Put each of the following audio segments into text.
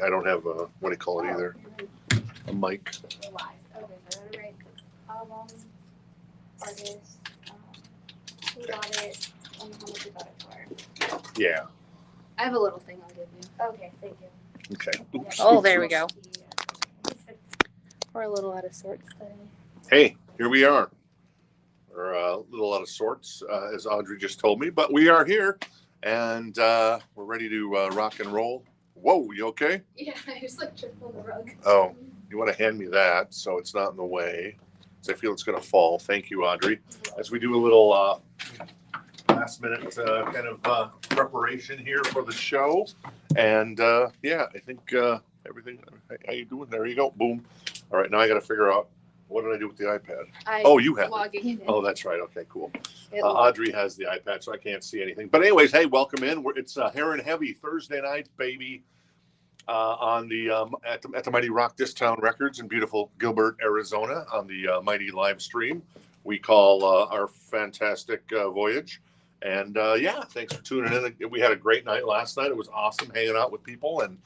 I don't have a, what do you call it either? A mic. Okay, so I'm gonna write album, artist, who got it, and how much you got it for. Yeah. I have a little thing I'll give you. Okay, thank you. Okay. Oops, Oh, oops, there we oops. go. We're a little out of sorts today. Hey, here we are. We're a little out of sorts, as Audrey just told me, but we are here, and we're ready to rock and roll. Whoa, you okay? Yeah, I just like tripped on the rug. Oh, you want to hand me that so it's not in the way, because I feel it's going to fall. Thank you, Audrey. As we do a little last minute kind of preparation here for the show, and yeah, I think everything. How you doing? There you go. Boom. All right, now I got to figure out what did I do with the iPad. Oh, you have logging it in. Oh, that's right. Okay, cool. Audrey has the iPad, so I can't see anything. But anyways, hey, welcome in. It's Hair and Heavy Thursday night, baby. On the at the Mighty Rock This Town Records in beautiful Gilbert, Arizona, on the Mighty live stream we call our fantastic voyage. And yeah, thanks for tuning in. We had a great night last night. It was awesome hanging out with people and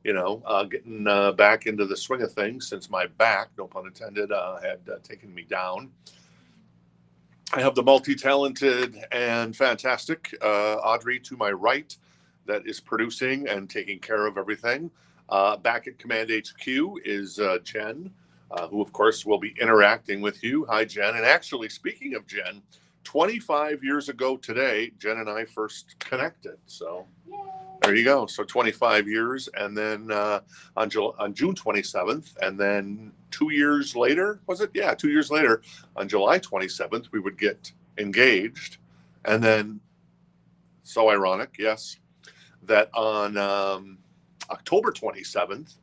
getting back into the swing of things since my back, no pun intended, had taken me down. I have the multi-talented and fantastic Audrey to my right, that is producing and taking care of everything. Back at Command HQ is Jen, who, of course, will be interacting with you. Hi, Jen. And actually, speaking of Jen, 25 years ago today, Jen and I first connected. So yay. There you go. So 25 years. And then on June 27th, and then 2 years later, was it? Yeah, 2 years later, on July 27th, we would get engaged. And then, so ironic, yes, that on October 27th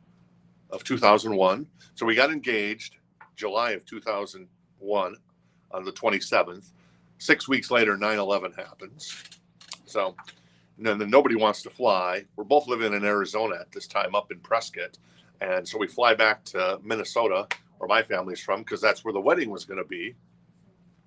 of 2001, so we got engaged July of 2001 on the 27th. 6 weeks later, 9/11 happens. So and then nobody wants to fly. We're both living in Arizona at this time, up in Prescott. And so we fly back to Minnesota, where my family's from, because that's where the wedding was going to be.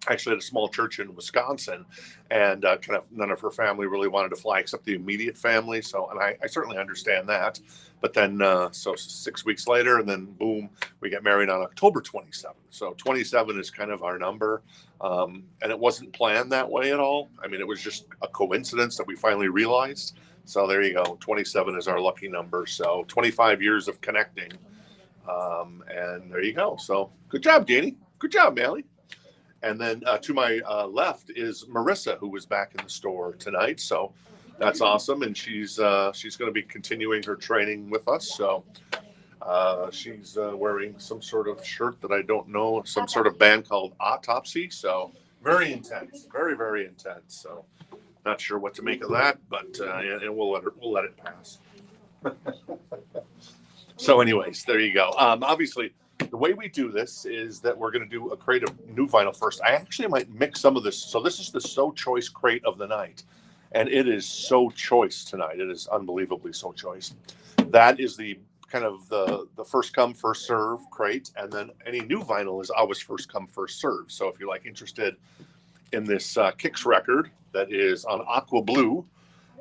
Actually at a small church in Wisconsin, and kind of none of her family really wanted to fly except the immediate family. So, and I certainly understand that. But then, so 6 weeks later, and then boom, we get married on October 27th. So 27 is kind of our number. And it wasn't planned that way at all. I mean, it was just a coincidence that we finally realized. So there you go. 27 is our lucky number. So 25 years of connecting. And there you go. So good job, Danny. Good job, Mally. And then to my left is Marissa, who was back in the store tonight. So that's awesome. And she's going to be continuing her training with us. So she's wearing some sort of shirt that I don't know, some sort of band called Autopsy. So very intense, very, very intense. So not sure what to make of that, but and we'll let it pass. So anyways, there you go. Obviously, the way we do this is that we're going to do a crate of new vinyl first. I actually might mix some of this. So this is the So Choice crate of the night. And it is so choice tonight. It is unbelievably so choice. That is the kind of the first come, first serve crate. And then any new vinyl is always first come, first serve. So if you're like interested in this Kicks record that is on Aqua Blue,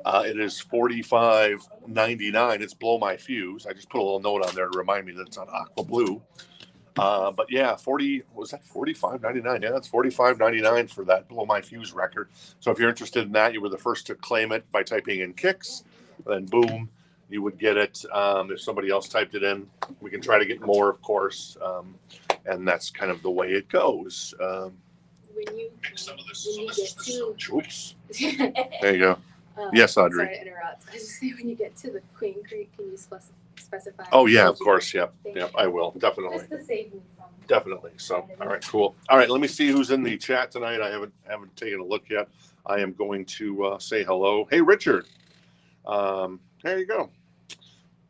it is $45.99. It's Blow My Fuse. I just put a little note on there to remind me that it's on Aqua Blue. But yeah, $45.99? Yeah, that's $45.99 for that Blow My Fuse record. So if you're interested in that, you were the first to claim it by typing in Kicks. Then boom, you would get it. If somebody else typed it in, we can try to get more, of course. And that's kind of the way it goes. When you get to... Oops. There you go. Yes, Audrey. Sorry to interrupt. I just say when you get to the Queen crate, can you specify? Oh yeah, of course. Yep. I will definitely. Just to save me from. Definitely. So, all right, cool. All right, let me see who's in the chat tonight. I haven't taken a look yet. I am going to say hello. Hey, Richard. There you go.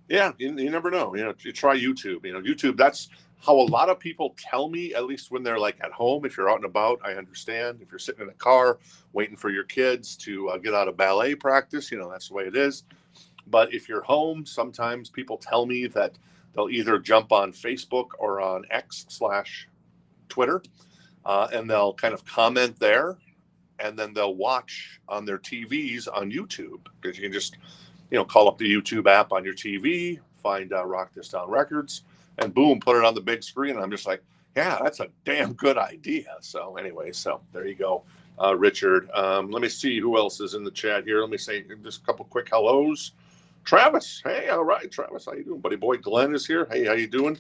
Yeah, you never know. You try YouTube. YouTube. That's how a lot of people tell me, at least when they're like at home. If you're out and about, I understand. If you're sitting in a car waiting for your kids to get out of ballet practice, that's the way it is. But if you're home, sometimes people tell me that they'll either jump on Facebook or on X/Twitter, and they'll kind of comment there, and then they'll watch on their TVs on YouTube, because you can just, call up the YouTube app on your TV, find Rock This Town Records, and boom, put it on the big screen. And I'm just like, yeah, that's a damn good idea. So anyway, so there you go, Richard. Let me see who else is in the chat here. Let me say just a couple quick hellos. Travis, hey, all right, Travis, how you doing, buddy boy? Glenn is here. Hey, how you doing?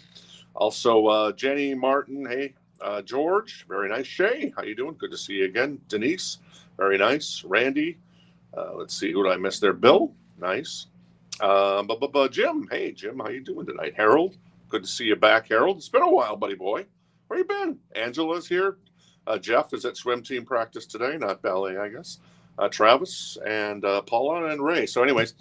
Also, Jenny, Martin, hey, George, very nice. Shay, how you doing? Good to see you again. Denise, very nice. Randy, let's see, who did I miss there? Bill, nice. Jim, hey, Jim, how you doing tonight? Harold, good to see you back, Harold. It's been a while, buddy boy. Where you been? Angela's here. Jeff is at swim team practice today, not ballet, I guess. Travis and Paula and Ray. So anyways,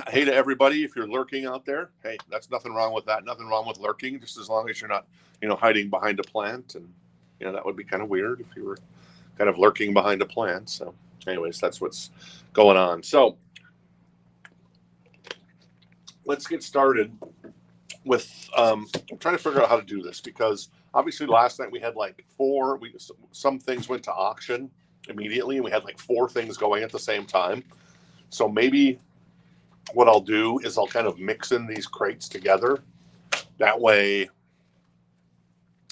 hey to everybody, if you're lurking out there, hey, that's nothing wrong with that. Nothing wrong with lurking, just as long as you're not, hiding behind a plant. And, that would be kind of weird if you were kind of lurking behind a plant. So anyways, that's what's going on. So let's get started with, I'm trying to figure out how to do this because obviously last night we had like some things went to auction immediately, and we had like 4 things going at the same time. So maybe what I'll do is I'll kind of mix in these crates together. That way,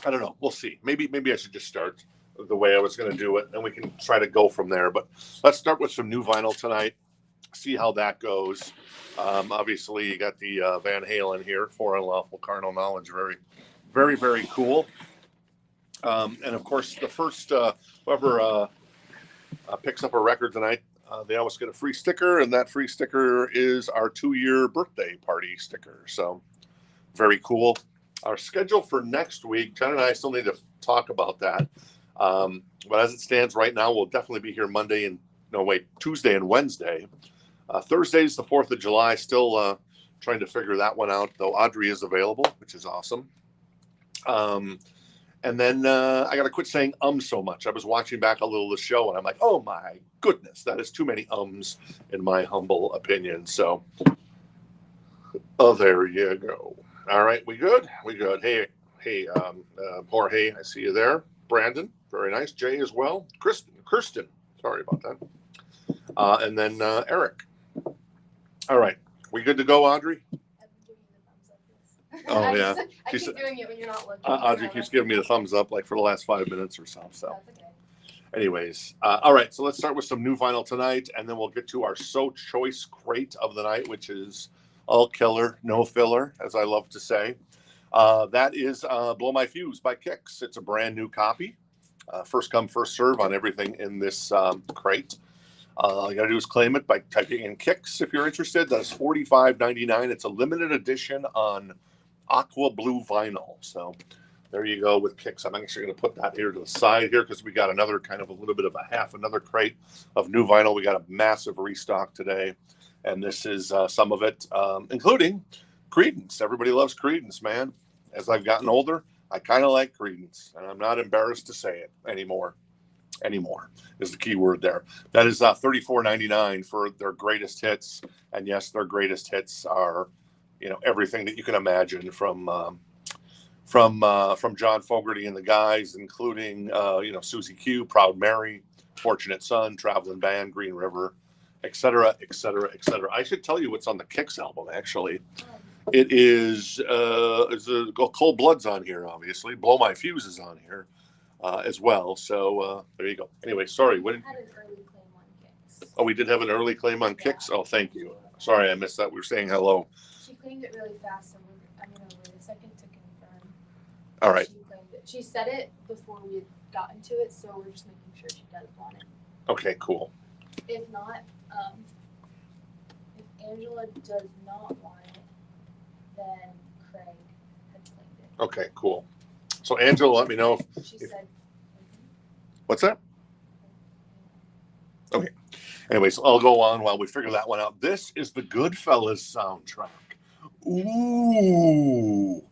I don't know. We'll see. Maybe I should just start the way I was going to do it, and we can try to go from there. But let's start with some new vinyl tonight. See how that goes. Obviously, you got the Van Halen here, For Unlawful Carnal Knowledge. Very, very, very cool. And of course, the first whoever picks up a record tonight, they always get a free sticker, and that free sticker is our 2-year birthday party sticker. So very cool. Our schedule for next week, Jen and I still need to talk about that. But as it stands right now, we'll definitely be here Tuesday and Wednesday. Thursday is the 4th of July. Still trying to figure that one out, though Audrey is available, which is awesome. And then I got to quit saying so much. I was watching back a little of the show, and I'm like, oh, my goodness, that is too many in my humble opinion. So, there you go. All right, we good? We good. Hey, Jorge, I see you there. Brandon, very nice. Jay as well. Kirsten, sorry about that. And then Eric. All right, we good to go, Audrey? Oh, yeah. I keep doing it when you're not looking. Audrey keeps giving me the thumbs up like for the last 5 minutes or so. So, anyways, all right. So let's start with some new vinyl tonight, and then we'll get to our choice crate of the night, which is all killer, no filler, as I love to say. That is Blow My Fuse by Kix. It's a brand new copy. First come, first serve on everything in this crate. All you got to do is claim it by typing in Kix if you're interested. That's $45.99. It's a limited edition on aqua blue vinyl. So there you go with Kix. I'm actually going to put that here to the side here because we got another kind of a little bit of another crate of new vinyl. We got a massive restock today, and this is some of it, including Creedence. Everybody loves Creedence, man. As I've gotten older, I kind of like Creedence, and I'm not embarrassed to say it anymore. Anymore is the key word there. That is $34.99 for their greatest hits, and yes, their greatest hits are everything that you can imagine from John Fogerty and the guys, including Susie Q, Proud Mary, Fortunate Son, Traveling Band, Green River, etc., etc., etc. I should tell you what's on the Kix album. Actually, it is Cold Blood's on here. Obviously, Blow My Fuse is on here as well. So there you go. Anyway, sorry. We had an early claim on Kix. Oh, we did have an early claim on Kix. Oh, thank you. Sorry, I missed that. We were saying hello. She claimed it really fast, so I'm going to wait a second to confirm. All right. She claimed it. She said it before we had gotten to it, so we're just making sure she does want it. Okay, cool. If not, if Angela does not want it, then Craig had claimed it. Okay, cool. So Angela, let me know if She said. What's that? Okay. Anyways, I'll go on while we figure that one out. This is the Goodfellas soundtrack. Ooh.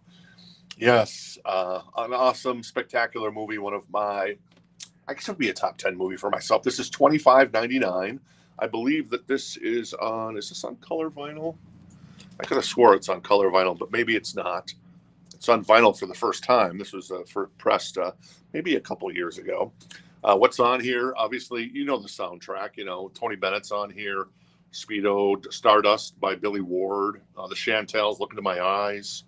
Yes. An awesome, spectacular movie. One of my, I guess it would be a top 10 movie for myself. This is $25.99. I believe that this is this on color vinyl? I could have swore it's on color vinyl, but maybe it's not. It's on vinyl for the first time. This was pressed maybe a couple years ago. What's on here? Obviously, the soundtrack. Tony Bennett's on here. Speedo, Stardust by Billy Ward, the Chantels, Look Into My Eyes.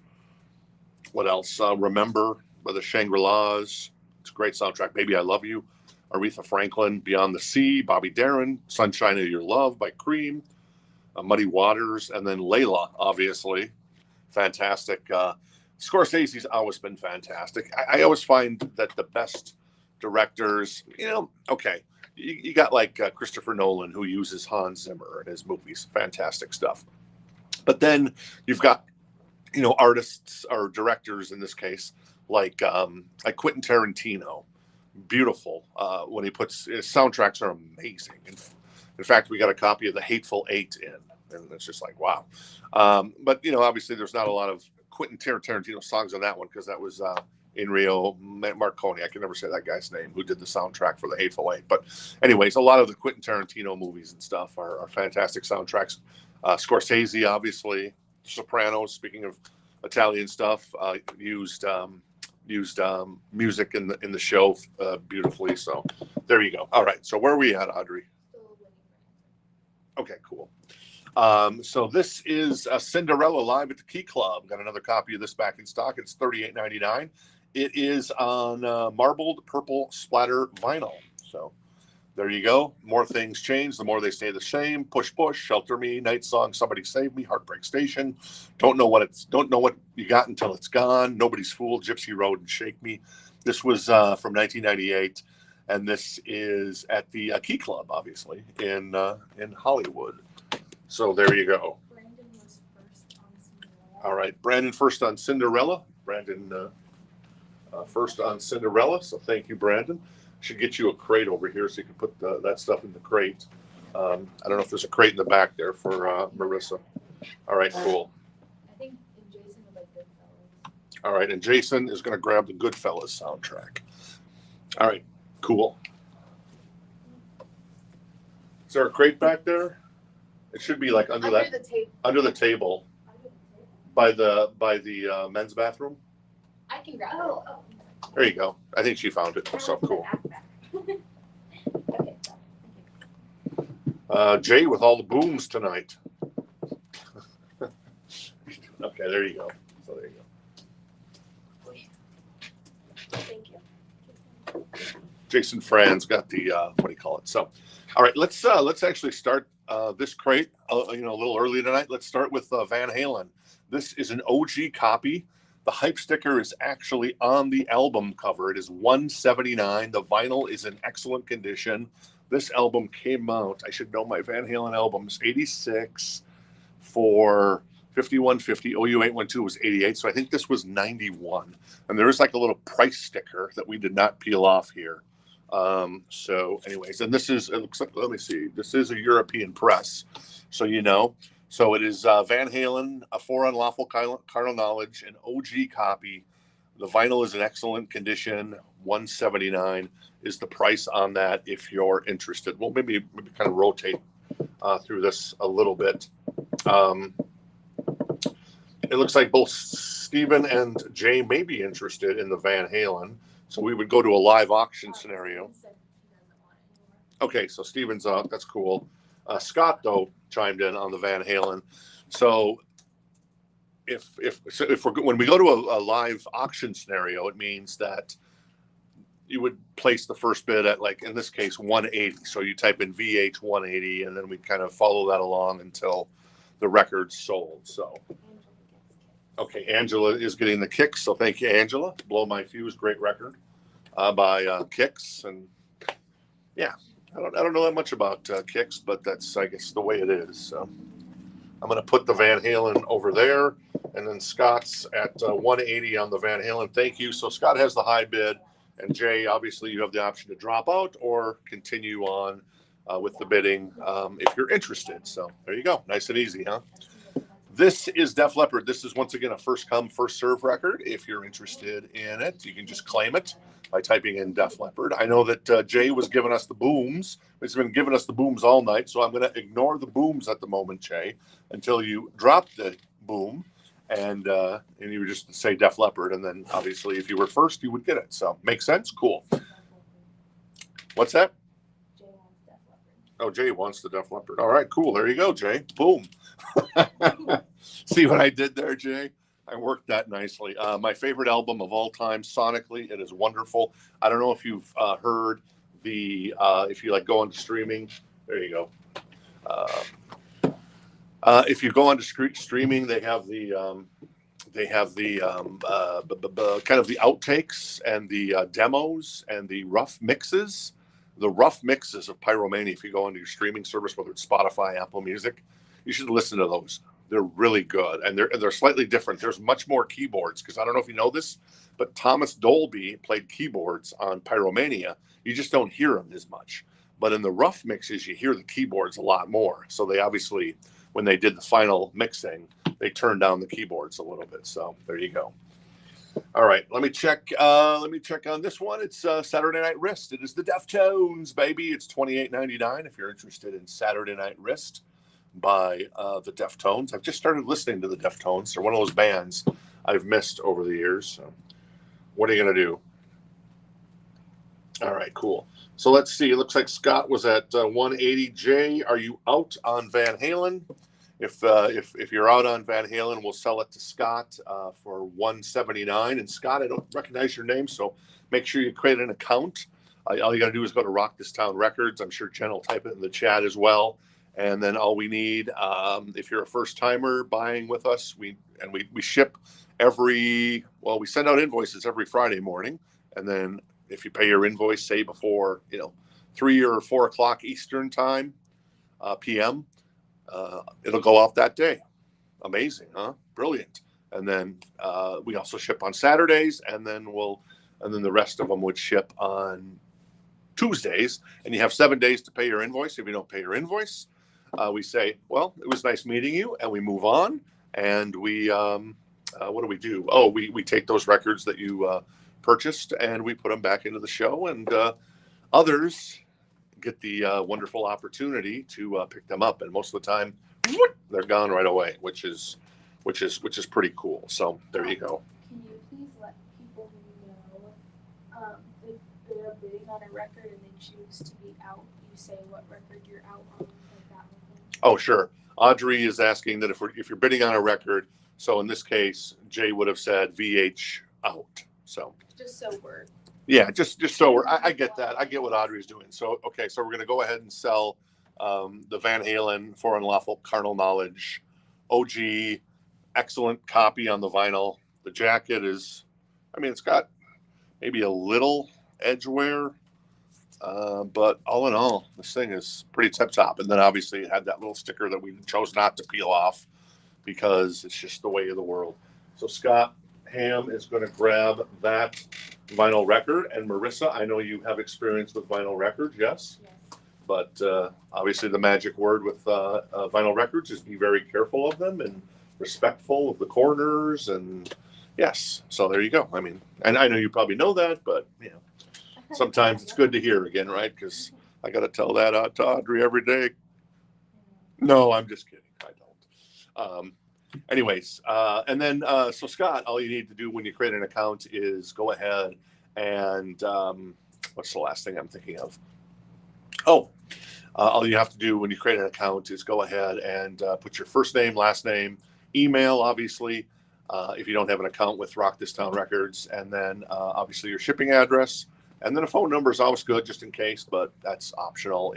What else? Remember by the Shangri-Las. It's a great soundtrack. Baby, I Love You. Aretha Franklin, Beyond the Sea. Bobby Darin, Sunshine of Your Love by Cream. Muddy Waters, and then Layla, obviously. Fantastic. Scorsese's always been fantastic. I always find that the best directors, okay, you got like Christopher Nolan, who uses Hans Zimmer in his movies. Fantastic stuff. But then you've got, artists or directors in this case, like Quentin Tarantino. Beautiful. When he puts his soundtracks are amazing. In fact, we got a copy of The Hateful Eight in, and it's just like, wow. But, obviously there's not a lot of Quentin Tarantino songs on that one because that was Enrico Morricone. I can never say that guy's name, who did the soundtrack for The Hateful Eight. But anyways, a lot of the Quentin Tarantino movies and stuff are fantastic soundtracks. Scorsese, obviously. Sopranos, speaking of Italian stuff, used music in the show beautifully. So there you go. All right. So where are we at, Audrey? Okay, cool. So this is Cinderella live at the Key Club. Got another copy of this back in stock. It's $38.99. It is on marbled purple splatter vinyl. So there you go. More things change. The more they stay the same. Push, push, shelter me, night song, somebody save me, heartbreak station. Don't know what you got until it's gone. Nobody's fool, Gypsy Road, and shake me. This was from 1998. And this is at the Key Club, obviously, in Hollywood. So there you go. Brandon was first on Cinderella. All right, Brandon first on Cinderella. Brandon first on Cinderella. So thank you, Brandon. Should get you a crate over here so you can put that stuff in the crate. I don't know if there's a crate in the back there for Marissa. All right, cool. I think Jason would like Goodfellas. All right, and Jason is going to grab the Goodfellas soundtrack. All right. Cool. Is there a crate back there? It should be like under the table by the men's bathroom. I can grab it. There you go. I think she found it. So cool. Okay. Jay with all the booms tonight. Okay, there you go. So there you go. Thank you. Jason Franz got the what do you call it? So, all right, let's actually start this crate. A little early tonight. Let's start with Van Halen. This is an OG copy. The hype sticker is actually on the album cover. It is $179. The vinyl is in excellent condition. This album came out. I should know my Van Halen albums. 86 for 5150. OU 812 was 88. So I think this was 91. And there is like a little price sticker that we did not peel off here. So anyways, and this is, it looks like, let me see, this is a European press. So, so it is Van Halen, a For Unlawful Carnal Knowledge, an OG copy. The vinyl is in excellent condition. $179 is the price on that if you're interested. Well, maybe kind of rotate through this a little bit. It looks like both Stephen and Jay may be interested in the Van Halen. So we would go to a live auction scenario. Okay, so Stephen's out. That's cool. Scott, though, chimed in on the Van Halen. So if when we go to a live auction scenario, it means that you would place the first bid at, like, in this case, 180. So you type in VH 180, and then we kind of follow that along until the record's sold. So, okay, Angela is getting the Kicks. So thank you, Angela. Blow My Fuse, great record by Kicks. And yeah, I don't know that much about Kicks, but that's, I guess, the way it is. So I'm going to put the Van Halen over there, and then Scott's at 180 on the Van Halen. Thank you. So Scott has the high bid, and Jay, obviously, you have the option to drop out or continue on with the bidding if you're interested. So there you go. Nice and easy, huh? This is Def Leppard. This is, once again, a first come, first serve record. If you're interested in it, you can just claim it by typing in Def Leppard. I know that Jay was giving us the booms. He's been giving us the booms all night, so I'm going to ignore the booms at the moment, Jay, until you drop the boom, and you would just say Def Leppard, and then obviously if you were first, you would get it. So makes sense? Cool. What's that? Jay wants Def Leppard. Oh, Jay wants the Def Leppard. All right, cool. There you go, Jay. Boom. See what I did there, Jay? I worked that nicely. My favorite album of all time, sonically, it is wonderful. I don't know if you've heard if you like go on to streaming. There you go. If you go on to streaming, they have the kind of the outtakes and the demos and the rough mixes. The rough mixes of Pyromania, if you go onto your streaming service, whether it's Spotify, Apple Music, you should listen to those. They're really good, and they're slightly different. There's much more keyboards, because I don't know if you know this, but Thomas Dolby played keyboards on Pyromania. You just don't hear them as much. But in the rough mixes, you hear the keyboards a lot more. So they obviously, when they did the final mixing, they turned down the keyboards a little bit. So there you go. All right, let me check on this one. It's Saturday Night Wrist. It is the Deftones, baby. It's $28.99 if you're interested in Saturday Night Wrist by the Deftones. I've just started listening to the Deftones. They're one of those bands I've missed over the years. So what are you going to do? All right, cool. So let's see. It looks like Scott was at 180. Jay, are you out on Van Halen? If you're out on Van Halen, we'll sell it to Scott for $179. And Scott, I don't recognize your name, so make sure you create an account. All you got to do is go to Rock This Town Records. I'm sure Jen will type it in the chat as well. And then all we need, if you're a first timer buying with us, we ship we send out invoices every Friday morning. And then if you pay your invoice, say before 3 or 4 o'clock Eastern time, PM. It'll go off that day. Amazing, huh? Brilliant. And then we also ship on Saturdays, and then the rest of them would ship on Tuesdays. And you have 7 days to pay your invoice. If you don't pay your invoice, we say, well, it was nice meeting you, and we move on. And we what do we do? Oh, we take those records that you purchased, and we put them back into the show, and others get the wonderful opportunity to pick them up, and most of the time they're gone right away, which is pretty cool. So there you go. Can you please let people know if they're bidding on a record and they choose to be out, you say what record you're out on, like that one? Oh, sure. Audrey is asking that if you're bidding on a record, so in this case Jay would have said VH out. So just so we're just so I get that. I get what Audrey's doing. So, okay, so we're going to go ahead and sell the Van Halen For Unlawful Carnal Knowledge OG, excellent copy on the vinyl. The jacket is, it's got maybe a little edge wear, but all in all, this thing is pretty tip-top. And then obviously it had that little sticker that we chose not to peel off because it's just the way of the world. So Scott Ham is going to grab that vinyl record. And Marissa, I know you have experience with vinyl records, yes? Yes. But obviously the magic word with vinyl records is be very careful of them and respectful of the corners. And yes, so there you go. And I know you probably know that, but sometimes it's good to hear again, right? Because I got to tell that out to Audrey every day. No, I'm just kidding. I don't. Anyways, and then so Scott, all you need to do when you create an account is go ahead and what's the last thing I'm thinking of? Oh, all you have to do when you create an account is go ahead and put your first name, last name, email, obviously, if you don't have an account with Rock This Town Records, and then obviously your shipping address, and then a phone number is always good just in case, but that's optional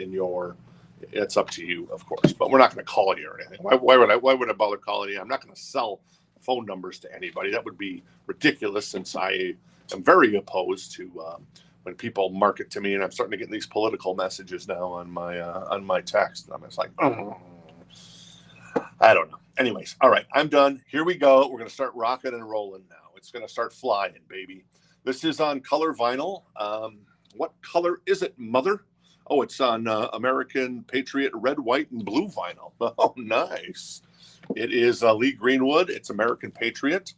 it's up to you, of course, but we're not going to call you or anything. Why would I bother calling you? I'm not going to sell phone numbers to anybody. That would be ridiculous, since I am very opposed to when people market to me, and I'm starting to get these political messages now on my text. And I'm just like, I don't know. Anyways, all right, I'm done. Here we go. We're going to start rocking and rolling now. It's going to start flying, baby. This is on color vinyl. What color is it, mother? Oh, it's on American Patriot red, white, and blue vinyl. Oh, nice. It is Lee Greenwood. It's American Patriot,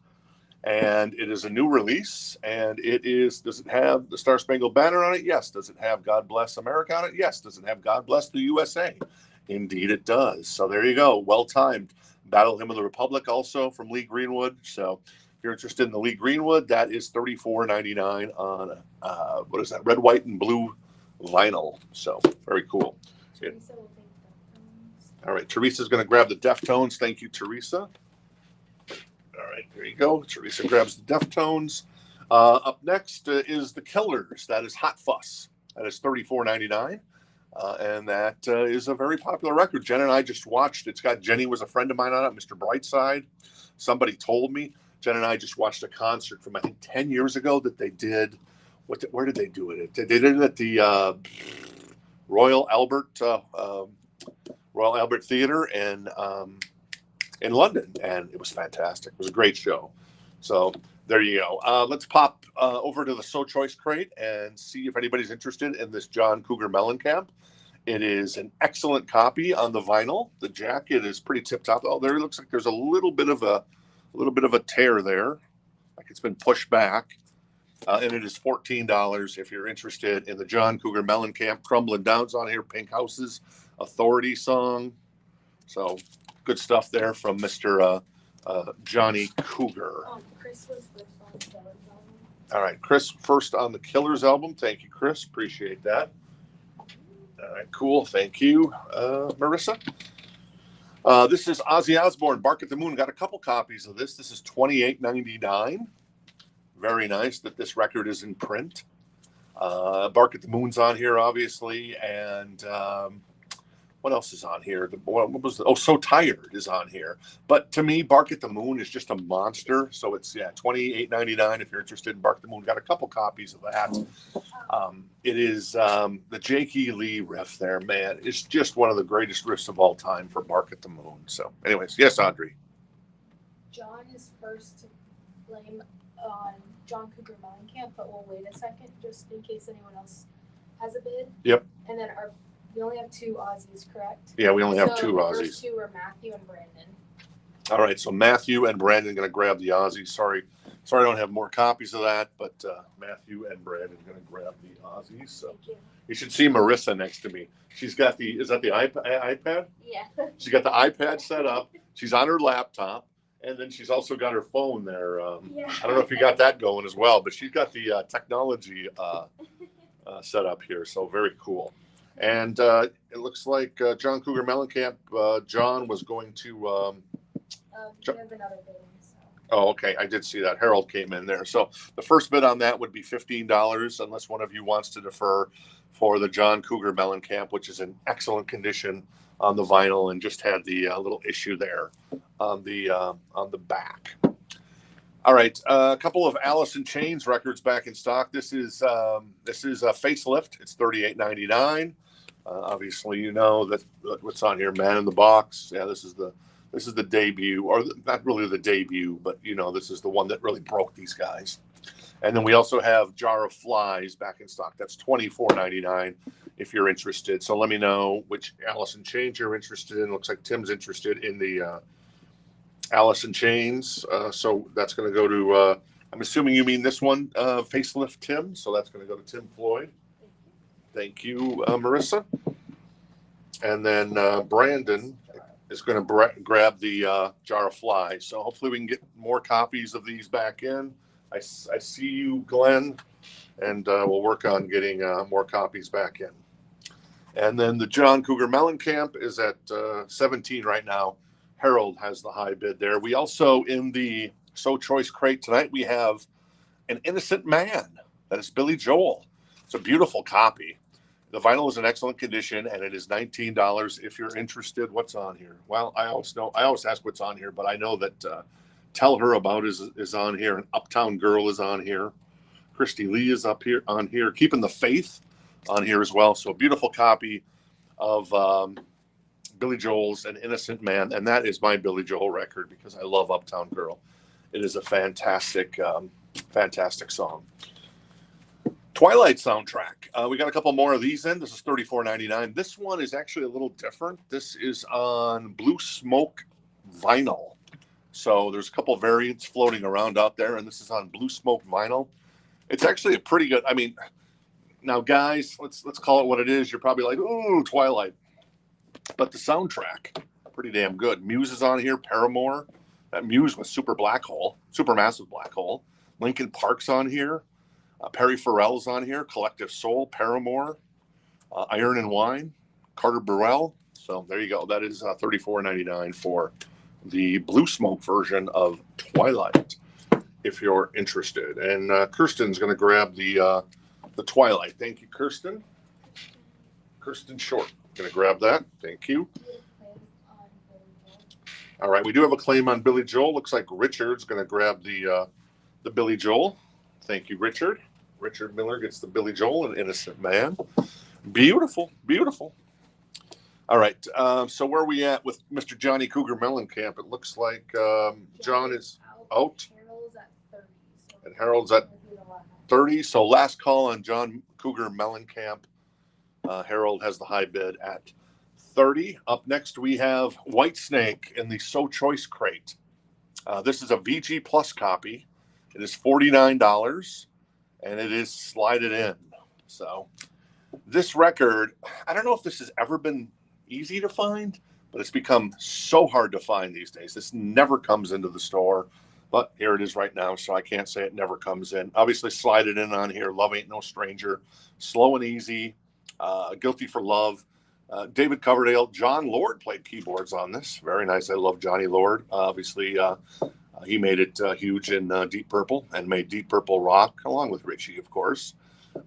and it is a new release. And it is, does it have the Star Spangled Banner on it? Yes. Does it have God Bless America on it? Yes. Does it have God Bless the USA? Indeed it does. So there you go. Well-timed. Battle Hymn of the Republic also from Lee Greenwood. So if you're interested in the Lee Greenwood, that is $34.99 on, what is that, red, white, and blue vinyl. So very cool. Teresa will take Deftones. All right, Teresa's going to grab the Deftones. Thank you, Teresa. All right, there you go. Teresa grabs the Deftones. Up next is the Killers. That is Hot Fuss. That is $34.99. And that is a very popular record. Jen and I just watched. It's got Jenny was a friend of mine on it, Mr. Brightside. Somebody told me. Jen and I just watched a concert from, I think, 10 years ago that they did. Where did they do it? They did it at the Royal Albert Theatre in London, and it was fantastic. It was a great show. So there you go. Let's pop over to the So Choice crate and see if anybody's interested in this John Cougar Mellencamp. It is an excellent copy on the vinyl. The jacket is pretty tip top. Oh, there looks like there's a little bit of a tear there, like it's been pushed back. And it is $14 if you're interested in the John Cougar Mellencamp. Crumbling Down's on here. Pink House's Authority song. So good stuff there from Mr. Johnny Cougar. Chris was first on the Killers album. All right, Chris first on the Killers album. Thank you, Chris. Appreciate that. All right, cool. Thank you, Marissa. This is Ozzy Osbourne, Bark at the Moon. Got a couple copies of this. This is $28.99. Very nice that this record is in print. Bark at the Moon's on here, obviously. And what else is on here? So Tired is on here. But to me, Bark at the Moon is just a monster. So it's, $28.99 if you're interested in Bark at the Moon. Got a couple copies of that. It is the Jake E. Lee riff there, man. It's just one of the greatest riffs of all time for Bark at the Moon. So anyways, yes, Audrey. John is first to blame on John Cougar Mellencamp, but we'll wait a second just in case anyone else has a bid. Yep. And then we only have two Aussies, correct? Yeah, we only have two the Aussies. First two are Matthew and Brandon. All right, so Matthew and Brandon going to grab the Aussies. Sorry, I don't have more copies of that, but Matthew and Brandon going to grab the Aussies. So Thank you. You should see Marissa next to me. She's got is that the iPad? Yeah. She's got the iPad set up. She's on her laptop. And then she's also got her phone there. Yeah. I don't know if you got that going as well, but she's got the technology set up here. So very cool. And it looks like John Cougar Mellencamp, John was going to... He has another bidding, so. Oh, okay. I did see that. Harold came in there. So the first bid on that would be $15, unless one of you wants to defer for the John Cougar Mellencamp, which is in excellent condition on the vinyl and just had the little issue there on the back. All right, a couple of Alice in Chains records back in stock. This is a Facelift. It's $38.99. Obviously, you know that what's on here, Man in the Box. Yeah, this is the debut, or not really the debut, but this is the one that really broke these guys. And then we also have Jar of Flies back in stock. That's $24.99 if you're interested. So let me know which Alice in Chains you're interested in. Looks like Tim's interested in the Alice in Chains. So that's going to go to, I'm assuming you mean this one, Facelift Tim. So that's going to go to Tim Floyd. Thank you, Marissa. And then Brandon is going to grab the Jar of Flies. So hopefully we can get more copies of these back in. I see you, Glenn, and we'll work on getting more copies back in. And then the John Cougar Mellencamp is at 17 right now. Harold has the high bid there. We also, in the So Choice crate tonight, we have An Innocent Man. That is Billy Joel. It's a beautiful copy. The vinyl is in excellent condition, and it is $19 if you're interested. What's on here? Well, I always ask what's on here, but I know that Tell Her About is on here, and Uptown Girl is on here. Christy Lee is on here. Keeping the Faith on here as well. So a beautiful copy of Billy Joel's An Innocent Man, and that is my Billy Joel record because I love Uptown Girl. It is a fantastic song. Twilight soundtrack. We got a couple more of these in. This is $34.99. This one is actually a little different. This is on Blue Smoke vinyl. So there's a couple variants floating around out there, and this is on Blue Smoke vinyl. It's actually a pretty good. I mean, now guys, let's call it what it is. You're probably like, ooh, Twilight, but the soundtrack, pretty damn good. Muse is on here. Paramore. That Muse with Supermassive Black Hole. Linkin Park's on here. Perry Farrell's on here. Collective Soul. Paramore. Iron and Wine. Carter Burwell. So there you go. That is $34.99 for the Blue Smoke version of Twilight, if you're interested. And Kirsten's going to grab the Twilight. Thank you, Kirsten. Kirsten Short. Going to grab that. Thank you. All right, we do have a claim on Billy Joel. Looks like Richard's going to grab the Billy Joel. Thank you, Richard. Richard Miller gets the Billy Joel, An Innocent Man. Beautiful, beautiful. All right, so where are we at with Mr. Johnny Cougar Mellencamp? It looks like John is out. Harold's at 30. And Harold's at 30. So last call on John Cougar Mellencamp. Harold has the high bid at 30. Up next, we have Whitesnake in the So Choice crate. This is a VG Plus copy. It is $49, and it is slided in. So this record, I don't know if this has ever been easy to find, but it's become so hard to find these days. This never comes into the store, but here it is right now, so I can't say it never comes in. Obviously, slide it in on here. Love Ain't No Stranger. Slow and Easy. Guilty for Love. David Coverdale. John Lord played keyboards on this. Very nice. I love Johnny Lord. Obviously, he made it huge in Deep Purple and made Deep Purple rock, along with Richie, of course.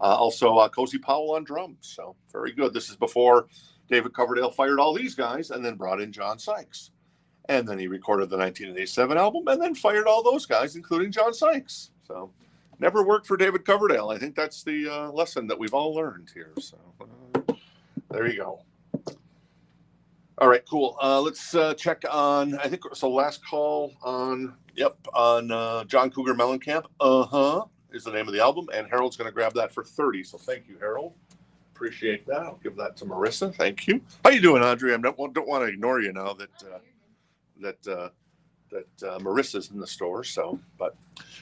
Also, Cozy Powell on drums. So very good. This is before David Coverdale fired all these guys and then brought in John Sykes. And then he recorded the 1987 album and then fired all those guys, including John Sykes. So never worked for David Coverdale. I think that's the lesson that we've all learned here. So there you go. All right, cool. Let's check on, I think, so last call on, John Cougar Mellencamp. Is the name of the album. And Harold's going to grab that for 30. So thank you, Harold. Appreciate that. I'll give that to Marissa. Thank you. How you doing, Audrey? I don't want to ignore you now that Marissa's in the store. So, but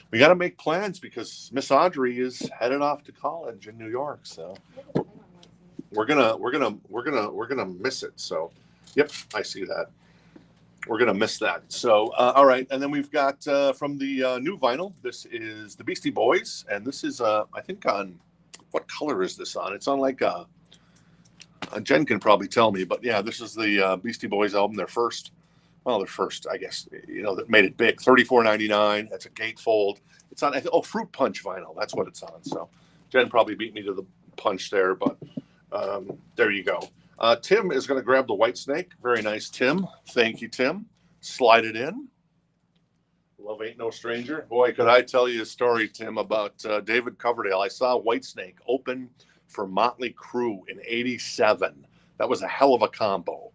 we got to make plans because Miss Audrey is headed off to college in New York. So we're gonna miss it. So, yep, I see that. We're gonna miss that. So, all right, and then we've got from the new vinyl. This is the Beastie Boys, and this is I think on what color is this on? It's on like Jen can probably tell me, but yeah, this is the Beastie Boys album. Their first, I guess, that made it big. $34.99. That's a gatefold. It's on Fruit Punch vinyl. That's what it's on. So Jen probably beat me to the punch there, but there you go. Tim is going to grab the Whitesnake. Very nice, Tim. Thank you, Tim. Slide it in. Love Ain't No Stranger. Boy, could I tell you a story, Tim, about David Coverdale. I saw Whitesnake open for Motley Crue in '87. That was a hell of a combo.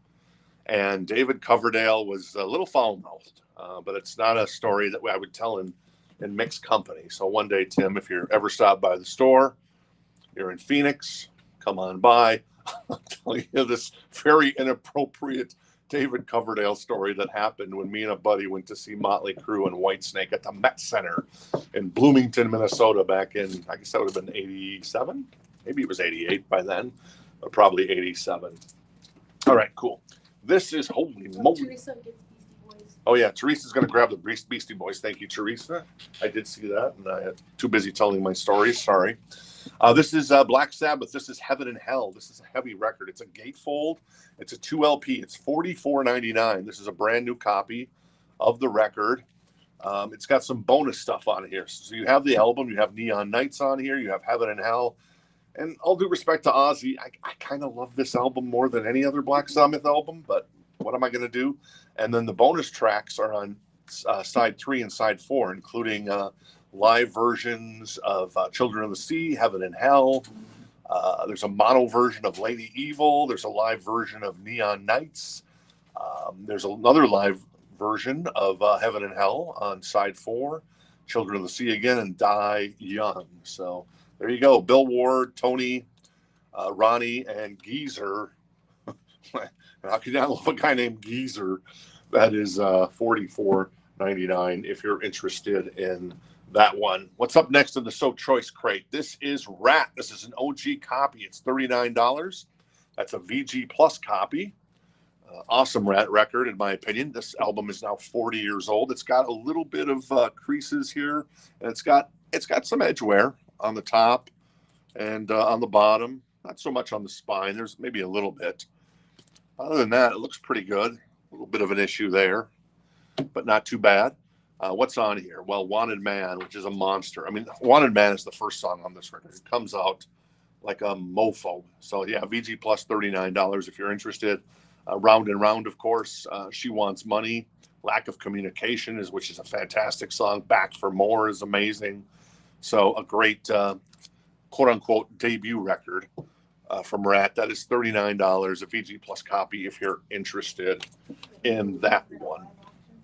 And David Coverdale was a little foul-mouthed, but it's not a story that I would tell in mixed company. So one day, Tim, if you're ever stopped by the store, you're in Phoenix, come on by. I'll tell you this very inappropriate David Coverdale story that happened when me and a buddy went to see Motley Crue and Whitesnake at the Met Center in Bloomington, Minnesota back in, I guess that would have been 87. Maybe it was 88 by then, but probably 87. All right, cool. This is holy moly. Teresa gets Beastie Boys. Oh, yeah, Teresa's going to grab the Beastie Boys. Thank you, Teresa. I did see that, and I had too busy telling my stories. Sorry. This is Black Sabbath. This is Heaven and Hell. This is a heavy record. It's a gatefold. It's a 2LP. It's $44.99. This is a brand new copy of the record. It's got some bonus stuff on here. So you have the album. You have Neon Nights on here. You have Heaven and Hell. And all due respect to Ozzy, I kind of love this album more than any other Black Sabbath album, but what am I going to do? And then the bonus tracks are on side 3 and side 4, including live versions of Children of the Sea, Heaven and Hell. There's a mono version of Lady Evil. There's a live version of Neon Nights. There's another live version of Heaven and Hell on side 4, Children of the Sea again, and Die Young. So there you go. Bill Ward, Tony, Ronnie, and Geezer. How can you not love a guy named Geezer? That is $44.99 if you're interested in that one. What's up next in the So Choice crate? This is Ratt. This is an OG copy. It's $39. That's a VG Plus copy. Awesome Ratt record, in my opinion. This album is now 40 years old. It's got a little bit of creases here, and it's got some edge wear on the top and on the bottom. Not so much on the spine. There's maybe a little bit. Other than that, it looks pretty good. A little bit of an issue there, but not too bad. What's on here? Well, Wanted Man, which is a monster. I mean, Wanted Man is the first song on this record. It comes out like a mofo. So yeah, VG plus $39 if you're interested. Round and Round, of course. She Wants Money. Lack of Communication which is a fantastic song. Back for More is amazing. So a great quote unquote debut record from Ratt. That is $39, a VG plus copy if you're interested in that one.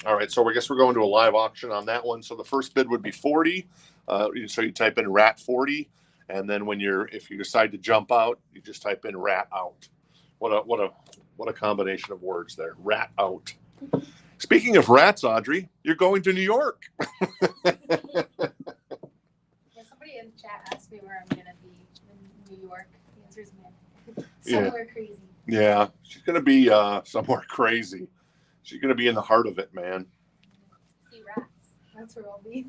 All right, so I guess we're going to a live auction on that one. So the first bid would be 40. So you type in Ratt 40, and then if you decide to jump out, you just type in Ratt out. What a combination of words there. Ratt out. Speaking of rats, Audrey, you're going to New York. Yeah, somebody in the chat asked me where I'm gonna be in New York. The answer is man. Somewhere crazy. Yeah, she's gonna be somewhere crazy. She's gonna be in the heart of it, man. See rats. That's where I'll be.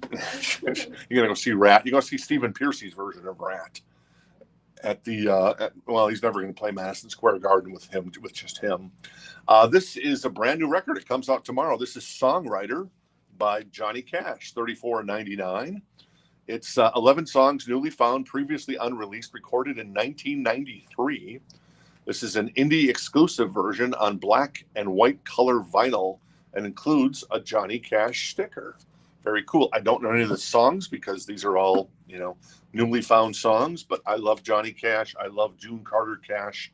You're gonna go see Ratt. You're gonna see Stephen Piercy's version of Ratt at the well, he's never gonna play Madison Square Garden with just him. This is a brand new record. It comes out tomorrow. This is Songwriter by Johnny Cash, $34.99. It's 11 songs newly found, previously unreleased, recorded in 1993. This is an indie exclusive version on black and white color vinyl and includes a Johnny Cash sticker. Very cool. I don't know any of the songs because these are all, newly found songs, but I love Johnny Cash. I love June Carter Cash.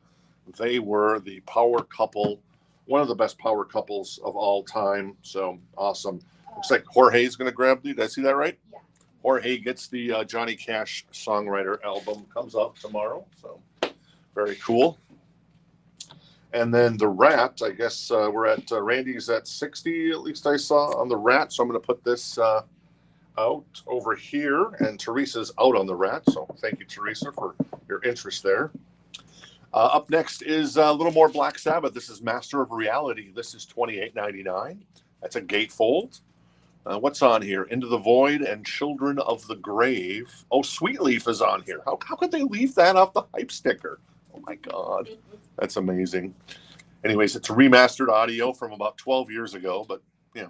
They were the power couple, one of the best power couples of all time. So awesome. Looks like Jorge's going to grab the, did I see that right? Yeah. Jorge gets the Johnny Cash Songwriter album, comes out tomorrow. So very cool. And then the Ratt, I guess we're at, Randy's at 60, at least I saw on the Ratt. So I'm going to put this out over here. And Teresa's out on the Ratt. So thank you, Teresa, for your interest there. Up next is a little more Black Sabbath. This is Master of Reality. This is $28.99. That's a gatefold. What's on here? Into the Void and Children of the Grave. Oh, Sweet Leaf is on here. How could they leave that off the hype sticker? Oh, my God. That's amazing. Anyways, it's a remastered audio from about 12 years ago, but,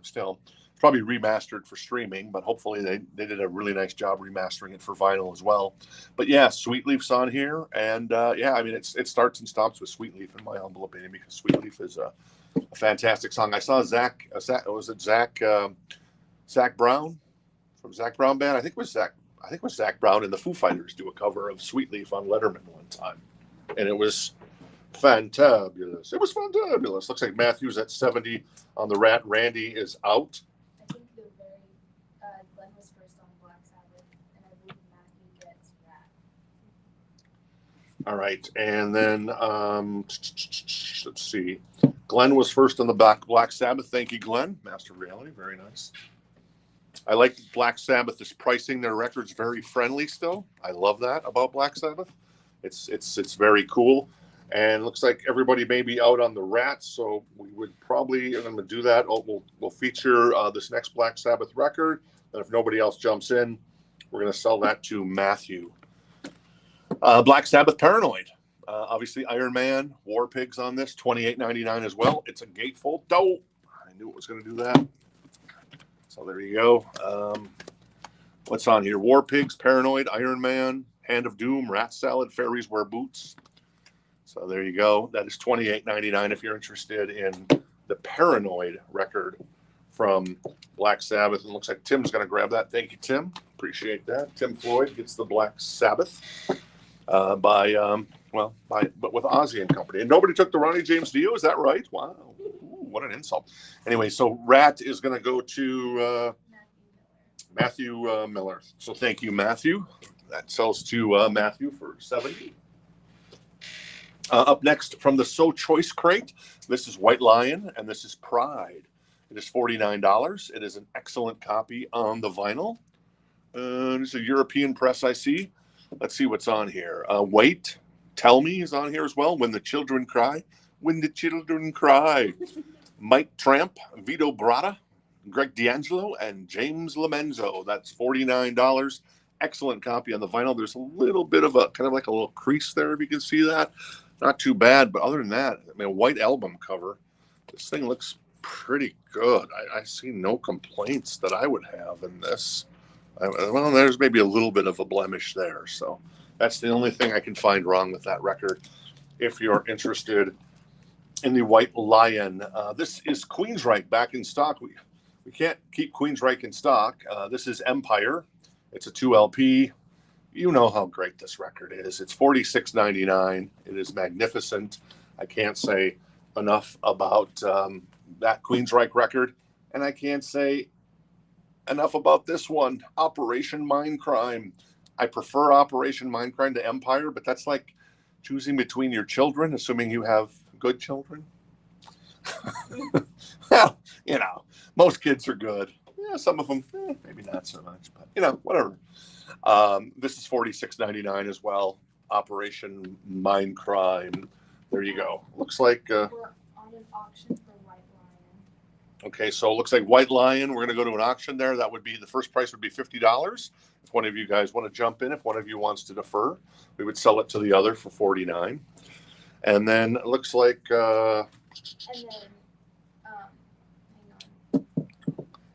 still, it's probably remastered for streaming, but hopefully they did a really nice job remastering it for vinyl as well. But, yeah, Sweet Leaf's on here, and, it starts and stops with Sweet Leaf, in my humble opinion, because Sweet Leaf is a fantastic song. I saw Zach Brown from Zach Brown Band. I think it was Zach Brown and the Foo Fighters do a cover of Sweet Leaf on Letterman one time, and it was fantabulous. It was fantabulous. Looks like Matthew's at 70 on the Ratt. Randy is out. I think Glenn was first on Black Sabbath, and I believe Matthew gets Ratt. All right, and then let's see. Glenn was first on the Black Sabbath. Thank you, Glenn. Master of Reality, very nice. I like Black Sabbath is pricing their records very friendly still. I love that about Black Sabbath. It's very cool. And looks like everybody may be out on the Ratt, so we would probably, and I'm going to do that. We'll feature this next Black Sabbath record, and if nobody else jumps in, we're going to sell that to Matthew. Black Sabbath Paranoid. Obviously, Iron Man, War Pigs on this, $28.99 as well. It's a gatefold. Dope. I knew it was going to do that. So there you go. What's on here? War Pigs, Paranoid, Iron Man, Hand of Doom, Rat Salad, Fairies Wear Boots. So there you go. That is $28.99 if you're interested in the Paranoid record from Black Sabbath. And looks like Tim's going to grab that. Thank you, Tim. Appreciate that. Tim Floyd gets the Black Sabbath but with Ozzy and Company. And nobody took the Ronnie James Dio. Is that right? Wow. Ooh, what an insult. Anyway, so Ratt is going to go to Matthew Miller. So thank you, Matthew. That sells to Matthew for 70. Up next from the So Choice crate, this is White Lion, and this is Pride. It is $49. It is an excellent copy on the vinyl. It's a European press, I see. Let's see what's on here. Wait, Tell Me is on here as well. When the Children Cry. When the Children Cry. Mike Tramp, Vito Bratta, Greg D'Angelo, and James Lomenzo. That's $49. Excellent copy on the vinyl. There's a little bit of a kind of like a little crease there, if you can see that. not too bad. But other than that, I mean, white album cover. This thing looks pretty good. I see no complaints that I would have in this. Well, there's maybe a little bit of a blemish there. So that's the only thing I can find wrong with that record. If you're interested in the White Lion, this is Queensryche back in stock. We can't keep Queensryche in stock. This is Empire. It's a 2 LP. You know how great this record is. It's $46.99. It is magnificent. I can't say enough about that Queensryche record, and I can't say enough about this one, Operation Mindcrime. I prefer Operation Mindcrime to Empire, but that's like choosing between your children, assuming you have good children. Well, you know, most kids are good. Yeah, some of them maybe not so much, but you know, whatever. This is $46.99 as well. Operation Mindcrime. There you go. Looks like We're on an auction for White Lion. Okay, so it looks like White Lion. We're going to go to an auction there. That would be, the first price would be $50. If one of you guys want to jump in, if one of you wants to defer, we would sell it to the other for $49. And then it looks like And then, hang on.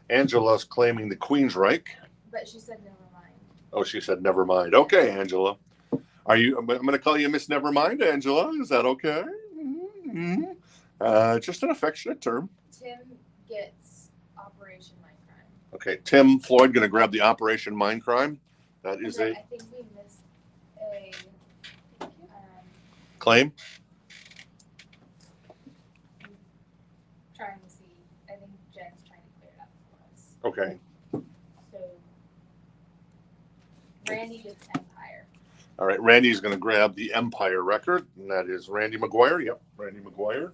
Angela's claiming the Queensryche. But she said never mind. Oh, she said never mind. Okay, Angela. I'm going to call you Miss Nevermind, Angela. Is that okay? Mm-hmm. Just an affectionate term. Tim gets Operation Mindcrime. Okay, Tim Floyd going to grab the Operation Mindcrime. That is I think we missed a claim. Trying to see. I think Jen's trying to clear it up for us. Okay. So Randy gets Empire. All right, Randy's going to grab the Empire record, and that is Randy McGuire. Yep, Randy McGuire.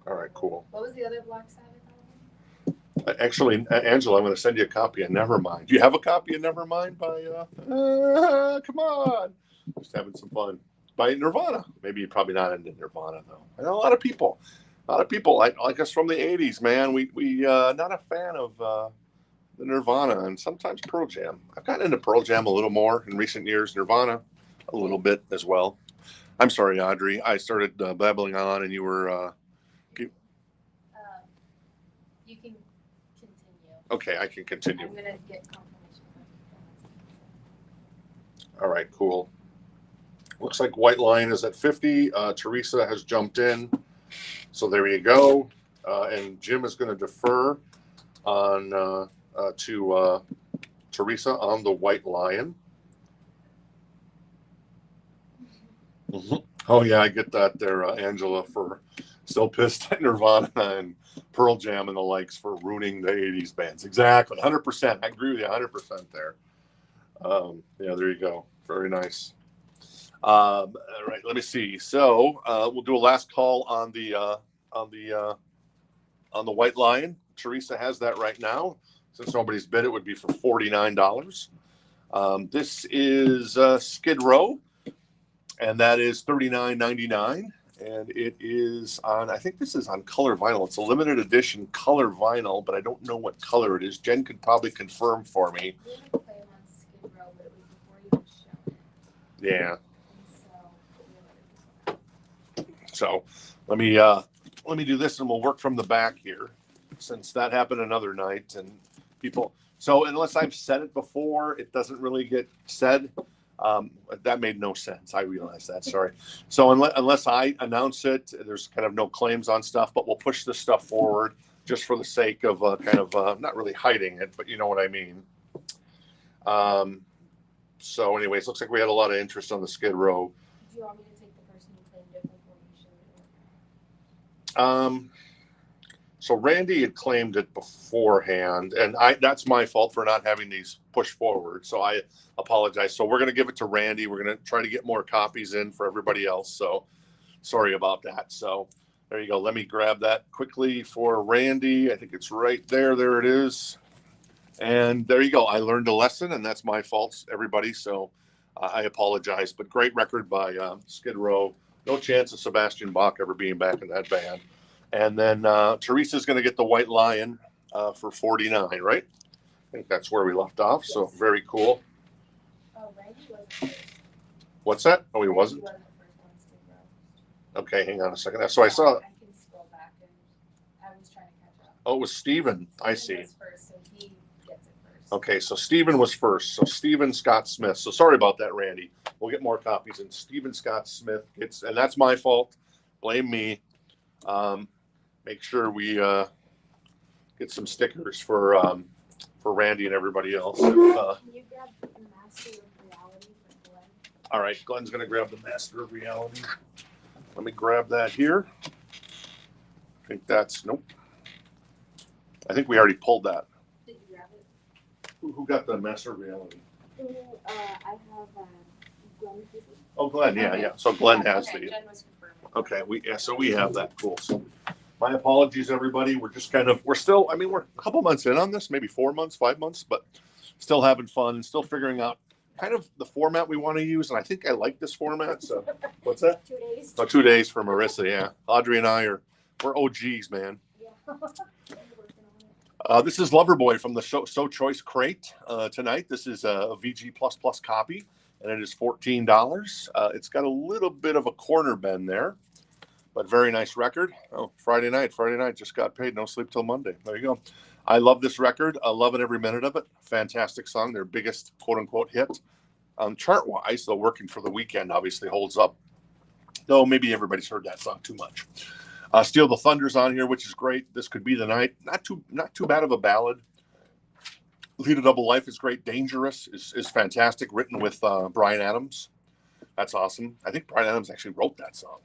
All right, cool. What was the other Black Sabbath album? Actually, Angela, I'm going to send you a copy of Nevermind. Do you have a copy of Nevermind by, come on. Just having some fun. By Nirvana. Maybe probably not into Nirvana, though. I know a lot of people like us from the 80s, man. We not a fan of the Nirvana and sometimes Pearl Jam. I've gotten into Pearl Jam a little more in recent years. Nirvana, a little bit as well. I'm sorry, Audrey. I started babbling on and you were... You can continue. Okay, I can continue. I'm going to get confirmation. All right, cool. Looks like White Lion is at 50. Teresa has jumped in. So there you go. And Jim is going to defer on to Teresa on the White Lion. Mm-hmm. Oh, yeah, I get that there, Angela, for still pissed at Nirvana and Pearl Jam and the likes for ruining the 80s bands. Exactly. 100%. I agree with you 100% there. Yeah, there you go. Very nice. All right, let me see. So we'll do a last call on the White Lion. Teresa has that right now. Since nobody's bid, it would be for $49. This is Skid Row, and that is $39.99. And it is on, I think this is on color vinyl. It's a limited edition color vinyl, but I don't know what color it is. Jen could probably confirm for me. We didn't play them on Skid Row, but it was before you had shown it. Yeah. So let me do this, and we'll work from the back here, since that happened another night, and people. So unless I've said it before, it doesn't really get said. That made no sense. I realize that. Sorry. So unless I announce it, there's kind of no claims on stuff, but we'll push this stuff forward just for the sake of not really hiding it, but you know what I mean. So anyways, looks like we had a lot of interest on the Skid Row. Do you want me to take the person who claimed it before you show it? So Randy had claimed it beforehand, and that's my fault for not having these pushed forward. So I apologize. So we're going to give it to Randy. We're going to try to get more copies in for everybody else. So sorry about that. So there you go. Let me grab that quickly for Randy. I think it's right there. There it is. And there you go. I learned a lesson, and that's my fault, everybody. So I apologize. But great record by Skid Row. No chance of Sebastian Bach ever being back in that band. And then Teresa's going to get the White Lion for $49, right? think that's where we left off. So very cool. Oh, Randy wasn't first. What's that? Oh, he wasn't? He wasn't the first one to be roast. Okay, hang on a second. So I saw. I can scroll back and I was trying to catch up. Oh, it was Steven. I see. Was first, so he gets it first. Okay, so Steven was first. So Steven Scott Smith. So sorry about that, Randy. We'll get more copies. And Steven Scott Smith gets, and that's my fault. Blame me. Make sure we get some stickers for Randy and everybody else. Can you grab the Master of Reality for Glenn? All right, Glenn's going to grab the Master of Reality. Let me grab that here. I think that's, nope. I think we already pulled that. Did you grab it? Who got the Master of Reality? I have Glenn. Oh, Glenn, yeah. So Glenn has the. Jen was confirming. Okay, so we have that. Cool. So my apologies, everybody. We're still, we're a couple months in on this, maybe 4 months, 5 months, but still having fun, still figuring out kind of the format we want to use. And I think I like this format. So what's that? 2 days. Oh, 2 days for Marissa. Yeah. Audrey and I we're OGs, man. Yeah. This is Loverboy from the So Choice crate tonight. This is a VG++ copy, and it is $14. It's got a little bit of a corner bend there, but very nice record. Oh, Friday night just got paid. No sleep till Monday. There you go. I love this record. I love it every minute of it. Fantastic song. Their biggest quote unquote hit. Chart wise, though, Working for the Weekend obviously holds up. Though maybe everybody's heard that song too much. Steal the Thunder's on here, which is great. This Could Be the Night. Not too bad of a ballad. Lead a Double Life is great. Dangerous is fantastic. Written with Bryan Adams. That's awesome. I think Bryan Adams actually wrote that song.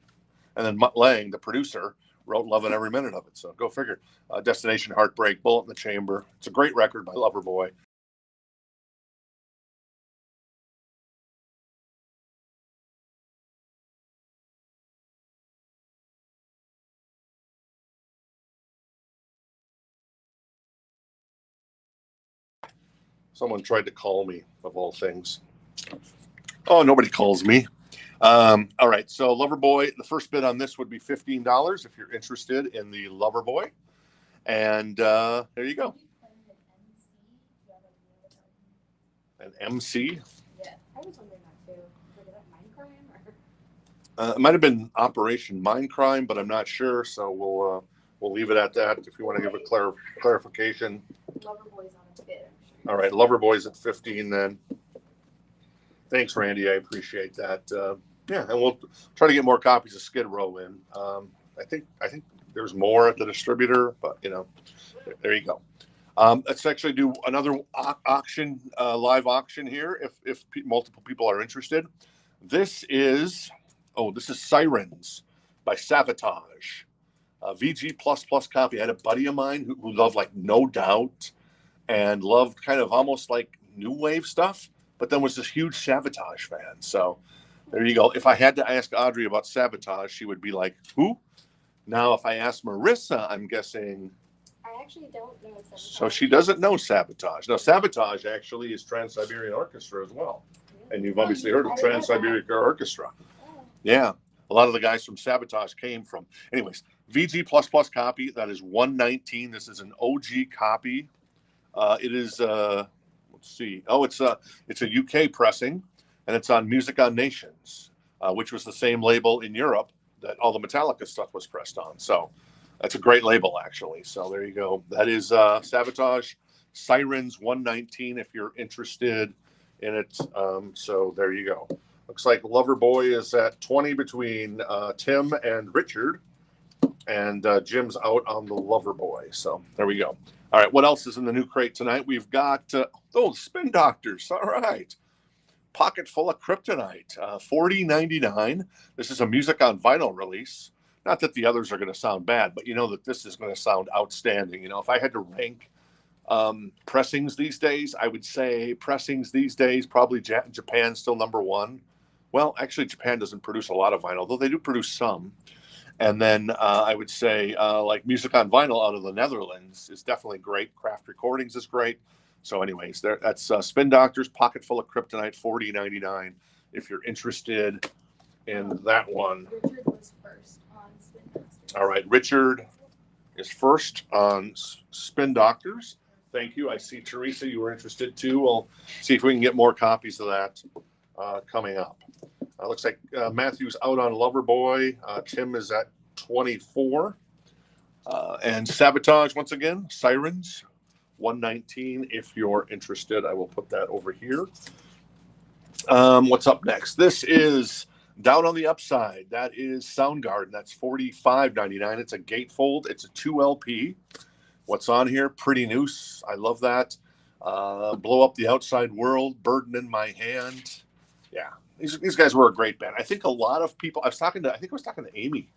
And then Mutt Lange, the producer, wrote Lovin' Every Minute of it. So go figure. Destination Heartbreak, Bullet in the Chamber. It's a great record by Loverboy. Someone tried to call me, of all things. Oh, nobody calls me. All right, so Loverboy, the first bid on this would be $15 if you're interested in the Loverboy. And there you go. An MC? Yeah, I was wondering that too. Was that Mindcrime or? It might have been Operation Mindcrime, but I'm not sure. So we'll leave it at that. If you want to give a clarification. Loverboy's on a bid, I'm sure. All right, Loverboy's at 15 then. Thanks, Randy. I appreciate that. Yeah, and we'll try to get more copies of Skid Row in. I think there's more at the distributor, but there you go. Let's actually do another auction, live auction here, if multiple people are interested. This is Sirens by Savatage. VG++ copy. I had a buddy of mine who loved like No Doubt and loved kind of almost like new wave stuff, but then was this huge Savatage fan. So there you go. If I had to ask Audrey about Savatage, she would be like, who? Now, if I ask Marissa, I'm guessing. I actually don't know Savatage. So she doesn't know Savatage. Now, Savatage actually is Trans-Siberian Orchestra as well. And you've obviously heard of Trans-Siberian Orchestra. Yeah. A lot of the guys from Savatage came from. Anyways, VG++ copy. That is $119. This is an OG copy. It is, let's see. Oh, it's a UK pressing, and it's on Music on Nations, which was the same label in Europe that all the Metallica stuff was pressed on. So that's a great label, actually. So there you go. That is Savatage Sirens 119 if you're interested in it. So there you go. Looks like Loverboy is at 20 between Tim and Richard, and Jim's out on the Loverboy. So there we go. All right, what else is in the new crate tonight? We've got Spin Doctors. All right. Pocket Full of Kryptonite, $40.99. This is a music on vinyl release. Not that the others are going to sound bad, but you know that this is going to sound outstanding. If I had to rank pressings these days, I would say pressings these days, probably Japan's still number one. Well, actually, Japan doesn't produce a lot of vinyl, though they do produce some. And then I would say like music on vinyl out of the Netherlands is definitely great. Craft Recordings is great. So anyways, that's Spin Doctors, Pocket Full of Kryptonite, $40.99 if you're interested in that one. Richard was first on Spin Doctors. All right, Richard is first on Spin Doctors. Thank you. I see, Teresa, you were interested too. We'll see if we can get more copies of that coming up. Looks like Matthew's out on Loverboy. Tim is at 24. And Savatage, once again, Sirens, 119. If you're interested, I will put that over here. What's up next? This is Down on the Upside. That is Soundgarden. That's $45.99. It's a gatefold. It's a 2 LP. What's on here? Pretty Noose. I love that. Blow Up the Outside World. Burden in My Hand. Yeah, these guys were a great band. I think a lot of people. I was talking to Amy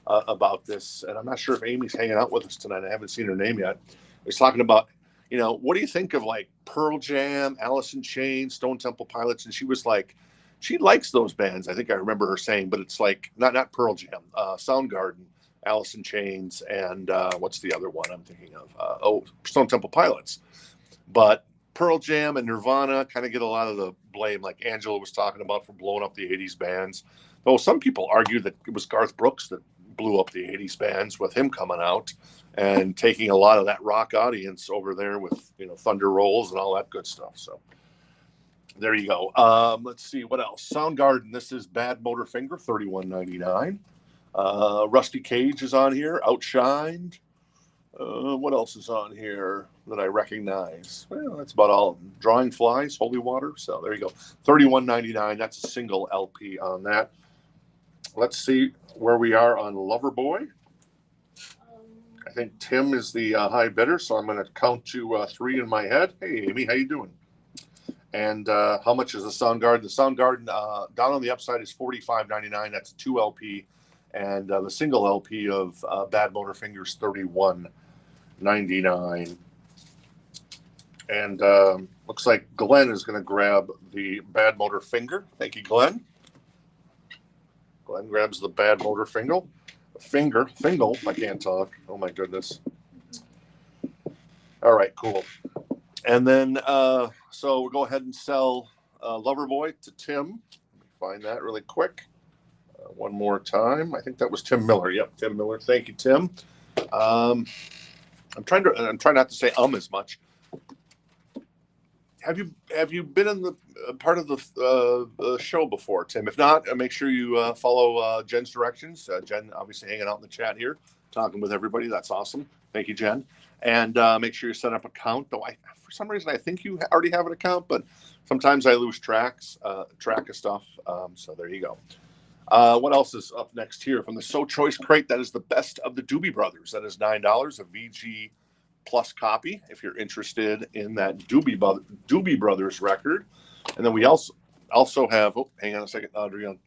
about this, and I'm not sure if Amy's hanging out with us tonight. I haven't seen her name yet. I was talking about, what do you think of like Pearl Jam, Alice in Chains, Stone Temple Pilots? And she was like, she likes those bands. I think I remember her saying, but it's like not Pearl Jam, Soundgarden, Alice in Chains, and what's the other one I'm thinking of? Stone Temple Pilots. But Pearl Jam and Nirvana kind of get a lot of the blame, like Angela was talking about, for blowing up the 80s bands. Though some people argue that it was Garth Brooks that blew up the 80s bands with him coming out and taking a lot of that rock audience over there with, Thunder Rolls and all that good stuff. So there you go. Let's see what else. Soundgarden. This is Bad Motor Finger, $31.99. Rusty Cage is on here. Outshined. What else is on here that I recognize? Well, that's about all. Drawing Flies, Holy Water. So there you go. $31.99. That's a single LP on that. Let's see where we are on Loverboy. I think Tim is the high bidder, so I'm going to count to 3 in my head. Hey, Amy, how you doing? And how much is the Soundgarden? The Soundgarden Down on the Upside is $45.99. That's a 2 LP. And the single LP of Bad Motor Fingers, $31.99. And looks like Glenn is going to grab the Bad Motor Finger. Thank you, Glenn. Glenn grabs the Bad Motor Fingle. Fingle. I can't talk. Oh, my goodness. All right, cool. And then, so we'll go ahead and sell Loverboy to Tim. Let me find that really quick. One more time. I think that was Tim Miller. Yep, Tim Miller. Thank you, Tim. I'm trying not to say as much. Have you been in the part of the show before, Tim? If not, make sure you follow Jen's directions. Jen obviously hanging out in the chat here, talking with everybody. That's awesome. Thank you, Jen. And make sure you set up an account. Though for some reason I think you already have an account, but sometimes I lose track of stuff. So there you go. What else is up next here from the So Choice crate? That is the best of the Doobie Brothers. That is $9, a VG Plus copy if you're interested in that Doobie Brothers record. And then we also have, hang on a second, Adrian.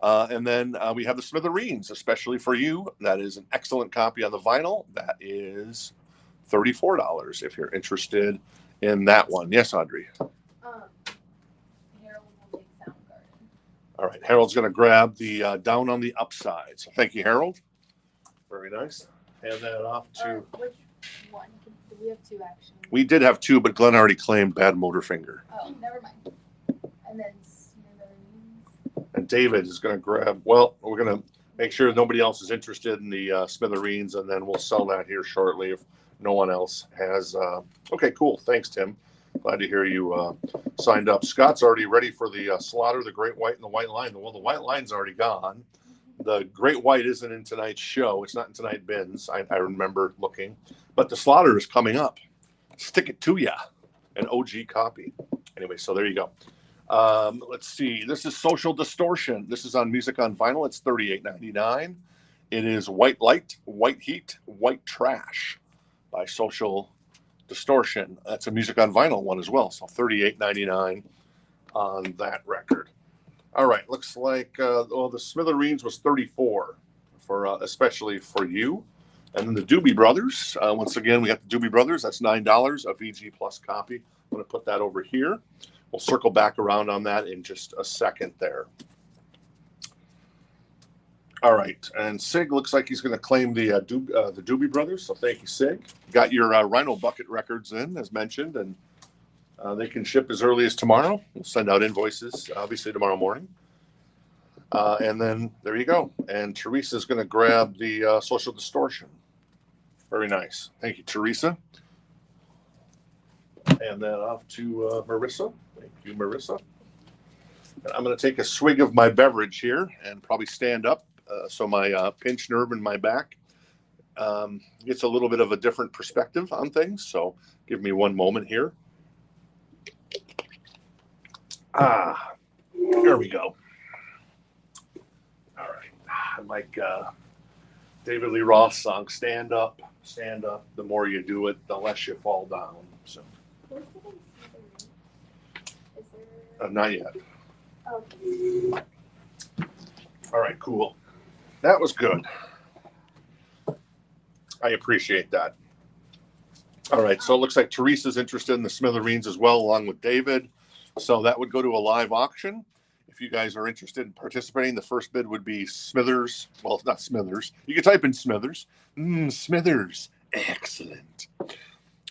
And then we have the Smithereens, especially for you. That is an excellent copy on the vinyl. That is $34 if you're interested in that one. Yes, Audrey. Harold will take Soundgarden. All right, Harold's going to grab the Down on the Upside. So thank you, Harold. Very nice. Hand that off to... Which one? We have 2, actually. We did have 2, but Glenn already claimed Bad Motor Finger. Oh, never mind. And then Smithereens. And David is going to grab... Well, we're going to make sure nobody else is interested in the Smithereens, and then we'll sell that here shortly if no one else has... Okay, cool. Thanks, Tim. Glad to hear you signed up. Scott's already ready for the Slaughter, the Great White, and the White Line. Well, the White Line's already gone. The Great White isn't in tonight's show. It's not in tonight's bins. I remember looking. But the Slaughter is coming up. Stick it to ya. An OG copy. Anyway, so there you go. Let's see. This is Social Distortion. This is on Music on Vinyl. It's $38.99. It is White Light, White Heat, White Trash by Social Distortion. That's a Music on Vinyl one as well. So $38.99 on that record. All right, looks like the Smithereens was $34 for especially for you, and then the Doobie Brothers. Once again, we got the Doobie Brothers. That's $9, a VG Plus copy. I'm going to put that over here. We'll circle back around on that in just a second there. All right, and Sig looks like he's going to claim the Doobie Brothers. So thank you, Sig. Got your Rhino Bucket records in, as mentioned, and they can ship as early as tomorrow. We'll send out invoices, obviously, tomorrow morning. And then there you go. And Teresa's going to grab the Social Distortion. Very nice. Thank you, Teresa. hand that off to Marissa. Thank you, Marissa. And I'm going to take a swig of my beverage here and probably stand up so my pinched nerve in my back gets a little bit of a different perspective on things. So give me one moment here. There we go. All right. I like David Lee Roth song, stand up, stand up. The more you do it, the less you fall down. So. Not yet. Okay. All right, cool. That was good. I appreciate that. All right, so it looks like Teresa's interested in the Smithereens as well, along with David. So that would go to a live auction. If you guys are interested in participating, the first bid would be Smithers. Well, it's not Smithers. You can type in Smithers. Smithers. Excellent.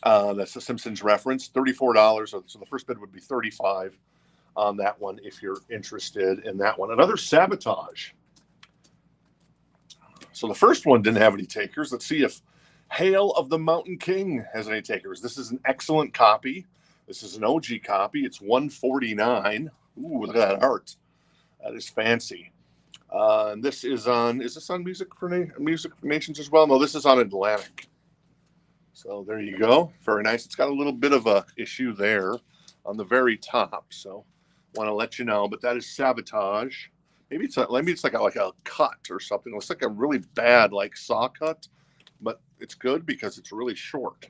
That's the Simpsons reference. $34. So the first bid would be $35 on that one if you're interested in that one. Another Savatage. So the first one didn't have any takers. Let's see if Hail of the Mountain King has any takers. This is an excellent copy. This is an OG copy. It's $149. Ooh, look at that art. That is fancy. And this is this on Music Nations as well? No, this is on Atlantic. So there you go. Very nice. It's got a little bit of a issue there on the very top. So want to let you know, but that is Savatage. Maybe it's like a cut or something. It looks like a really bad like saw cut, but it's good because it's really short.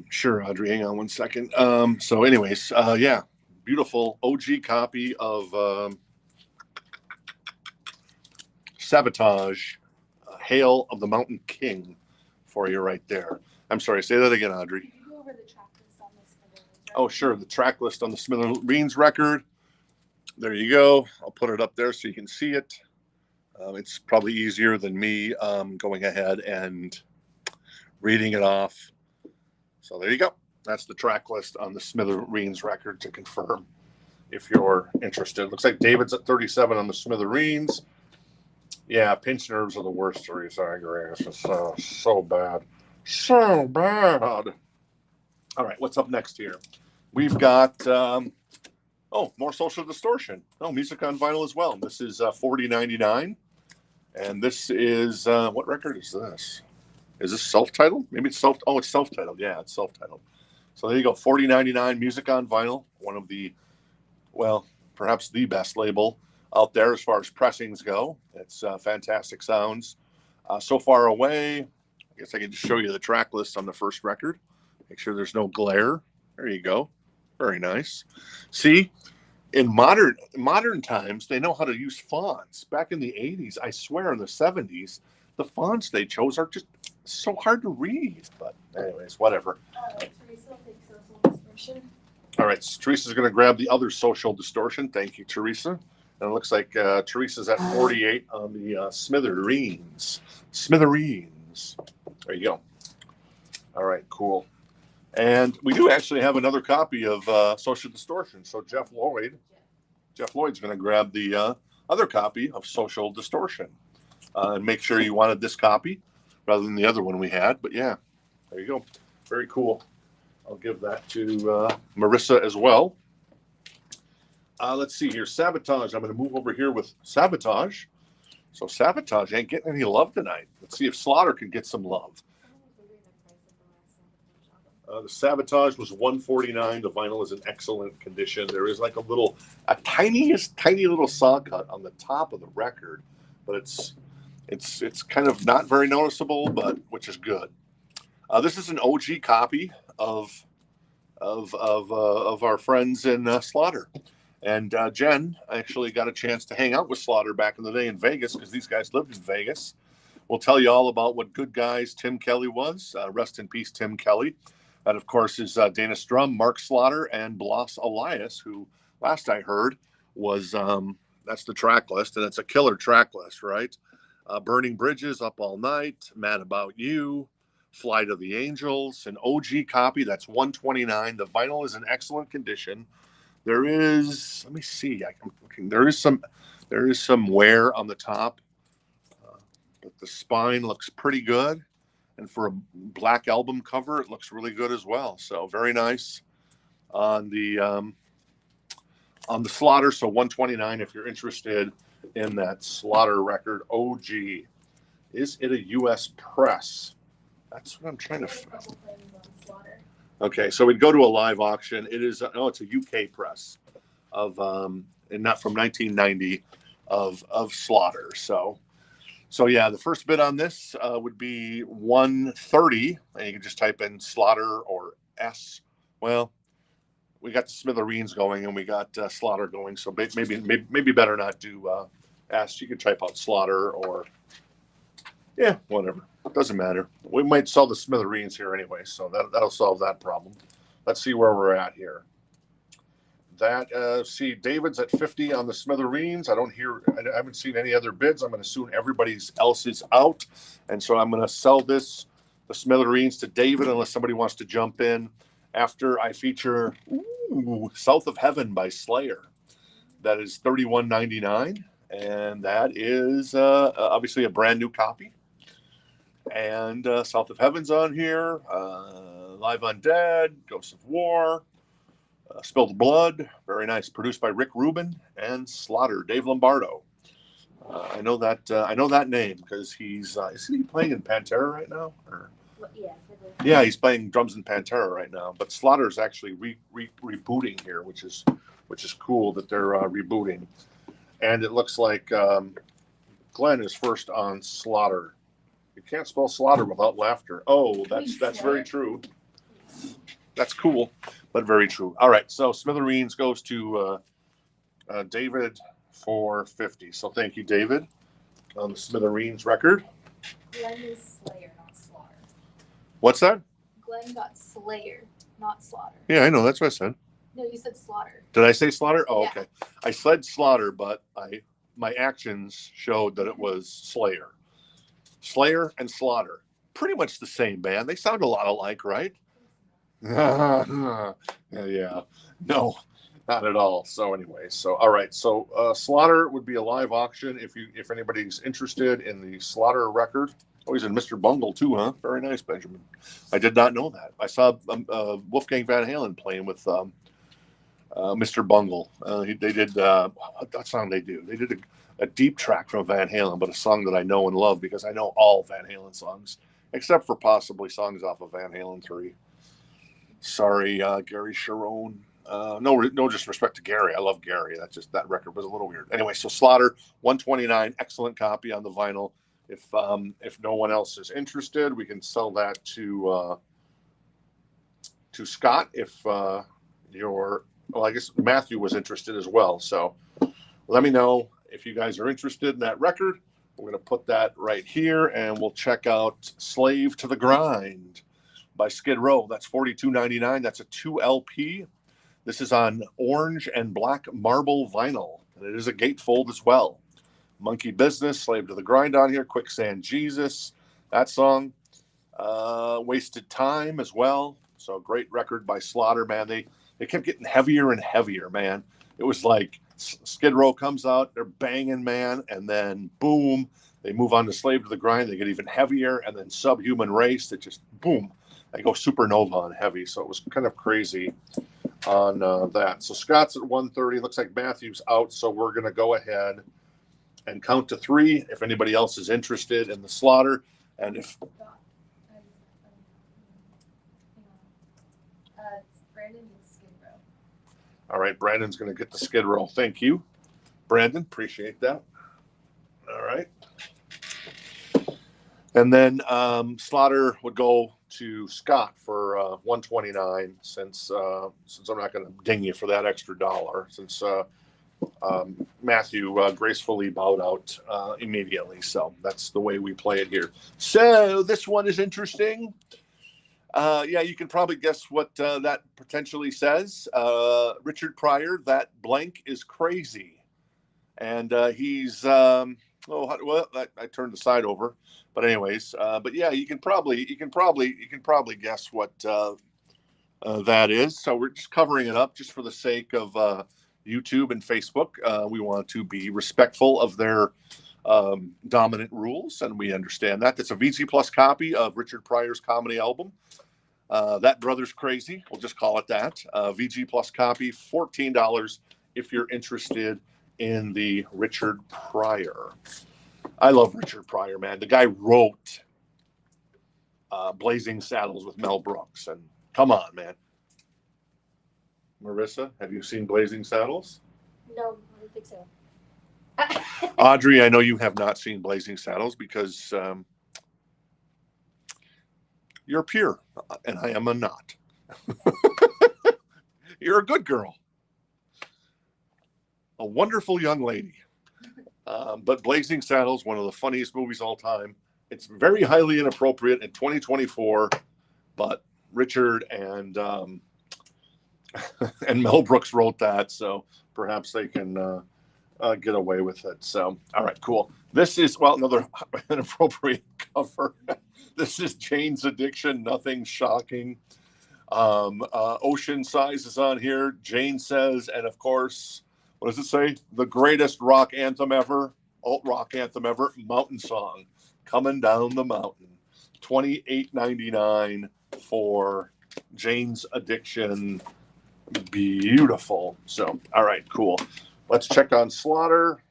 Sure, Audrey. Hang on one second. So, anyways, yeah, beautiful OG copy of Savatage, Hail of the Mountain King, for you right there. I'm sorry. Say that again, Audrey. Oh, sure. The track list on the Smithereens record. There you go. I'll put it up there so you can see it. It's probably easier than me going ahead and reading it off. So there you go. That's the track list on the Smithereens record to confirm if you're interested. Looks like David's at 37 on the Smithereens. Yeah, pinch nerves are the worst, Teresa. I agree. It's just so bad. So bad. All right, what's up next here? We've got, more Social Distortion. Oh, music on vinyl as well. This is $40.99. And this is, what record is this? Is this self-titled? Maybe it's it's self-titled. Yeah, it's self-titled. So there you go, $40.99, music on vinyl. One of the, perhaps the best label out there as far as pressings go. It's fantastic sounds. So Far Away. I guess I can just show you the track list on the first record. Make sure there's no glare. There you go. Very nice. See, in modern times, they know how to use fonts. Back in the 80s, I swear in the 70s, the fonts they chose are just so hard to read. But anyways, whatever. Teresa will take Social Distortion. All right, Teresa's going to grab the other Social Distortion. Thank you, Teresa. And it looks like Teresa's at 48 on the Smithereens. Smithereens. There you go. All right, cool. And we do actually have another copy of Social Distortion. So Jeff Lloyd's going to grab the other copy of Social Distortion and make sure you wanted this copy rather than the other one we had. But yeah, there you go. Very cool. I'll give that to Marissa as well. Let's see here. Savatage. I'm going to move over here with Savatage. So Savatage ain't getting any love tonight. Let's see if Slaughter can get some love. The Savatage was $149. The vinyl is in excellent condition. There is like a tiny little saw cut on the top of the record, but it's kind of not very noticeable, but which is good. This is an OG copy of our friends in Slaughter, and Jen actually got a chance to hang out with Slaughter back in the day in Vegas because these guys lived in Vegas. We'll tell you all about what good guys Tim Kelly was. Rest in peace, Tim Kelly. That, of course, is Dana Strum, Mark Slaughter, and Blas Elias, who, last I heard, was that's the track list, and it's a killer track list, right? Burning Bridges, Up All Night, Mad About You, Flight of the Angels, an OG copy. That's $129. The vinyl is in excellent condition. There is, let me see, I'm looking. There is some wear on the top, but the spine looks pretty good. And for a black album cover, it looks really good as well. So very nice on the Slaughter. So 129 if you're interested in that Slaughter record. OG. Is it a U.S. press? That's what I'm trying to. Okay, so we'd go to a live auction. It is. Oh, it's a UK press of and not from 1990 of Slaughter. So yeah, the first bid on this would be 130, and you can just type in Slaughter or S. Well, we got the Smithereens going, and we got Slaughter going. So maybe better not do S. You can type out Slaughter or yeah, whatever. It doesn't matter. We might sell the Smithereens here anyway, so that'll solve that problem. Let's see where we're at here. See, David's at 50 on the Smithereens. I haven't seen any other bids. I'm going to assume everybody else is out. And so I'm going to sell the Smithereens to David unless somebody wants to jump in after I feature South of Heaven by Slayer. That is $31.99. And that is obviously a brand new copy. And South of Heaven's on here. Live Undead, Ghosts of War. Spilled Blood, very nice. Produced by Rick Rubin and Slaughter, Dave Lombardo. I know that name because isn't he playing in Pantera right now? Yeah, he's playing drums in Pantera right now. But Slaughter's actually rebooting here, which is cool that they're rebooting. And it looks like Glenn is first on Slaughter. You can't spell Slaughter without laughter. Oh, that's very true. That's cool, but very true. All right, so Smithereens goes to David for 50. So thank you, David, on the Smithereens record. Glenn is Slayer, not Slaughter. What's that? Glenn got Slayer, not Slaughter. Yeah, I know. That's what I said. No, you said Slaughter. Did I say Slaughter? Oh, yeah. Okay. I said Slaughter, but my actions showed that it was Slayer. Slayer and Slaughter, pretty much the same band. They sound a lot alike, right? Yeah, no, not at all. So anyway, all right. So Slaughter would be a live auction if anybody's interested in the Slaughter record. Oh, he's in Mr. Bungle too, huh? Very nice, Benjamin. I did not know that. I saw Wolfgang Van Halen playing with Mr. Bungle. They did that song they do. They did a deep track from Van Halen, but a song that I know and love because I know all Van Halen songs, except for possibly songs off of Van Halen 3. Sorry, Gary Sharon. No disrespect to Gary. I love Gary. That record was a little weird. Anyway, so Slaughter, 129, excellent copy on the vinyl. If no one else is interested, we can sell that to Scott. I guess Matthew was interested as well. So let me know if you guys are interested in that record. We're going to put that right here, and we'll check out Slave to the Grind by Skid Row. That's $42.99. That's a 2 LP. This is on orange and black marble vinyl, and it is a gatefold as well. Monkey Business, Slave to the Grind on here. Quicksand Jesus, that song. Wasted Time as well. So great record by Slaughter, man. They kept getting heavier and heavier, man. It was like Skid Row comes out, they're banging, man, and then boom, they move on to Slave to the Grind. They get even heavier, and then Subhuman Race, that just boom, they go supernova on heavy. So it was kind of crazy on that. So Scott's at 130. Looks like Matthew's out, so we're going to go ahead and count to 3 if anybody else is interested in the Slaughter. And if Brandon needs Skid Row. all right, Brandon's going to get the Skid Row. Thank you, Brandon. Appreciate that. All right. And then Slaughter would go to Scott for 129 since I'm not going to ding you for that extra dollar since Matthew gracefully bowed out immediately. So that's the way we play it here. So this one is interesting. Yeah, you can probably guess what that potentially says. Richard Pryor, that blank is crazy. And he's, I turned the side over. But anyways, but yeah, you can probably guess what that is. So we're just covering it up just for the sake of YouTube and Facebook. We want to be respectful of their dominant rules, and we understand that. That's a VG Plus copy of Richard Pryor's comedy album. That Brother's Crazy. We'll just call it that. VG Plus copy, $14 if you're interested in the Richard Pryor. I love Richard Pryor, man. The guy wrote Blazing Saddles with Mel Brooks, and come on, man. Marissa, have you seen Blazing Saddles? No, I don't think so. Audrey, I know you have not seen Blazing Saddles because you're pure, and I am a not. You're a good girl. A wonderful young lady. But Blazing Saddles, one of the funniest movies all time. It's very highly inappropriate in 2024, but Richard and Mel Brooks wrote that, so perhaps they can get away with it. So, all right, cool. This is, well, another inappropriate cover. This is Jane's Addiction, nothing shocking. Ocean Size is on here. Jane says, and of course, what does it say? The greatest rock anthem ever, alt rock anthem ever, Mountain Song, Coming Down the Mountain. $28.99 for Jane's Addiction. Beautiful. So, all right, cool. Let's check on Slaughter.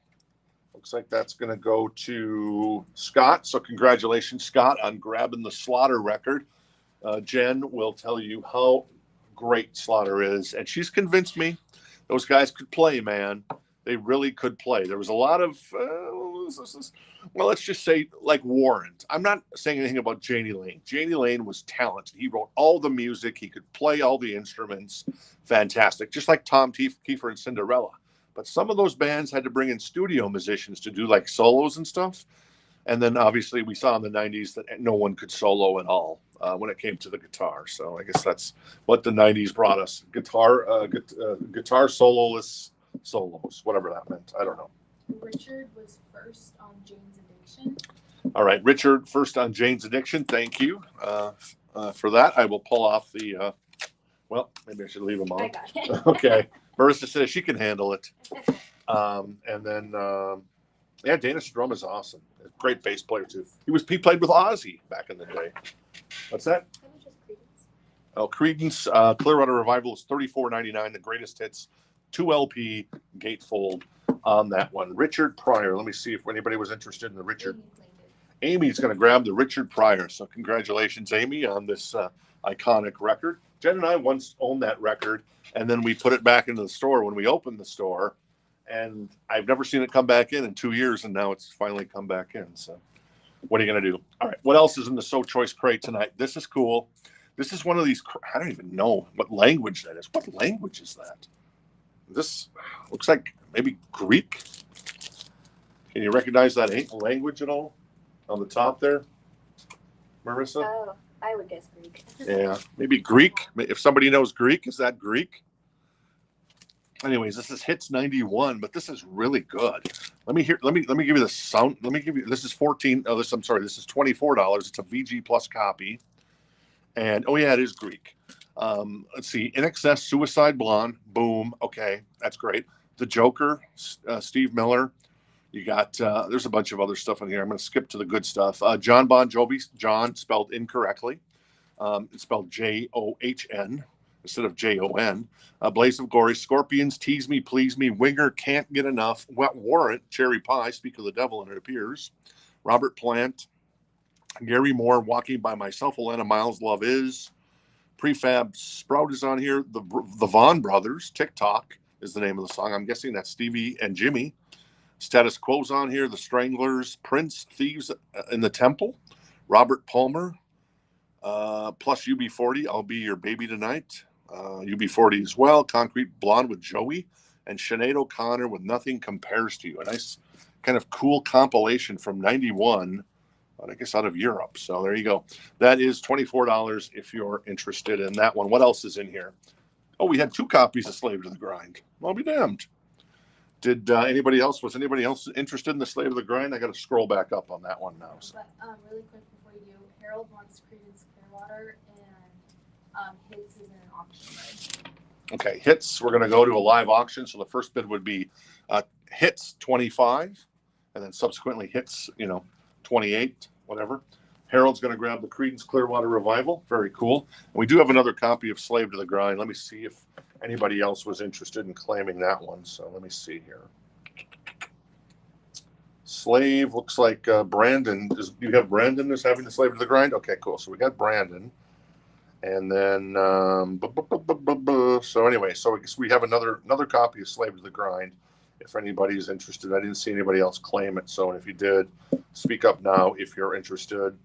Looks like that's going to go to Scott. So congratulations, Scott, on grabbing the Slaughter record. Jen will tell you how great Slaughter is. And she's convinced me those guys could play, man. They really could play. There was a lot of, well, let's just say like Warrant. I'm not saying anything about Janie Lane. Janie Lane was talented. He wrote all the music. He could play all the instruments. Fantastic. Just like Tom Kiefer and Cinderella. But some of those bands had to bring in studio musicians to do like solos and stuff. And then obviously we saw in the 90s that no one could solo at all when it came to the guitar. So I guess that's what the 90s brought us. Guitar soloists, solos, whatever that meant. I don't know. Richard was first on Jane's Addiction. All right, Richard, first on Jane's Addiction. Thank you for that. I will pull off the, well, maybe I should leave them on. I got it. Okay. Marissa says she can handle it. And then, yeah, Dana Strum is awesome. Great bass player, too. He played with Ozzy back in the day. What's that? Oh, Creedence Clearwater Revival is $34.99. The greatest hits, 2 LP gatefold on that one. Richard Pryor. Let me see if anybody was interested in the Richard. Amy's going to grab the Richard Pryor. So congratulations, Amy, on this iconic record. Jen and I once owned that record, and then we put it back into the store when we opened the store. And I've never seen it come back in 2 years, and now it's finally come back in. So what are you going to do? All right, what else is in the So Choice crate tonight? This is cool. This is one of these, I don't even know what language that is. What language is that? This looks like maybe Greek. Can you recognize that language at all on the top there, Marissa? Oh, I would guess Greek. Yeah, maybe Greek. If somebody knows Greek, is that Greek? Anyways, this is Hits 91, but this is really good. Let me give you the sound. This is this is $24. It's a VG Plus copy. And oh yeah, it is Greek. Let's see. In Excess, Suicide Blonde. Boom. Okay, that's great. The Joker, Steve Miller. You got there's a bunch of other stuff in here. I'm going to skip to the good stuff. John Bon Jovi, John spelled incorrectly. It's spelled John instead of Jon. Blaze of Glory, Scorpions, Tease Me, Please Me, Winger, Can't Get Enough, Wet Warrant, Cherry Pie, Speak of the Devil, and It Appears. Robert Plant, Gary Moore, Walking by Myself, Alana Miles, Love Is. Prefab Sprout is on here. The Vaughn Brothers, TikTok is the name of the song. I'm guessing that's Stevie and Jimmy. Status Quo's on here. The Stranglers, Prince, Thieves in the Temple. Robert Palmer, plus UB40, I'll Be Your Baby Tonight. UB40 as well. Concrete Blonde with Joey. And Sinead O'Connor with Nothing Compares to You. A nice kind of cool compilation from 91. I guess out of Europe. So there you go. That is $24 if you're interested in that one. What else is in here? Oh, we had 2 copies of Slave to the Grind. I'll be damned. Did anybody else? Was anybody else interested in the Slave to the Grind? I got to scroll back up on that one now. So. But really quick before you do, Harold wants Creedence Clearwater, and Hits is in an auction. Okay, Hits. We're going to go to a live auction. So the first bid would be Hits 25. and then subsequently hits, 28, whatever. Harold's going to grab the Creedence Clearwater Revival. Very cool. And we do have another copy of Slave to the Grind. Let me see if anybody else was interested in claiming that one. So let me see here. Slave looks like Brandon. Do you have Brandon as having the Slave to the Grind? Okay, cool. So we got Brandon. And then, so anyway, so I guess we have another copy of Slave to the Grind. If anybody's interested, I didn't see anybody else claim it. So if you did, speak up now if you're interested.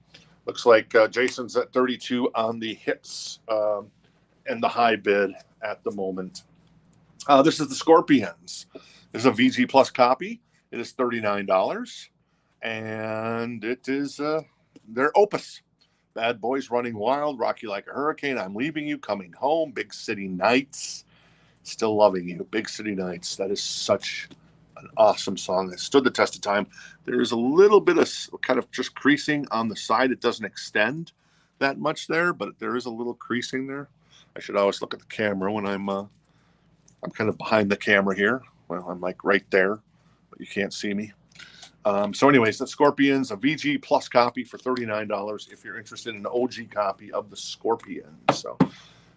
Looks like Jason's at 32 on the hits and the high bid at the moment. This is the Scorpions. This is a VG Plus copy. It is $39, and it is their opus. Bad Boys Running Wild, Rock You Like a Hurricane, I'm Leaving You, Coming Home, Big City Nights, Still Loving You, Big City Nights. That is such an awesome song that stood the test of time. There is a little bit of kind of just creasing on the side. It doesn't extend that much there, but there is a little creasing there. I should always look at the camera when I'm kind of behind the camera here. Well, I'm like right there, but you can't see me. So anyways, the Scorpions, a VG Plus copy for $39 if you're interested in an OG copy of the Scorpions. So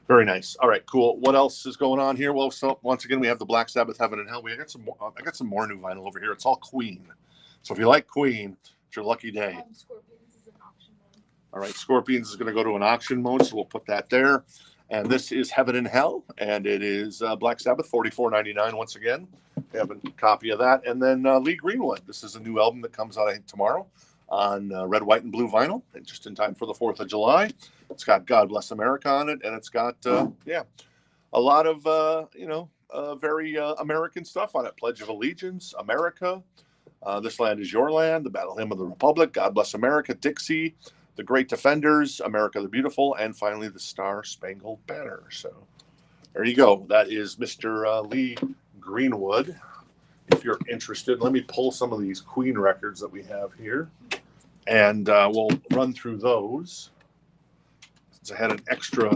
very nice. All right, cool. What else is going on here? Well, so once again, we have the Black Sabbath Heaven and Hell. I got some more new vinyl over here. It's all Queen. So if you like Queen, it's your lucky day. Scorpions is an auction mode. All right, Scorpions is going to go to an auction mode, so we'll put that there. And this is Heaven and Hell, and it is Black Sabbath, $44.99 once again. We have a copy of that. And then Lee Greenwood. This is a new album that comes out, I think, tomorrow on red, white, and blue vinyl, and just in time for the 4th of July. It's got God Bless America on it, and it's got, a lot of, very American stuff on it. Pledge of Allegiance, America, This Land Is Your Land, The Battle Hymn of the Republic, God Bless America, Dixie, The Great Defenders, America the Beautiful, and finally the Star Spangled Banner. So there you go. That is Mr. Lee Greenwood. If you're interested, let me pull some of these Queen records that we have here, and we'll run through those. Since I had an extra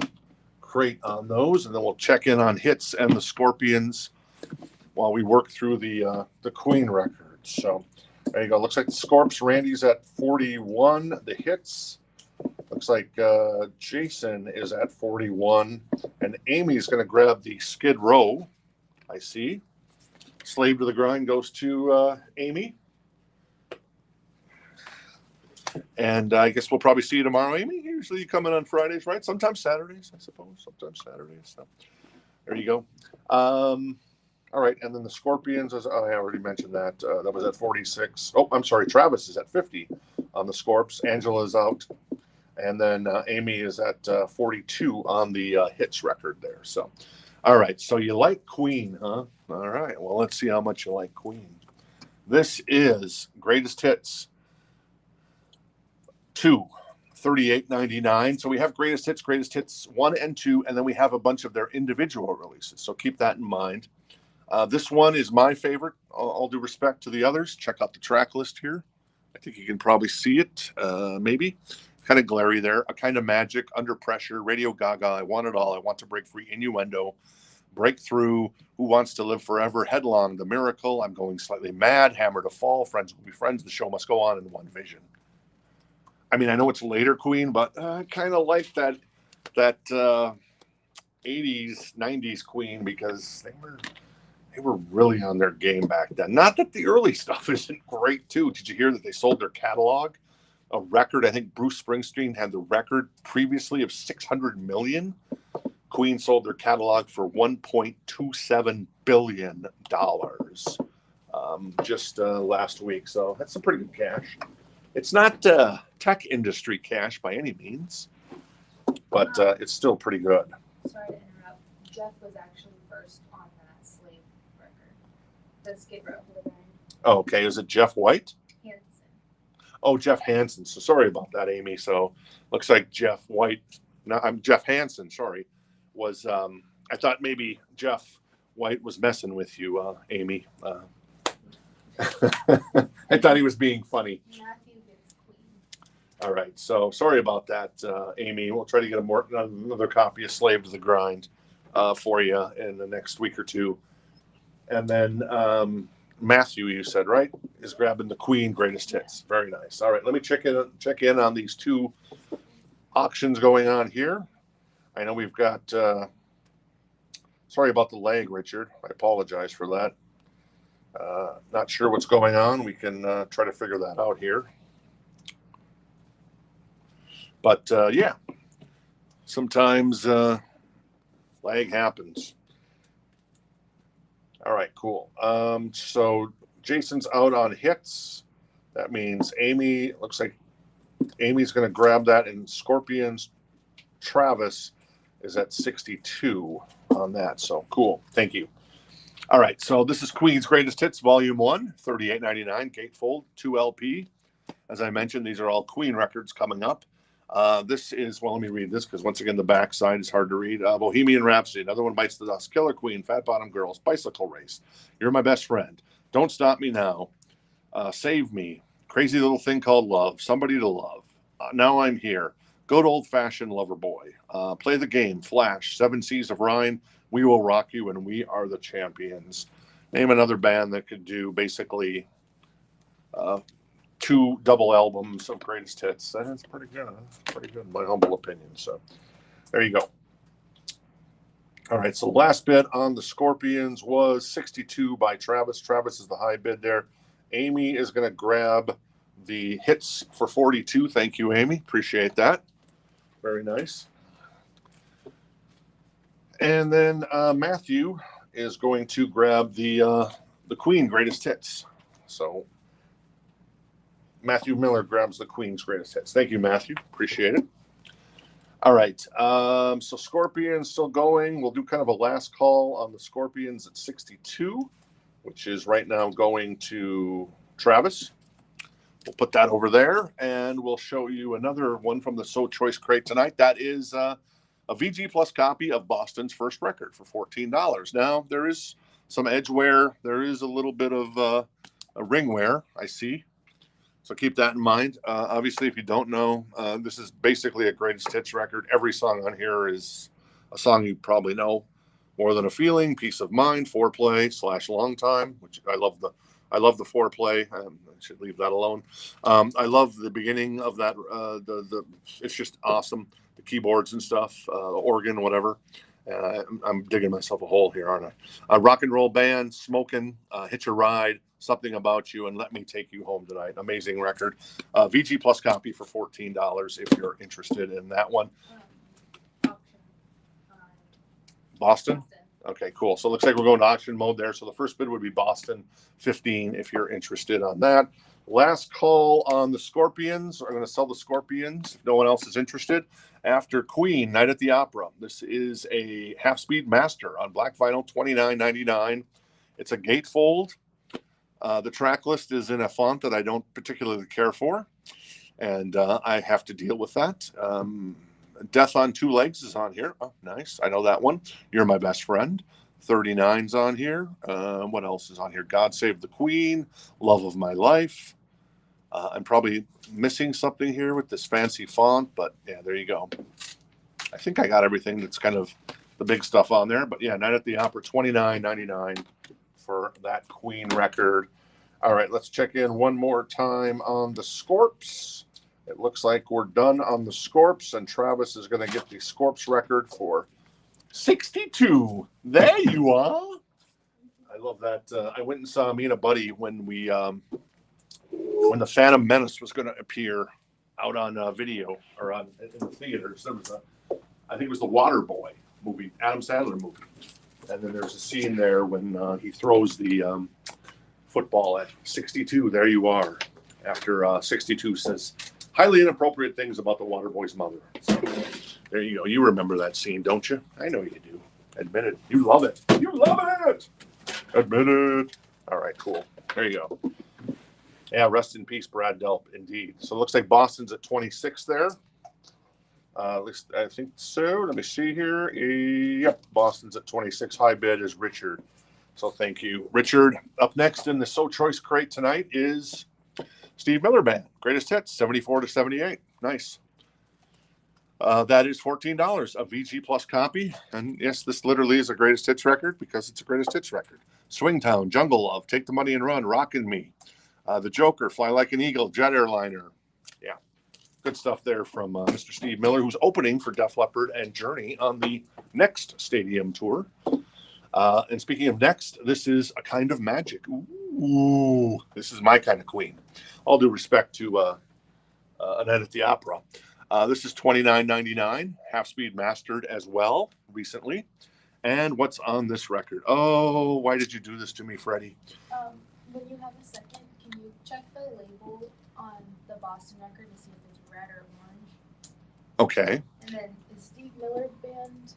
crate on those, and then we'll check in on hits and the Scorpions while we work through the Queen records. So there you go. Looks like the Scorps, Randy's at 41. The hits. Looks like Jason is at 41. And Amy's going to grab the Skid Row. I see. Slave to the Grind goes to Amy. And I guess we'll probably see you tomorrow, Amy. Usually you come in on Fridays, right? Sometimes Saturdays, I suppose. Sometimes Saturdays. So there you go. All right, and then the Scorpions, I already mentioned that. That was at 46. Oh, I'm sorry. Travis is at 50 on the Scorps. Angela's out. And then Amy is at 42 on the hits record there. So, all right. So you like Queen, huh? All right. Well, let's see how much you like Queen. This is Greatest Hits 2, $38.99. So we have Greatest Hits 1 and 2, and then we have a bunch of their individual releases. So keep that in mind. This one is my favorite, all due respect to the others. Check out the track list here. I think you can probably see it, maybe. Kind of glary there. A Kind of Magic, Under Pressure, Radio Gaga, I Want It All, I Want to Break Free, Innuendo, Breakthrough, Who Wants to Live Forever, Headlong, The Miracle, I'm Going Slightly Mad, Hammer to Fall, Friends Will Be Friends, The Show Must Go On, and One Vision. I mean, I know it's later Queen, but I kind of like that 80s, 90s Queen because they were really on their game back then. Not that the early stuff isn't great, too. Did you hear that they sold their catalog? A record, I think Bruce Springsteen had the record previously of 600 million. Queen sold their catalog for $1.27 billion just last week. So that's some pretty good cash. It's not tech industry cash by any means, but it's still pretty good. Sorry to interrupt. Jeff was actually first on that Slave record. The Skid Row. Oh, okay. Is it Jeff White? Hansen. Oh, Jeff Hansen. So sorry about that, Amy. So looks like Jeff White. No, I'm Jeff Hansen. Sorry, was I thought maybe Jeff White was messing with you, Amy. I thought he was being funny. Matthew gets Queen. All right. So sorry about that, Amy. We'll try to get another copy of Slave to the Grind for you in the next week or two. And then Matthew, you said, right, is grabbing the Queen greatest hits. Very nice. All right, let me check in on these two auctions going on here. I know we've got. Sorry about the lag, Richard. I apologize for that. Not sure what's going on. We can try to figure that out here. But yeah, sometimes lag happens. All right, cool. So Jason's out on hits. That means Amy, looks like Amy's going to grab that, and Scorpions Travis is at 62 on that. So cool. Thank you. All right. So this is Queen's Greatest Hits, Volume 1, $38.99, gatefold, 2 LP. As I mentioned, these are all Queen records coming up. This is, well, let me read this because once again, the back side is hard to read. Bohemian Rhapsody, Another One Bites the Dust, Killer Queen, Fat Bottom Girls, Bicycle Race, You're My Best Friend, Don't Stop Me Now, Save Me, Crazy Little Thing Called Love, Somebody to Love, Now I'm Here, Good Old Fashioned Lover Boy, Play the Game, Flash, Seven Seas of Rhine, We Will Rock You, and We Are the Champions. Name another band that could do basically 2 double albums of greatest hits. That's pretty good. Pretty good, in my humble opinion. So there you go. All right. So last bid on the Scorpions was 62 by Travis. Travis is the high bid there. Amy is going to grab the hits for 42. Thank you, Amy. Appreciate that. Very nice. And then Matthew is going to grab the Queen greatest hits. So Matthew Miller grabs the Queen's greatest hits. Thank you, Matthew. Appreciate it. All right. So Scorpions still going. We'll do kind of a last call on the Scorpions at 62, which is right now going to Travis. We'll put that over there, and we'll show you another one from the So Choice crate tonight. That is a VG Plus copy of Boston's first record for $14. Now, there is some edge wear. There is a little bit of a ring wear, I see. So keep that in mind. Obviously, if you don't know, this is basically a greatest hits record. Every song on here is a song you probably know. More Than a Feeling, Peace of Mind, Foreplay / Long Time, which I love the foreplay. I should leave that alone. I love the beginning of that. It's just awesome. The keyboards and stuff, the organ, whatever. I'm digging myself a hole here, aren't I? Rock and Roll Band, Smokin', Hitch a Ride, Something About You, and Let Me Take You Home Tonight. Amazing record. VG Plus copy for $14 if you're interested in that one. Boston? Okay, cool. So it looks like we're going to auction mode there. So the first bid would be Boston, 15 if you're interested on that. Last call on the Scorpions. We're going to sell the Scorpions if no one else is interested. After Queen, Night at the Opera. This is a half-speed master on black vinyl, $29.99. It's a gatefold. The track list is in a font that I don't particularly care for, and I have to deal with that. Death on Two Legs is on here. Oh, nice. I know that one. You're My Best Friend. 39's on here. What else is on here? God Save the Queen. Love of My Life. I'm probably missing something here with this fancy font, but yeah, there you go. I think I got everything that's kind of the big stuff on there. But yeah, Night at the Opera, $29.99 for that Queen record. All right, let's check in one more time on the Scorps. It looks like we're done on the Scorps, and Travis is going to get the Scorps record for 62. There you are. I love that. I went and saw me and a buddy when when the Phantom Menace was going to appear out on video or in the theaters. There was I think it was the Waterboy movie, Adam Sandler movie, and then there's a scene there when he throws the football at 62. There you are. After 62 says highly inappropriate things about the Waterboy's mother. So, there you go. You remember that scene, don't you? I know you do. Admit it. You love it. You love it. Admit it. All right, cool. There you go. Yeah, rest in peace, Brad Delp, indeed. So it looks like Boston's at 26 there. At least I think so. Let me see here. Yep, Boston's at 26. High bid is Richard. So thank you. Richard, up next in the So Choice crate tonight is Steve Miller Band. Greatest hits, 74 to 78. Nice. That is $14, a VG Plus copy. And yes, this literally is a greatest hits record because it's a greatest hits record. Swingtown, Jungle Love, Take the Money and Run, Rockin' Me. The Joker, Fly Like an Eagle, Jet Airliner. Yeah, good stuff there from Mr. Steve Miller, who's opening for Def Leppard and Journey on the Next Stadium Tour. And speaking of Next, this is A Kind of Magic. Ooh, this is my kind of Queen. All due respect to A Night at the Opera. This is $29.99, half-speed mastered as well recently. And what's on this record? Oh, why did you do this to me, Freddie? When you have a second, can you check the label on the Boston record to see if it's red or orange? Okay. And then the Steve Miller Band,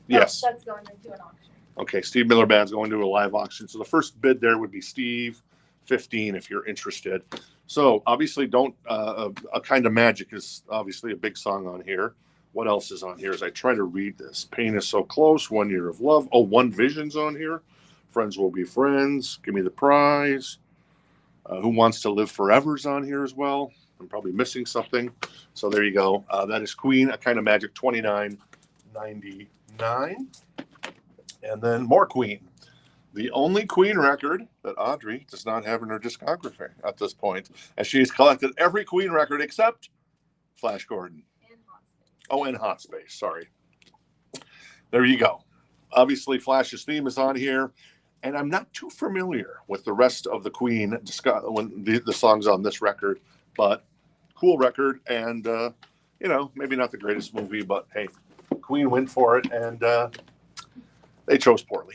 yes, that's going into an auction. Okay, Steve Miller Band's going to a live auction. So the first bid there would be Steve, 15 if you're interested. So obviously don't, A Kind of Magic is obviously a big song on here. What else is on here as I try to read this? Pain is So Close, One Year of Love. Oh, One Vision's on here. Friends Will Be Friends, Give Me the Prize. Who Wants to Live Forever's on here as well. I'm probably missing something. So there you go. That is Queen, A Kind of Magic, $29.99. And then more Queen. The only Queen record that Audrey does not have in her discography at this point, as she has collected every Queen record except Flash Gordon. And Hot Space. Oh, and Hot Space, sorry. There you go. Obviously, Flash's theme is on here, and I'm not too familiar with the rest of the Queen, when the songs on this record, but cool record, and, maybe not the greatest movie, but hey, Queen went for it, and they chose poorly.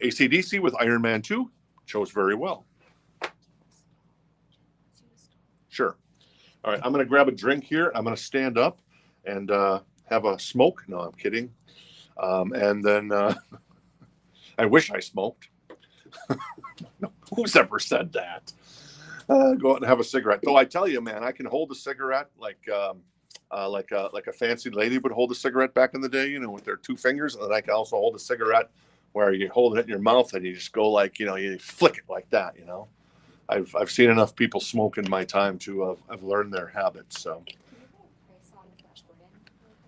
AC/DC with Iron Man 2 chose very well. Sure. All right, I'm going to grab a drink here. I'm going to stand up and have a smoke. No, I'm kidding. And then I wish I smoked. Who's ever said that? Go out and have a cigarette. Though I tell you, man, I can hold a cigarette like a fancy lady would hold a cigarette back in the day, with their two fingers. And then I can also hold a cigarette where you hold it in your mouth and you just go you flick it like that, I've seen enough people smoke in my time to have learned their habits. So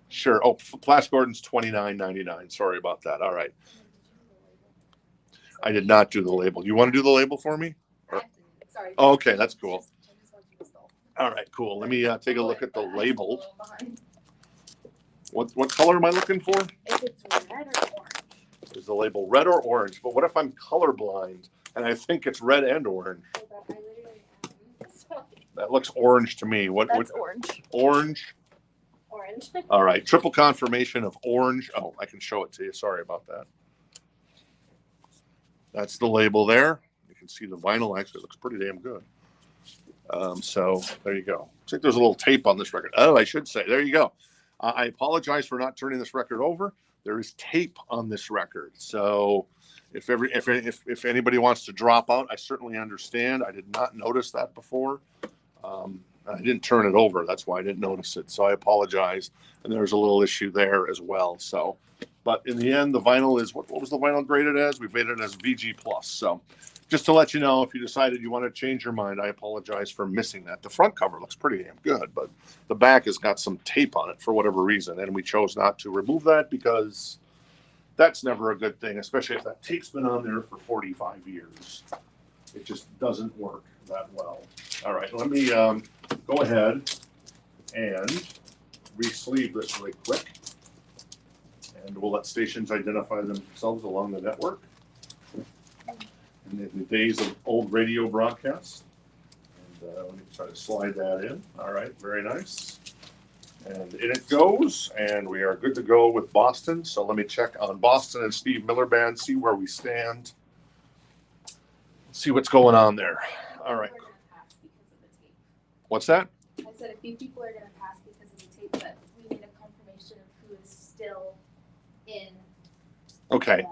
sure. Oh, Flash Gordon's $29.99. Sorry about that. All right. I did not do the label. You want to do the label for me? Sorry. Oh, okay, that's cool. All right, cool. Let me take a look at the label. What color am I looking for? If it's red or orange. Is the label red or orange? But what if I'm colorblind and I think it's red and orange? That looks orange to me. That's orange. Orange? Orange. All right, triple confirmation of orange. Oh, I can show it to you. Sorry about that. That's the label there. You can see the vinyl actually looks pretty damn good. So there you go. Looks like there's a little tape on this record. Oh, I should say. There you go. I apologize for not turning this record over. There is tape on this record. So if anybody wants to drop out, I certainly understand. I did not notice that before. I didn't turn it over. That's why I didn't notice it. So I apologize. And there's a little issue there as well. So, but in the end, the vinyl is, what was the vinyl graded as? We've made it as VG+. So just to let you know, if you decided you want to change your mind, I apologize for missing that. The front cover looks pretty damn good, but the back has got some tape on it for whatever reason. And we chose not to remove that because that's never a good thing, especially if that tape's been on there for 45 years. It just doesn't work that well. All right, let me go ahead and re-sleeve this really quick. And we'll let stations identify themselves along the network. In the days of old radio broadcasts. And let me try to slide that in. All right, very nice. And in it goes, and we are good to go with Boston. So let me check on Boston and Steve Miller Band, see where we stand, see what's going on there. All right. What's that? I said a few people are going to pass because of the tape, but we need a confirmation of who is still in. Okay.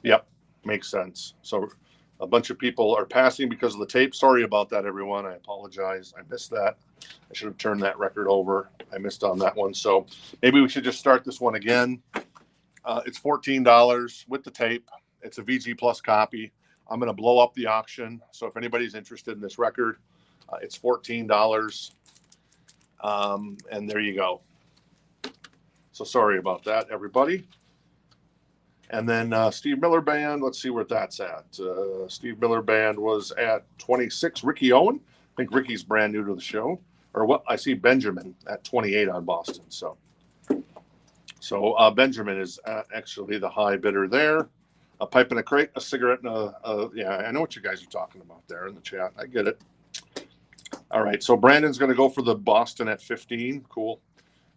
Yep. Makes sense. So a bunch of people are passing because of the tape. Sorry about that, everyone. I apologize. I missed that. I should have turned that record over. I missed on that one. So maybe we should just start this one again. It's $14 with the tape. It's a VG Plus copy. I'm going to blow up the auction. So if anybody's interested in this record, it's $14. And there you go. So sorry about that, everybody. And then Steve Miller Band, let's see where that's at. Steve Miller Band was at 26. Ricky Owen, I think Ricky's brand new to the show. Or what? I see Benjamin at 28 on Boston. So Benjamin is actually the high bidder there. A pipe and a crate, a cigarette, and yeah, I know what you guys are talking about there in the chat. I get it. All right, so Brandon's going to go for the Boston at 15. Cool.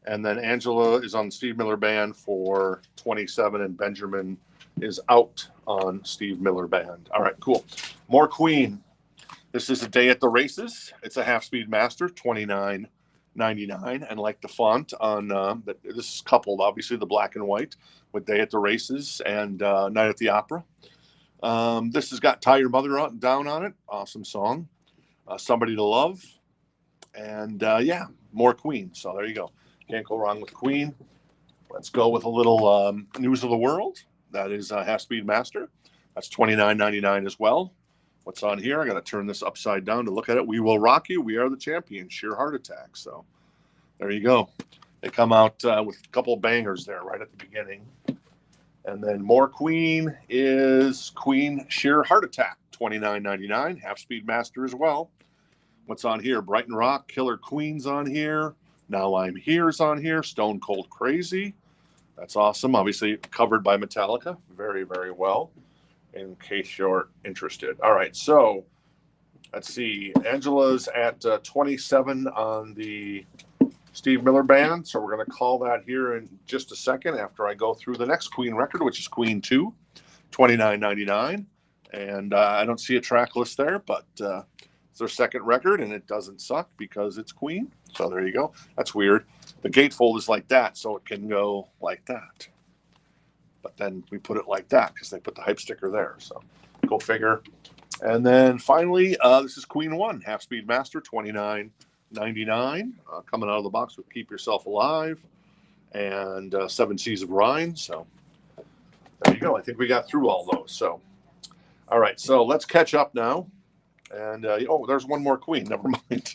And then Angela is on Steve Miller Band for 27, and Benjamin is out on Steve Miller Band. All right, cool. More Queen. This is a day at the races. It's a half-speed master, $29.99, and like the font on this is coupled, obviously the black and white with Day at the Races and Night at the Opera. This has got Tie Your Mother Down on it. Awesome song. Somebody to Love, and yeah, more Queen. So there you go. Can't go wrong with Queen. Let's go with a little News of the World. That is Half Speed Master. That's $29.99 as well. What's on here? I got to turn this upside down to look at it. We Will Rock You. We Are the Champions. Sheer Heart Attack. So there you go. They come out with a couple of bangers there right at the beginning. And then more Queen is Queen Sheer Heart Attack. $29.99. Half Speed Master as well. What's on here? Brighton Rock. Killer Queen's on here. Now I'm Here's on here. Stone Cold Crazy. That's awesome. Obviously covered by Metallica. Very, very well, in case you're interested. All right, so let's see. Angela's at 27 on the Steve Miller Band. So we're going to call that here in just a second after I go through the next Queen record, which is Queen 2, $29.99. And I don't see a track list there, but it's their second record, and it doesn't suck because it's Queen. So there you go. That's weird. The gatefold is like that, so it can go like that. But then we put it like that because they put the hype sticker there. So go figure. And then finally, this is Queen 1, Half Speed Master, $29.99. Coming out of the box with Keep Yourself Alive and Seven Seas of Rhine. So there you go. I think we got through all those. So, all right. So let's catch up now. And, there's one more Queen. Never mind.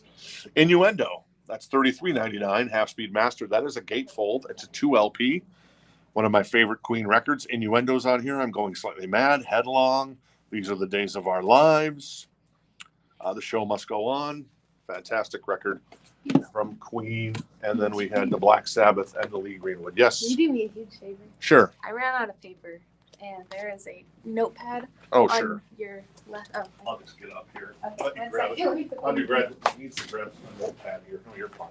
Innuendo. That's $33.99, Half Speed Master. That is a gatefold. It's a 2 LP. One of my favorite Queen records. Innuendo's on here. I'm Going Slightly Mad. Headlong. These Are the Days of Our Lives. The Show Must Go On. Fantastic record from Queen. And then we had the Black Sabbath and the Lee Greenwood. Yes? Can you do me a huge favor? Sure. I ran out of paper, and there is a notepad Oh, on sure. your left. Oh, I'll just get up here. okay. I'll do grab. Needs to grab some notepad here. No, you're fine.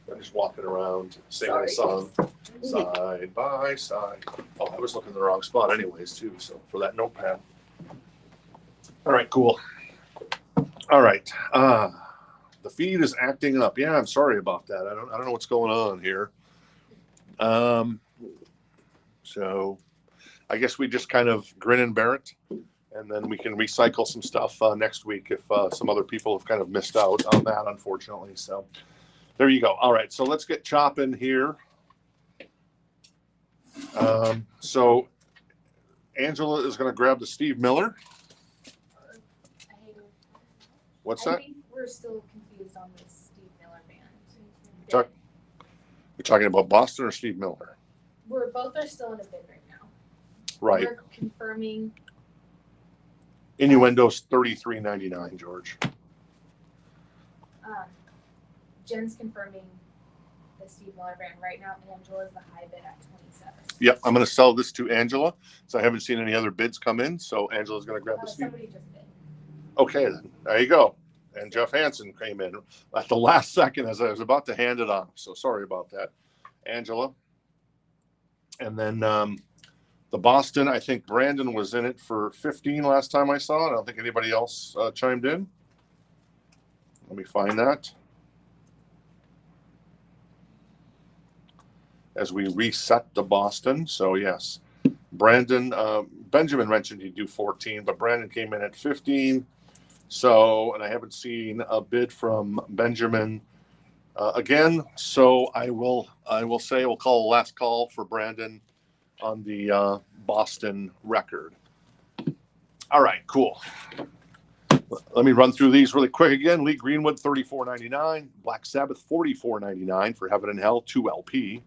I'm just walking around singing a song, side by side. Oh, I was looking in the wrong spot, anyways, too. So for that notepad. All right, cool. All right. The feed is acting up. Yeah, I'm sorry about that. I don't know what's going on here. So I guess we just kind of grin and bear it, and then we can recycle some stuff next week if some other people have kind of missed out on that, unfortunately. So there you go. All right, so let's get chopping here. So Angela is going to grab the Steve Miller. What's that? I think we're still confused on this Steve Miller Band. You're talking about Boston or Steve Miller? Both are still in a bid right now. Right. We're confirming. Innuendo's $33.99, George. Jen's confirming the Steve Miller Band right now. Angela's the high bid at 27. Yep, I'm going to sell this to Angela. So I haven't seen any other bids come in. So Angela's going to grab the Steve. Somebody just bid. Okay, then. There you go. And Jeff Hansen came in at the last second as I was about to hand it off. So sorry about that, Angela. And then the Boston, I think Brandon was in it for 15 last time I saw it. I don't think anybody else chimed in. Let me find that. As we reset the Boston. So, yes, Brandon, Benjamin mentioned he'd do 14, but Brandon came in at 15. So, and I haven't seen a bid from Benjamin again. So I will say we'll call the last call for Brandon on the Boston record. All right, cool. Let me run through these really quick again. Lee Greenwood, $34.99. Black Sabbath, $44.99 for Heaven and Hell, 2 LP,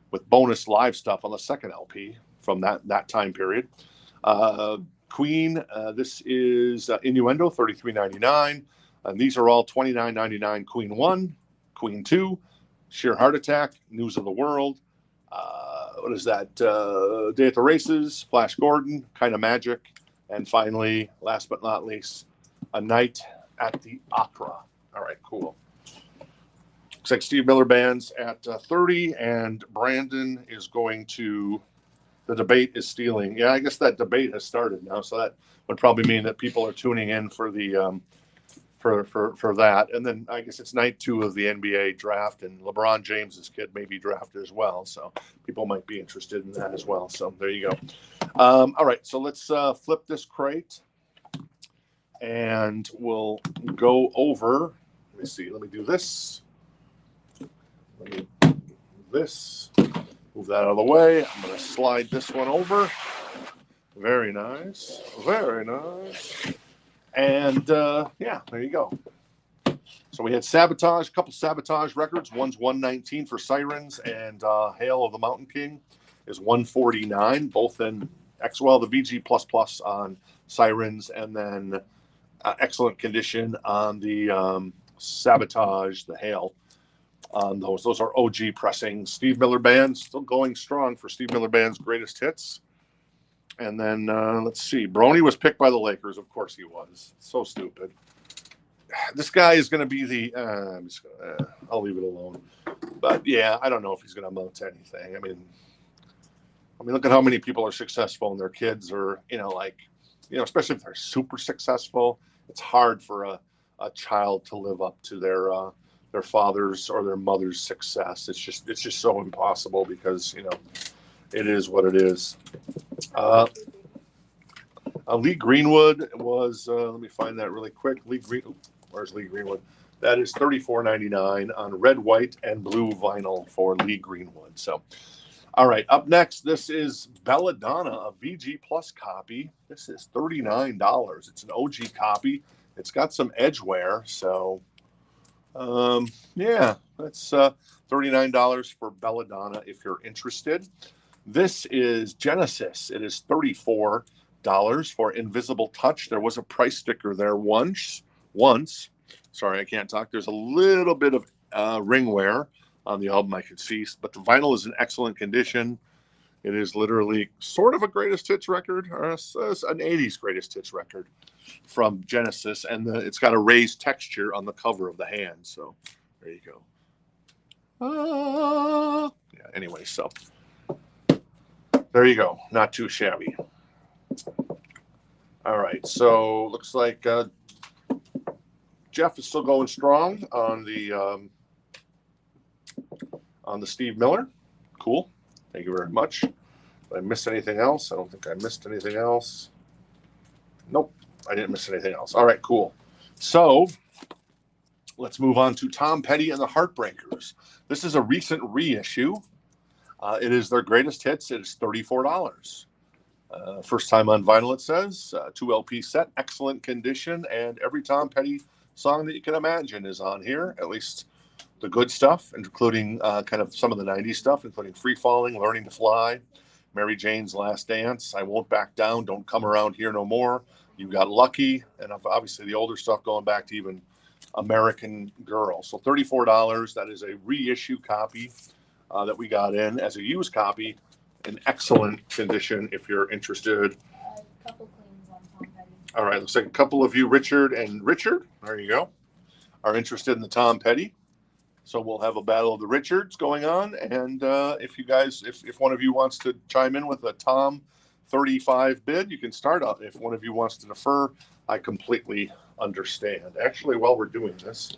with bonus live stuff on the second LP. from that time period. Queen, this is Innuendo, $33.99. And these are all $29.99. Queen 1, Queen 2, Sheer Heart Attack, News of the World. What is that? Day at the Races, Flash Gordon, Kind of Magic. And finally, last but not least, A Night at the Opera. All right, cool. Looks like Steve Miller Band's at 30, and Brandon is going to... The debate is stealing. Yeah, I guess that debate has started now, so that would probably mean that people are tuning in for the for that. And then I guess it's night 2 of the NBA draft, and LeBron James's kid may be drafted as well, so people might be interested in that as well. So there you go. All right, so let's flip this crate, and we'll go over. Let me see. Let me do this. Let me do this. Move that out of the way. I'm going to slide this one over. Very nice. Very nice. And, yeah, there you go. So we had Savatage, a couple Savatage records. One's 119 for Sirens, and Hail of the Mountain King is 149, both in the VG++ on Sirens, and then excellent condition on the Savatage, the Hail. Those are OG pressings. Steve Miller Band still going strong for Steve Miller Band's greatest hits. And then let's see. Brony was picked by the Lakers. Of course he was. So stupid. This guy is going to be the. I'll leave it alone. But yeah, I don't know if he's going to amount to anything. I mean, look at how many people are successful and their kids are, especially if they're super successful. It's hard for a child to live up to their father's or their mother's success. It's just so impossible because it is what it is. Lee Greenwood was let me find that really quick. Where's Lee Greenwood? That is $34.99 on red, white, and blue vinyl for Lee Greenwood. So, all right, up next, this is Belladonna, a VG Plus copy. This is $39. It's an OG copy. It's got some edge wear, so yeah, that's $39 for Belladonna if you're interested. This is Genesis. It is $34 for Invisible Touch. There was a price sticker there once. Sorry, I can't talk. There's a little bit of ring wear on the album, I could see, but the vinyl is in excellent condition. It is literally sort of a greatest hits record, or an 80s greatest hits record from Genesis, and it's got a raised texture on the cover of the hand. So there you go. Yeah. Anyway, so there you go. Not too shabby. All right. So looks like Jeff is still going strong on the Steve Miller. Cool. Thank you very much. Did I miss anything else? I don't think I missed anything else. Nope, I didn't miss anything else. All right, cool. So let's move on to Tom Petty and the Heartbreakers. This is a recent reissue. It is their greatest hits. It is $34. First time on vinyl, it says. 2 LP set, excellent condition, and every Tom Petty song that you can imagine is on here, at least the good stuff, including kind of some of the 90s stuff, including Free Falling, Learning to Fly, Mary Jane's Last Dance, I Won't Back Down, Don't Come Around Here No More, You Got Lucky, and obviously the older stuff going back to even American Girl. So $34, that is a reissue copy that we got in as a used copy in excellent condition if you're interested. A couple cleans on Tom Petty. All right, looks like a couple of you, Richard, there you go, are interested in the Tom Petty. So we'll have a battle of the Richards going on, and if you guys, if one of you wants to chime in with a Tom 35 bid, you can start up. If one of you wants to defer, I completely understand. Actually, while we're doing this,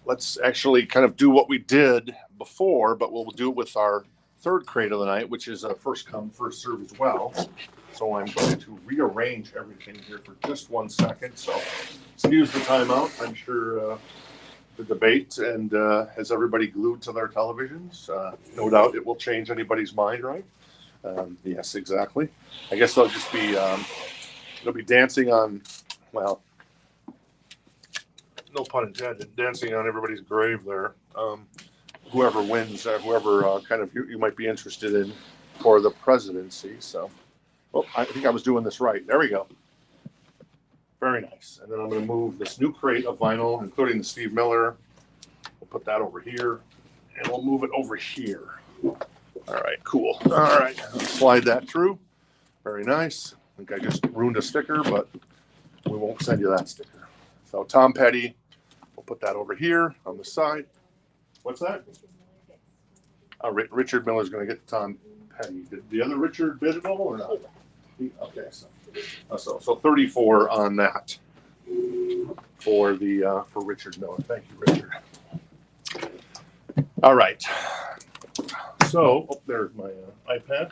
let's actually kind of do what we did before, but we'll do it with our third crate of the night, which is a first come, first serve as well. So I'm going to rearrange everything here for just 1 second. So excuse the timeout. I'm sure the debate and has everybody glued to their televisions? No doubt it will change anybody's mind, right? Yes, exactly. I guess they'll just be they'll be dancing on, well, no pun intended, dancing on everybody's grave there. Whoever wins, whoever kind of you might be interested in for the presidency. So, oh, I think I was doing this right. There we go. Very nice. And then I'm going to move this new crate of vinyl, including the Steve Miller. We'll put that over here, and we'll move it over here. All right, cool. All right, slide that through. Very nice. I think I just ruined a sticker, but we won't send you that sticker. So Tom Petty, we'll put that over here on the side. What's that? Richard Miller's going to get Tom Petty. Did the other Richard bid it all or not? Okay, so 34 on that for Richard Miller. Thank you, Richard. All right. So there's my iPad.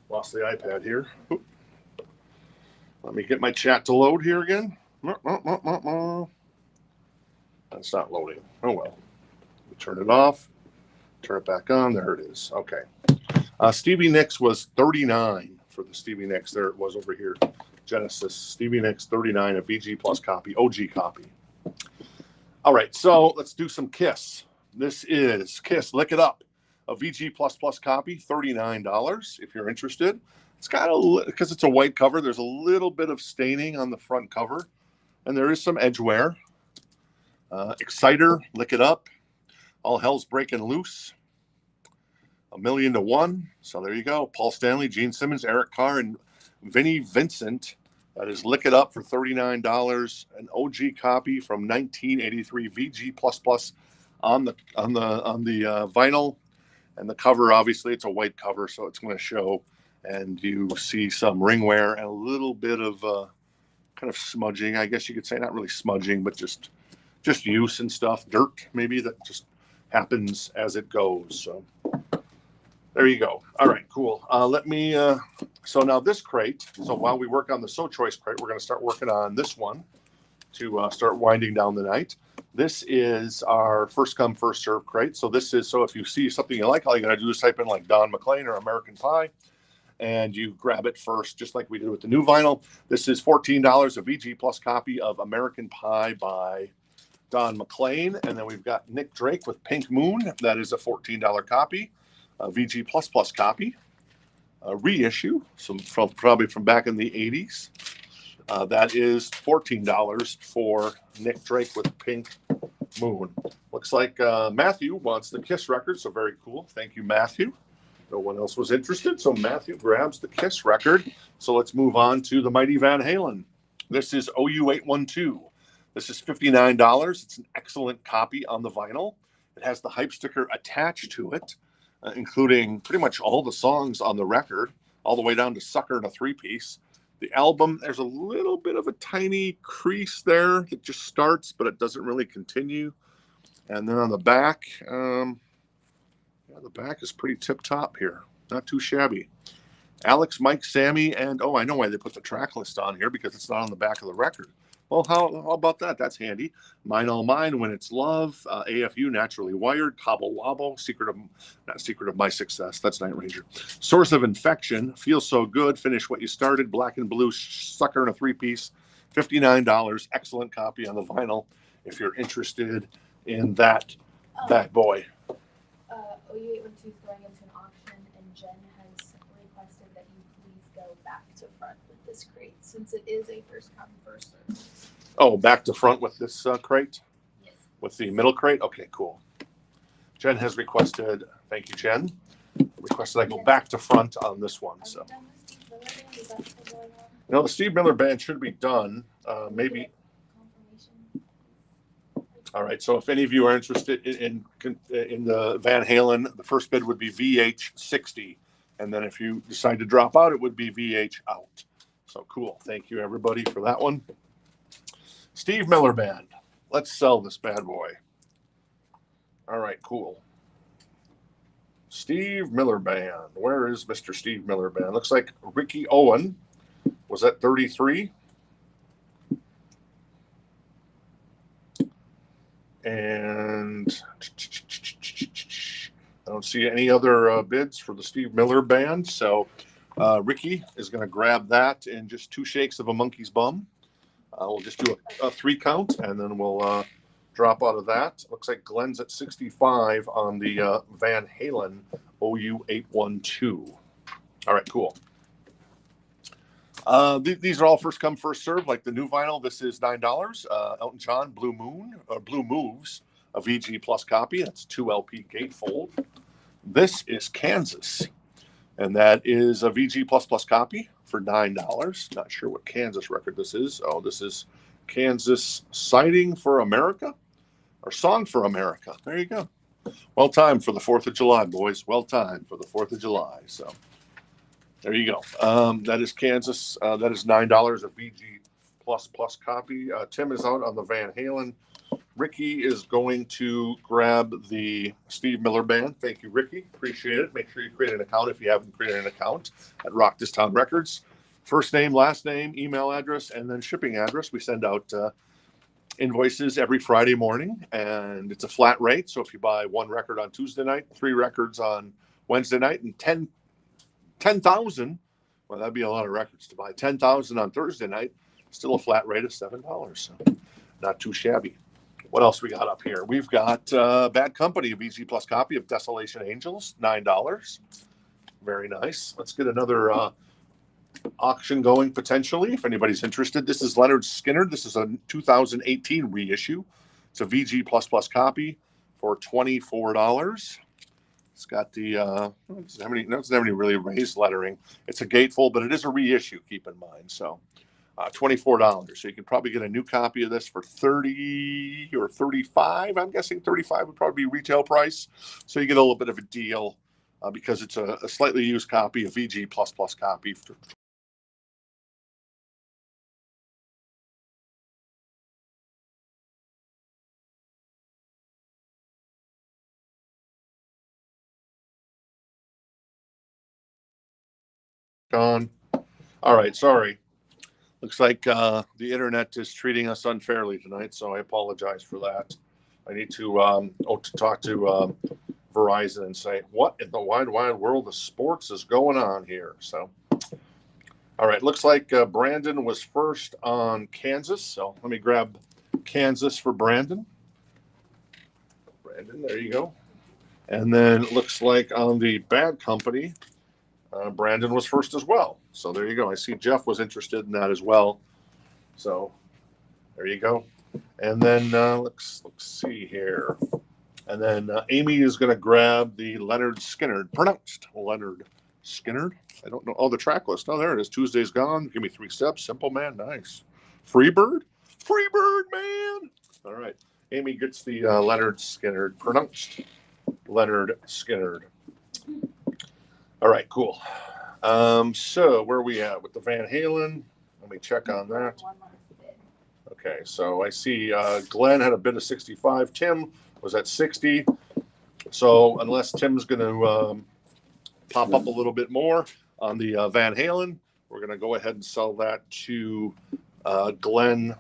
Lost the iPad here. Oop. Let me get my chat to load here again. That's not loading. Oh well. Turn it off. Turn it back on. There it is. Okay. Stevie Nicks was 39 for the Stevie Nicks. There it was over here. Genesis. Stevie Nicks 39, a VG Plus copy, OG copy. All right. So let's do some Kiss. This is Kiss. Lick It Up. A VG Plus copy, $39 if you're interested. It's got because it's a white cover, there's a little bit of staining on the front cover, and there is some edge wear. Exciter, Lick It Up. All Hell's Breaking Loose. 1,000,000 to 1. So there you go. Paul Stanley, Gene Simmons, Eric Carr, and Vinnie Vincent. That is Lick It Up for $39. An OG copy from 1983 VG Plus on the vinyl. And the cover, obviously, it's a white cover, so it's going to show. And you see some ring wear and a little bit of kind of smudging. I guess you could say not really smudging, but just use and stuff. Dirt, maybe, that just happens as it goes. So there you go. All right, cool. Let me. So now this crate. So while we work on the So Choice crate, we're going to start working on this one to start winding down the night. This is our first come, first serve crate. So this is, so if you see something you like, all you got to do is type in like Don McLean or American Pie, and you grab it first, just like we did with the new vinyl. This is $14, a VG Plus copy of American Pie by Don McLean. And then we've got Nick Drake with Pink Moon. That is a $14 copy, a VG Plus copy, a reissue, probably from back in the 80s. That is $14 for Nick Drake with Pink Moon. Looks like Matthew wants the Kiss record, so very cool. Thank you, Matthew. No one else was interested, so Matthew grabs the Kiss record. So let's move on to the Mighty Van Halen. This is OU812. This is $59. It's an excellent copy on the vinyl. It has the hype sticker attached to it, including pretty much all the songs on the record, all the way down to Sucker and a 3-piece. The album, there's a little bit of a tiny crease there that just starts, but it doesn't really continue. And then on the back, the back is pretty tip-top here. Not too shabby. Alex, Mike, Sammy, and, I know why they put the track list on here, because it's not on the back of the record. Well, how about that? That's handy. Mine All Mine, When It's Love, AFU, Naturally Wired, Cobble Wobble, Not Secret of My Success, that's Night Ranger. Source of Infection, Feel So Good, Finish What You Started, Black and Blue, Sucker in a 3-piece, $59. Excellent copy on the vinyl if you're interested in that bad boy. OU812 is going into an auction, and Jen has requested that you please go back to front with this crate, since it is a first come, first serve. Oh, back to front with this crate? Yes. With the middle crate? Okay, cool. Jen has requested, thank you, Jen, requested I go back to front on this one. So, no, the Steve Miller Band should be done. Maybe. All right. So if any of you are interested in the Van Halen, the first bid would be VH60. And then if you decide to drop out, it would be VH out. So cool. Thank you, everybody, for that one. Steve Miller Band. Let's sell this bad boy. All right, cool. Steve Miller Band. Where is Mr. Steve Miller Band? Looks like Ricky Owen was at 33. And I don't see any other bids for the Steve Miller Band. So Ricky is going to grab that in just 2 shakes of a monkey's bum. We'll just do a 3 count, and then we'll drop out of that. Looks like Glenn's at 65 on the Van Halen OU812. All right, cool. These are all first come, first serve, like the new vinyl. This is $9. Elton John, Blue Moves, a VG Plus copy. That's 2 LP gatefold. This is Kansas, and that is a VG Plus copy for $9. Not sure what Kansas record this is. Oh, this is Kansas Sighting for America, or Song for America. There you go. Well timed for the 4th of July, boys. Well timed for the 4th of July. So there you go. That is Kansas. That is $9, a VG Plus copy. Tim is out on the Van Halen. Ricky is going to grab the Steve Miller Band. Thank you, Ricky. Appreciate it. Make sure you create an account if you haven't created an account at Rock This Town Records. First name, last name, email address, and then shipping address. We send out invoices every Friday morning, and it's a flat rate. So if you buy 1 record on Tuesday night, 3 records on Wednesday night, and 10,000, well, that'd be a lot of records to buy. 10,000 on Thursday night, still a flat rate of $7. So not too shabby. What else we got up here? We've got Bad Company, a VG Plus copy of Desolation Angels, $9. Very nice. Let's get another auction going potentially if anybody's interested. This is Leonard Skinner. This is a 2018 reissue. It's a VG Plus copy for $24. It's got the it doesn't have any really raised lettering. It's a gatefold, but it is a reissue, keep in mind. So $24. So you can probably get a new copy of this for $30 or $35. I'm guessing $35 would probably be retail price. So you get a little bit of a deal because it's a slightly used copy, a VG Plus copy. Gone. All right, sorry. Looks like the internet is treating us unfairly tonight, so I apologize for that. I need to talk to Verizon and say, what in the wide world of sports is going on here? So, all right, looks like Brandon was first on Kansas, so let me grab Kansas for Brandon. Brandon, there you go. And then it looks like on the Bad Company, Brandon was first as well. So there you go. I see Jeff was interested in that as well. So there you go. And then let's see here. And then Amy is going to grab the Leonard Skinner. Pronounced Leonard Skinner. I don't know. Oh, the track list. Oh, there it is. Tuesday's Gone. Give me 3 steps. Simple Man. Nice. Freebird. Freebird, man. All right. Amy gets the Leonard Skinner. Pronounced Leonard Skinner. All right, cool. So where are we at with the Van Halen? Let me check on that. Okay, so I see Glenn had a bid of 65. Tim was at 60. So unless Tim's going to pop up a little bit more on the Van Halen, we're going to go ahead and sell that to Glenn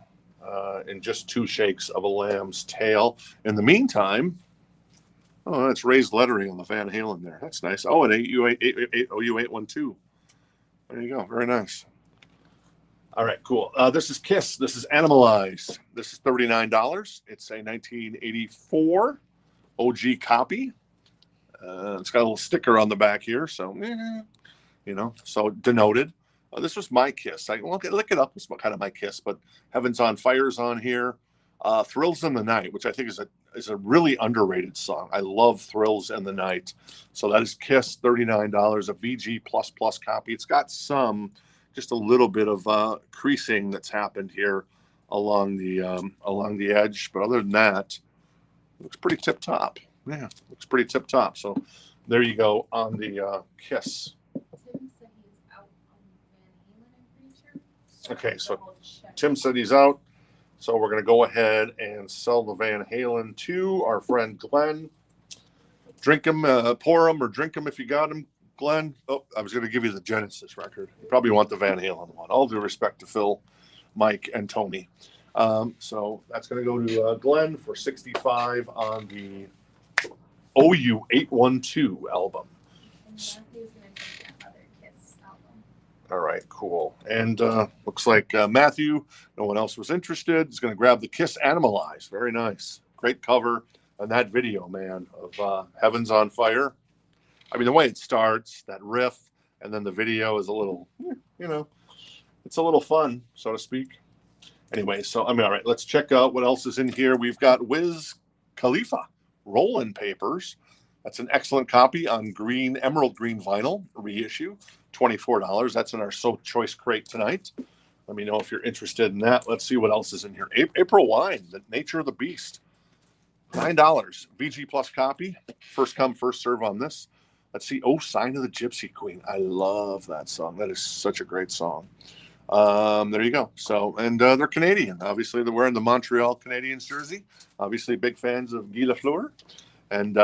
in just 2 shakes of a lamb's tail. In the meantime, oh, that's raised lettering on the Van Halen there. That's nice. Oh, and OU812. There you go. Very nice. All right, cool. This is Kiss. This is Animalize. This is $39. It's a 1984 OG copy. It's got a little sticker on the back here, so so denoted. This was my Kiss. I look it up. It's kind of my Kiss, but Heaven's on Fire's on here. Thrills in the Night, which I think is a really underrated song. I love Thrills in the Night. So that is Kiss, $39, a VG Plus copy. It's got just a little bit of creasing that's happened here along the edge, but other than that, it looks pretty tip top. Yeah, looks pretty tip top. So there you go on the Kiss. Tim said he's out on Van Halen, I'm pretty sure. Okay, so Tim said he's out. So we're going to go ahead and sell the Van Halen to our friend Glenn. Drink them, pour them, or drink them if you got them, Glenn. Oh, I was going to give you the Genesis record. You probably want the Van Halen one. All due respect to Phil, Mike, and Tony. So that's going to go to Glenn for 65 on the OU812 album. All right, cool. And looks like Matthew, no one else was interested, is going to grab the Kiss Animalize. Very nice. Great cover on that video, man, of Heaven's on Fire. I mean, the way it starts, that riff, and then the video is a little, it's a little fun, so to speak. Anyway, so all right, let's check out what else is in here. We've got Wiz Khalifa roll-in papers. That's an excellent copy on emerald green vinyl reissue, $24. That's in our So Choice crate tonight. Let me know if you're interested in that. Let's see what else is in here. April Wine, The Nature of the Beast, $9. VG Plus copy. First come, first serve on this. Let's see. Oh, Sign of the Gypsy Queen. I love that song. That is such a great song. There you go. So, and they're Canadian. Obviously, they're wearing the Montreal Canadiens jersey. Obviously, big fans of Guy Lafleur. And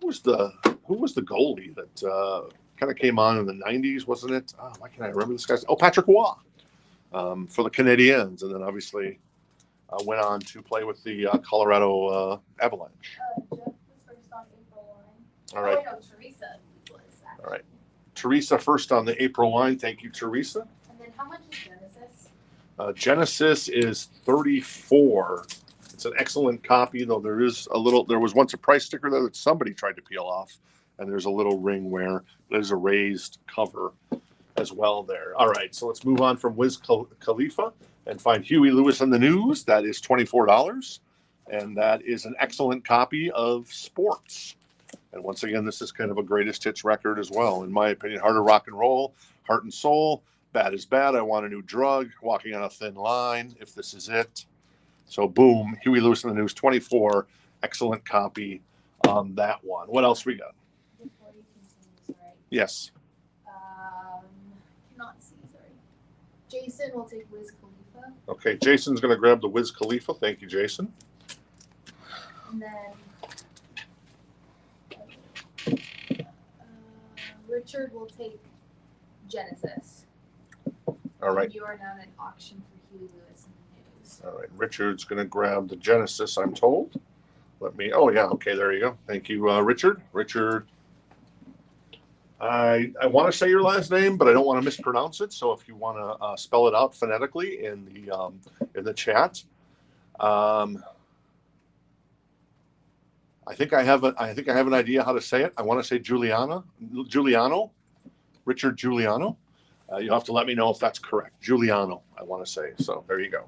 who was the goalie that kind of came on in the 90s, wasn't it? Oh, why can't I remember this guy's? Oh, Patrick Roy for the Canadiens. And then obviously went on to play with the Colorado Avalanche. Jeff was first on April 1. All right. Oh, no, Teresa was actually. All right. Teresa first on the April wine. Thank you, Teresa. And then how much is Genesis? Genesis is $34. It's an excellent copy, though there was once a price sticker there that somebody tried to peel off, and there's a little ring where there's a raised cover as well there. All right, so let's move on from Wiz Khalifa and find Huey Lewis in the News. That is $24, and that is an excellent copy of Sports. And once again, this is kind of a greatest hits record as well, in my opinion. Heart of Rock and Roll, Heart and Soul, Bad is Bad, I Want a New Drug, Walking on a Thin Line, If This Is It. So boom, Huey Lewis in the News, 24. Excellent copy on that one. What else we got? Before you continue, sorry. Yes. Cannot see, sorry. Jason will take Wiz Khalifa. Okay, Jason's going to grab the Wiz Khalifa. Thank you, Jason. And then Richard will take Genesis. All right. And you are now at an auction for Huey Lewis in the News. All right. Richard's going to grab the Genesis, I'm told. Oh, yeah. Okay, there you go. Thank you, Richard. Richard, I want to say your last name, but I don't want to mispronounce it. So if you want to spell it out phonetically in the chat. I think I have an idea how to say it. I want to say Giuliano, Richard Giuliano. You'll have to let me know if that's correct. Giuliano, I want to say. So there you go.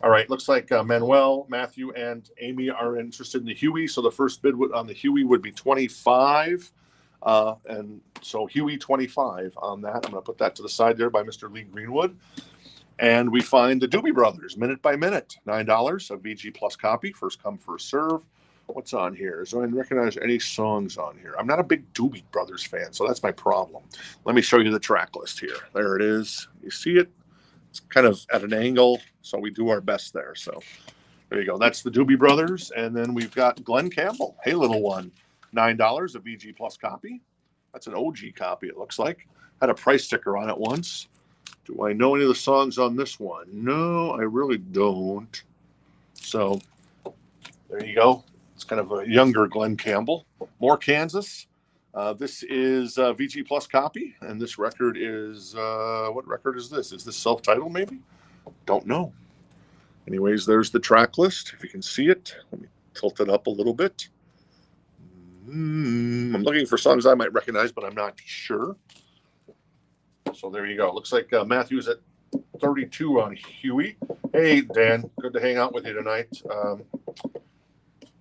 All right. Looks like Manuel, Matthew, and Amy are interested in the Huey. So the first bid on the Huey would be $25. And so Huey 25 on that. I'm going to put that to the side there by Mr. Lee Greenwood. And we find the Doobie Brothers, Minute by Minute, $9, a VG Plus copy. First come, first serve. What's on here? So I didn't recognize any songs on here. I'm not a big Doobie Brothers fan, so that's my problem. Let me show you the track list here. There it is. You see it? It's kind of at an angle, so we do our best there. So there you go. That's the Doobie Brothers. And then we've got Glenn Campbell. Hey, little one. $9, a VG Plus copy. That's an OG copy, it looks like. Had a price sticker on it once. Do I know any of the songs on this one? No, I really don't. So there you go. It's kind of a younger Glenn Campbell. More Kansas. This is a VG Plus copy, and this record is, what record is this? Is this self-titled maybe? Don't know. Anyways, there's the track list. If you can see it, let me tilt it up a little bit. I'm looking for songs I might recognize, but I'm not sure. So there you go. Looks like Matthew's at 32 on Huey. Hey, Dan, good to hang out with you tonight.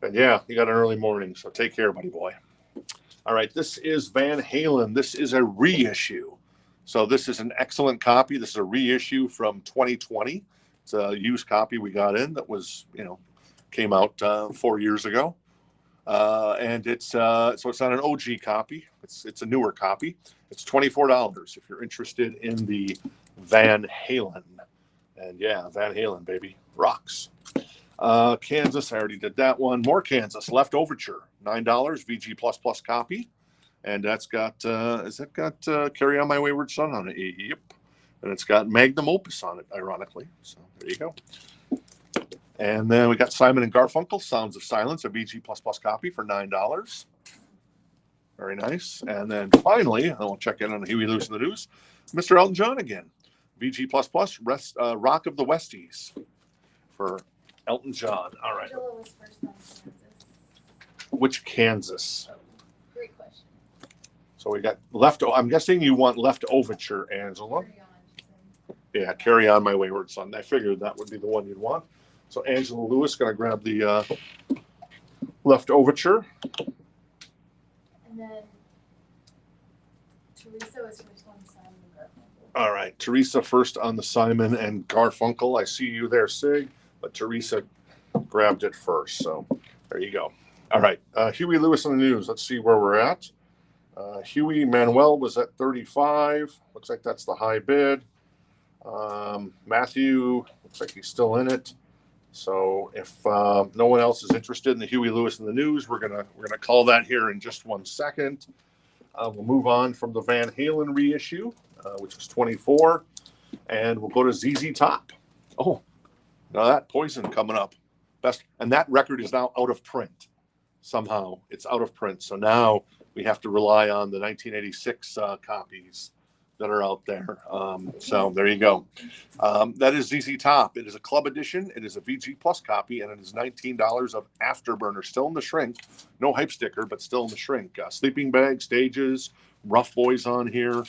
And yeah, you got an early morning, so take care, buddy boy. All right, this is Van Halen. This is a reissue. So this is an excellent copy. This is a reissue from 2020. It's a used copy we got in that was, came out 4 years ago. And it's so it's not an OG copy. It's a newer copy. It's $24 if you're interested in the Van Halen. And yeah, Van Halen, baby, rocks. Kansas, I already did that one. More Kansas, Left Overture, $9, VG Plus copy. And that's got, has that got Carry On My Wayward Son on it? Yep. And it's got Magnum Opus on it, ironically. So there you go. And then we got Simon and Garfunkel, Sounds of Silence, a VG Plus copy for $9. Very nice. And then finally, and we'll check in on Huey Lewis in the News, Mr. Elton John again. VG Plus, Rock of the Westies for Elton John. All right. Angela was first on Kansas. Which Kansas? Oh, great question. So we got left. I'm guessing you want left overture, Angela. Yeah, Carry On My Wayward Son. I figured that would be the one you'd want. So Angela Lewis going to grab the left overture. And then Teresa was first on Simon and Garfunkel. All right, Teresa first on the Simon and Garfunkel. I see you there, Sig, but Teresa grabbed it first. So there you go. All right, Huey Lewis on the News. Let's see where we're at. Huey Manuel was at 35. Looks like that's the high bid. Matthew looks like he's still in it. So if no one else is interested in the Huey Lewis in the News, we're gonna call that here in just 1 second. We'll move on from the Van Halen reissue, which was 24, and we'll go to ZZ Top. Oh, now that Poison coming up, best, and that record is now out of print. Somehow it's out of print, so now we have to rely on the 1986 copies that are out there. So there you go. That is ZZ Top. It is a club edition. It is a VG Plus copy, and it is $19 of Afterburner. Still in the shrink. No hype sticker, but still in the shrink. Sleeping Bag, Stages, Rough Boys on here,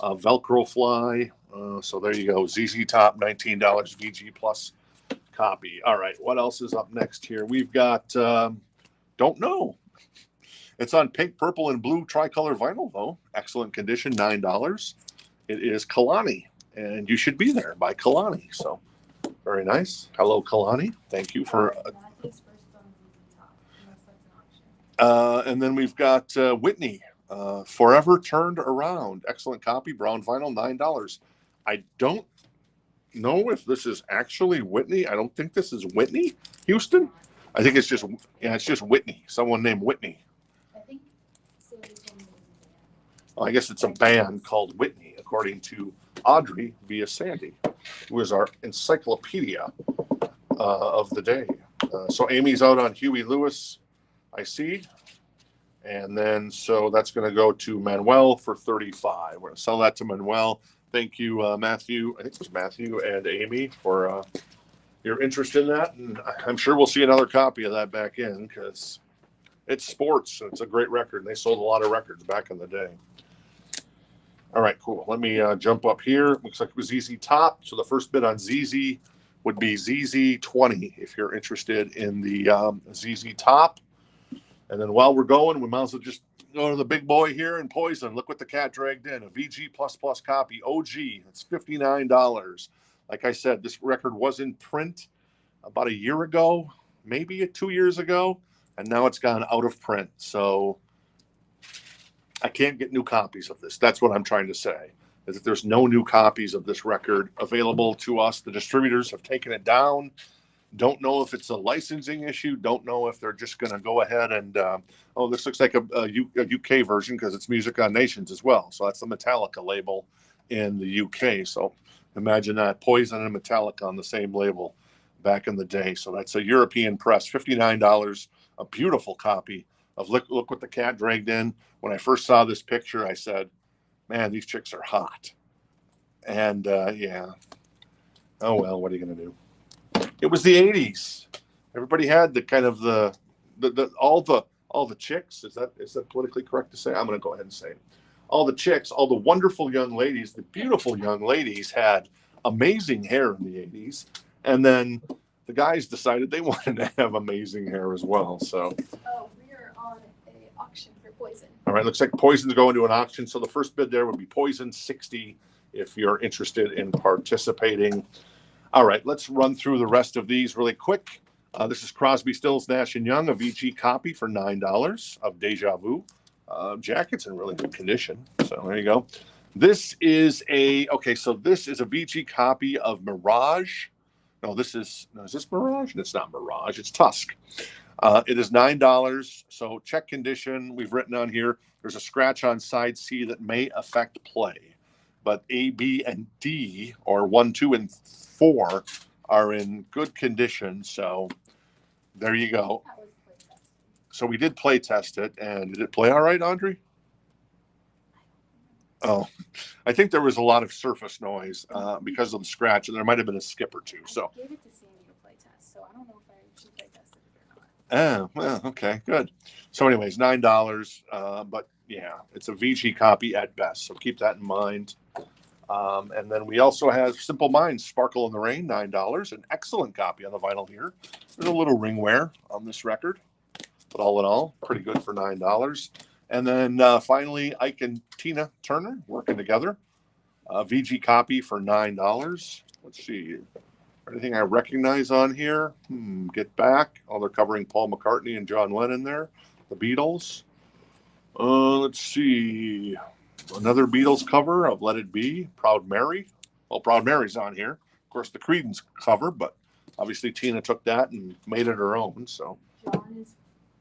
Velcro Fly. So there you go. ZZ Top, $19 VG Plus copy. All right. What else is up next here? We've got Don't Know. It's on pink, purple, and blue tricolor vinyl, though. Excellent condition, $9. It is Kalani, and You Should Be There by Kalani. So, very nice. Hello, Kalani. Thank you for. And then we've got Whitney, Forever Turned Around. Excellent copy, brown vinyl, $9. I don't know if this is actually Whitney. I don't think this is Whitney Houston. I think it's just Whitney. Someone named Whitney. Well, I guess it's a band called Whitney, according to Audrey via Sandy, who is our encyclopedia of the day. So Amy's out on Huey Lewis, I see. And then, so that's going to go to Manuel for 35. We're going to sell that to Manuel. Thank you, Matthew. I think it was Matthew and Amy for your interest in that. And I'm sure we'll see another copy of that back in because it's sports. It's a great record. And they sold a lot of records back in the day. All right, cool. Let me jump up here. Looks like it was ZZ Top. So the first bid on ZZ would be ZZ 20 if you're interested in the ZZ Top. And then while we're going, we might as well just go to the big boy here in Poison. Look what the cat dragged in. A VG++ copy, OG. It's $59. Like I said, this record was in print about a year ago, maybe 2 years ago, and now it's gone out of print. So I can't get new copies of this. That's what I'm trying to say, is that there's no new copies of this record available to us. The distributors have taken it down. Don't know if it's a licensing issue. Don't know if they're just going to go ahead and, this looks like a UK version because it's Music on Nations as well. So that's the Metallica label in the UK. So imagine that, Poison and Metallica on the same label back in the day. So that's a European press, $59, a beautiful copy of Look What the Cat Dragged In. When I first saw this picture, I said, man, these chicks are hot. And yeah, oh well, what are you going to do? It was the 80s. Everybody had the kind of all the chicks. Is that politically correct to say? I'm going to go ahead and say it. All the chicks, all the wonderful young ladies, the beautiful young ladies had amazing hair in the 80s. And then the guys decided they wanted to have amazing hair as well. So we're on an auction for Poison. All right, looks like Poison's going to an auction. So the first bid there would be Poison 60 if you're interested in participating. All right, let's run through the rest of these really quick. This is Crosby, Stills, Nash & Young, a VG copy for $9 of Deja Vu. Jacket's in really good condition. So there you go. This is a VG copy of Mirage. Is this Mirage? It's not Mirage. It's Tusk. It is $9. So check condition. We've written on here, there's a scratch on side C that may affect play. But A, B, and D, or 1, 2, and 4, are in good condition. So there you go. So we did play test it, and did it play all right, Audrey? Oh, I think there was a lot of surface noise because of the scratch, and there might have been a skip or two. So I gave it to Sandy to play test, so I don't know if I should play test it or not. Oh, well, okay, good. So, anyways, $9. But yeah, it's a VG copy at best. So keep that in mind. And then we also have Simple Minds Sparkle in the Rain, $9. An excellent copy on the vinyl here. There's a little ring wear on this record, but all in all, pretty good for $9. And then finally, Ike and Tina Turner working together. VG copy for $9. Let's see. Anything I recognize on here? Get Back. Oh, they're covering Paul McCartney and John Lennon there. The Beatles. Let's see. Another Beatles cover of Let It Be. Proud Mary. Well, Proud Mary's on here. Of course, the Creedence cover, but obviously Tina took that and made it her own. So. John is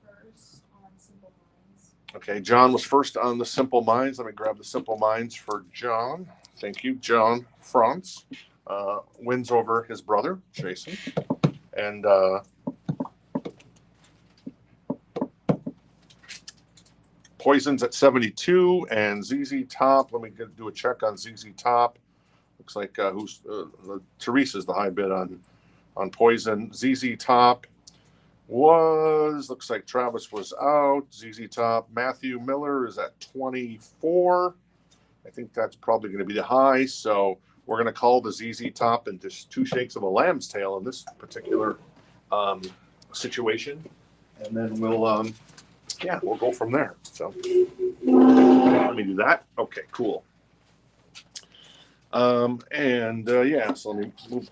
first on Simple Minds. Okay, John was first on the Simple Minds. Let me grab the Simple Minds for John. Thank you, John France. Wins over his brother, Jason. And Poison's at 72. And ZZ Top, let me do a check on ZZ Top. Looks like Teresa's the high bid on Poison. ZZ Top looks like Travis was out. ZZ Top, Matthew Miller is at 24. I think that's probably going to be the high. So we're going to call the ZZ Top and just 2 shakes of a lamb's tail in this particular situation. And then we'll go from there. So let me do that. Okay, cool. So let me move.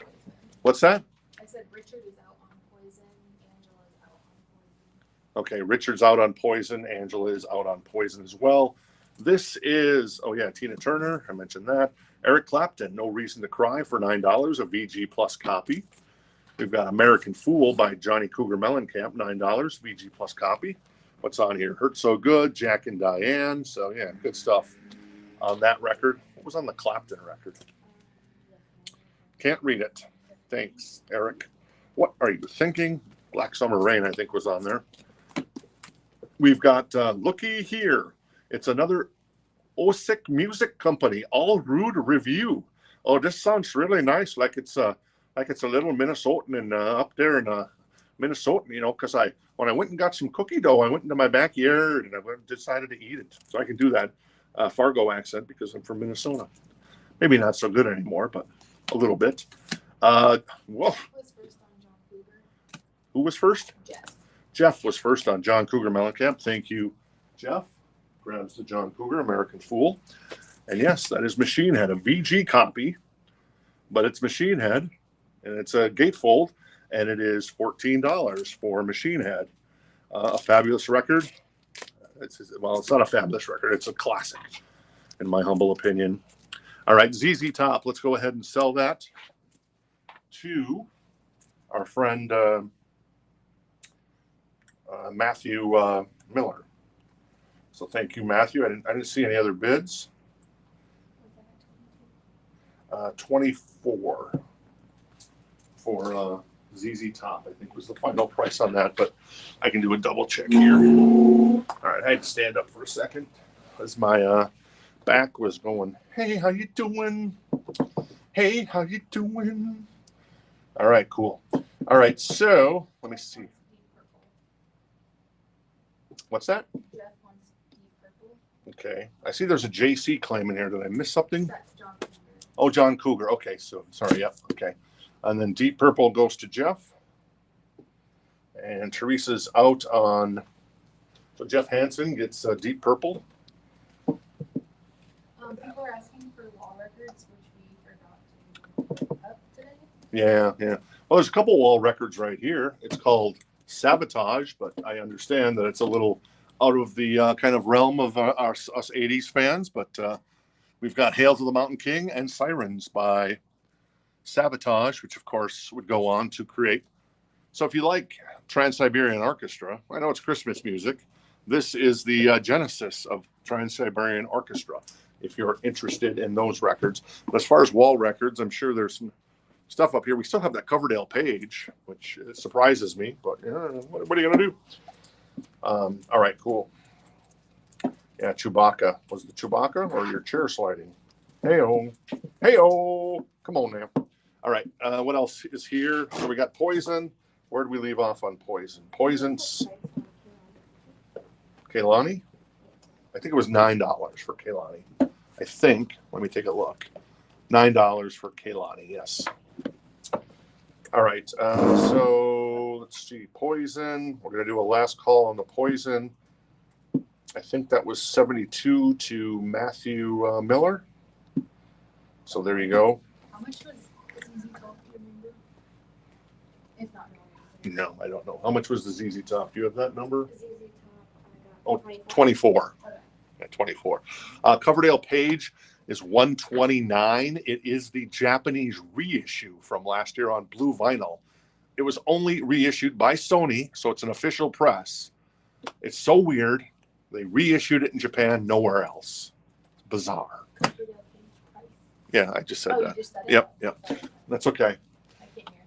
What's that? I said Richard is out on Poison. Angela is out on Poison. Okay, Richard's out on Poison. Angela is out on Poison as well. This is, Tina Turner. I mentioned that. Eric Clapton, No Reason to Cry for $9, a VG Plus copy. We've got American Fool by Johnny Cougar Mellencamp, $9, VG Plus copy. What's on here? Hurt So Good, Jack and Diane. So, yeah, good stuff on that record. What was on the Clapton record? Can't read it. Thanks, Eric. What are you thinking? Black Summer Rain, I think, was on there. We've got Looky Here. It's another Osick Music Company, All Rude Review. Oh, this sounds really nice, like it's a little Minnesotan and up there in Minnesota, because when I went and got some cookie dough, I went into my backyard and I decided to eat it. So I can do that Fargo accent because I'm from Minnesota. Maybe not so good anymore, but a little bit. Who was first on John Cougar? Who was first? Jeff. Jeff was first on John Cougar Mellencamp. Thank you, Jeff. Grabs the John Cougar, American Fool. And yes, that is Machine Head, a VG copy, but it's Machine Head, and it's a gatefold, and it is $14 for Machine Head. A fabulous record. It's not a fabulous record. It's a classic, in my humble opinion. All right, ZZ Top. Let's go ahead and sell that to our friend Matthew Miller. So thank you, Matthew. I didn't see any other bids. 24 for ZZ Top, I think was the final price on that, but I can do a double check here. All right, I had to stand up for a second as my back was going, hey, how you doing? Hey, how you doing? All right, cool. All right, so let me see. What's that? Okay. I see there's a JC claim in here. Did I miss something? That's John Cougar. Oh, John Cougar. Okay, so sorry. Yep. Okay. And then Deep Purple goes to Jeff. And Teresa's out on. So Jeff Hansen gets Deep Purple. People are asking for wall records, which we forgot to put up today. Yeah. Well, there's a couple wall records right here. It's called Savatage, but I understand that it's a little out of the kind of realm of us 80s fans, but we've got Hail to the Mountain King and Sirens by Savatage, which of course would go on to create. So if you like Trans-Siberian Orchestra, I know it's Christmas music. This is the genesis of Trans-Siberian Orchestra, if you're interested in those records. But as far as wall records, I'm sure there's some stuff up here. We still have that Coverdale page, which surprises me, but what are you going to do? All right, cool. Yeah, Chewbacca. Was it Chewbacca or your chair sliding? Hey-oh. Hey-oh. Come on now. All right, what else is here? So we got Poison. Where did we leave off on poison? Poisons. Kehlani? I think it was $9 for Kehlani. I think. Let me take a look. $9 for Kehlani, yes. All right. So let's see. Poison. We're going to do a last call on the poison. I think that was 72 to Matthew Miller. So there you go. How much was ZZ Top? Do you remember? If not, no, I don't know. How much was the ZZ Top? Do you have that number? ZZ Top, Oh, 24. Okay. Yeah, 24. Coverdale Page is $129. It is the Japanese reissue from last year on blue vinyl. It was only reissued by Sony, so it's an official press. It's so weird. They reissued it in Japan, nowhere else. It's bizarre. Yeah, I just said that. You just said it? Yep. That's okay. I can't hear.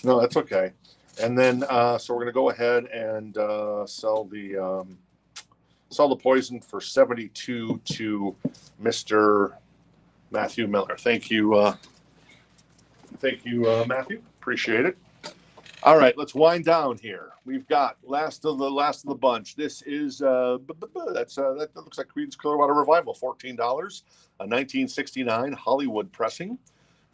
No, that's okay. And then, so we're going to go ahead and sell the poison for 72 to Mr. Matthew Miller. Thank you, Matthew. Appreciate it. All right, let's wind down here. We've got last of the bunch. This is that looks like Creedence Clearwater Revival, $14, a 1969 Hollywood pressing,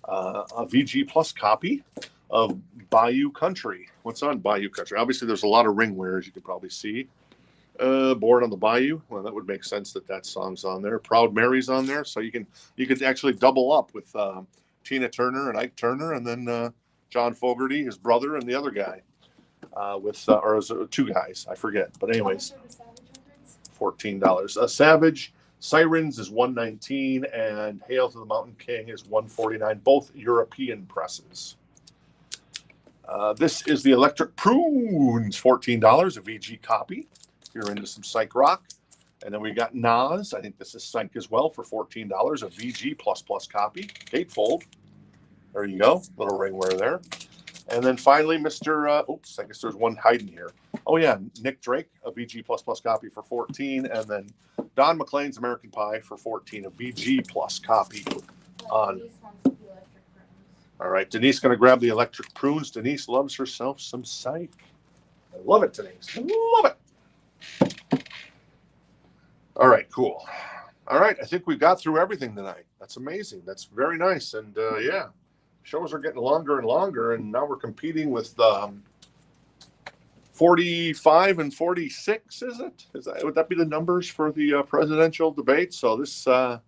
a VG Plus copy of Bayou Country. What's on Bayou Country? Obviously, there's a lot of ring wear, as you can probably see. Born on the Bayou. Well, that would make sense that song's on there. Proud Mary's on there, so you could actually double up with Tina Turner and Ike Turner, and then John Fogerty, his brother, and the other guy. Or is it two guys? I forget. But anyways, $14. Savage Sirens is $119, and Hail to the Mountain King is $149. Both European presses. This is the Electric Prunes, $14, a VG copy. If you're into some psych rock. And then we got Nas. I think this is psych as well for $14, a VG plus copy. Gatefold. There you go. Little ring wear there. And then finally, Mr. I guess there's one hiding here. Oh, yeah. Nick Drake, a VG plus copy for $14. And then Don McLean's American Pie for $14, a VG plus copy on. All right. Denise going to grab the Electric Prunes. Denise loves herself some psych. I love it, Denise. I love it. All right, cool. All right, I think we got through everything tonight. That's amazing. That's very nice. And yeah, shows are getting longer and longer, and now we're competing with 45 and 46, is it? Would that be the numbers for the presidential debate? So this, at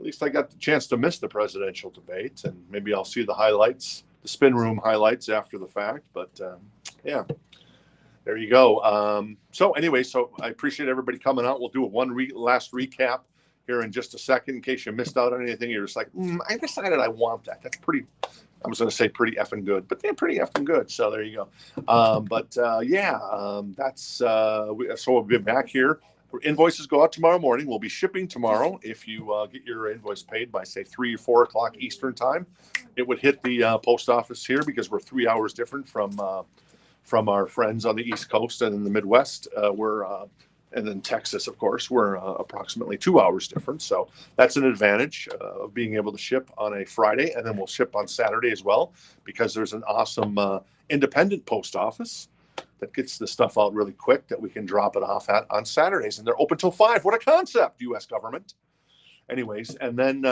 least I got the chance to miss the presidential debate, and maybe I'll see the highlights, the spin room highlights after the fact. But yeah. There you go. So anyway, I appreciate everybody coming out. We'll do a last recap here in just a second in case you missed out on anything. You're just like, I decided I want that. That's pretty, I was going to say pretty effing good, but they're pretty effing good. So there you go. That's, so we'll be back here. Invoices go out tomorrow morning. We'll be shipping tomorrow. If you get your invoice paid by, say, 3 or 4 o'clock Eastern time, it would hit the post office here because we're 3 hours different from our friends on the East Coast and in the Midwest. And then Texas, of course, we're approximately 2 hours different. So that's an advantage of being able to ship on a Friday. And then we'll ship on Saturday as well, because there's an awesome independent post office that gets the stuff out really quick that we can drop it off at on Saturdays. And they're open till 5. What a concept, U.S. government. Anyways, and then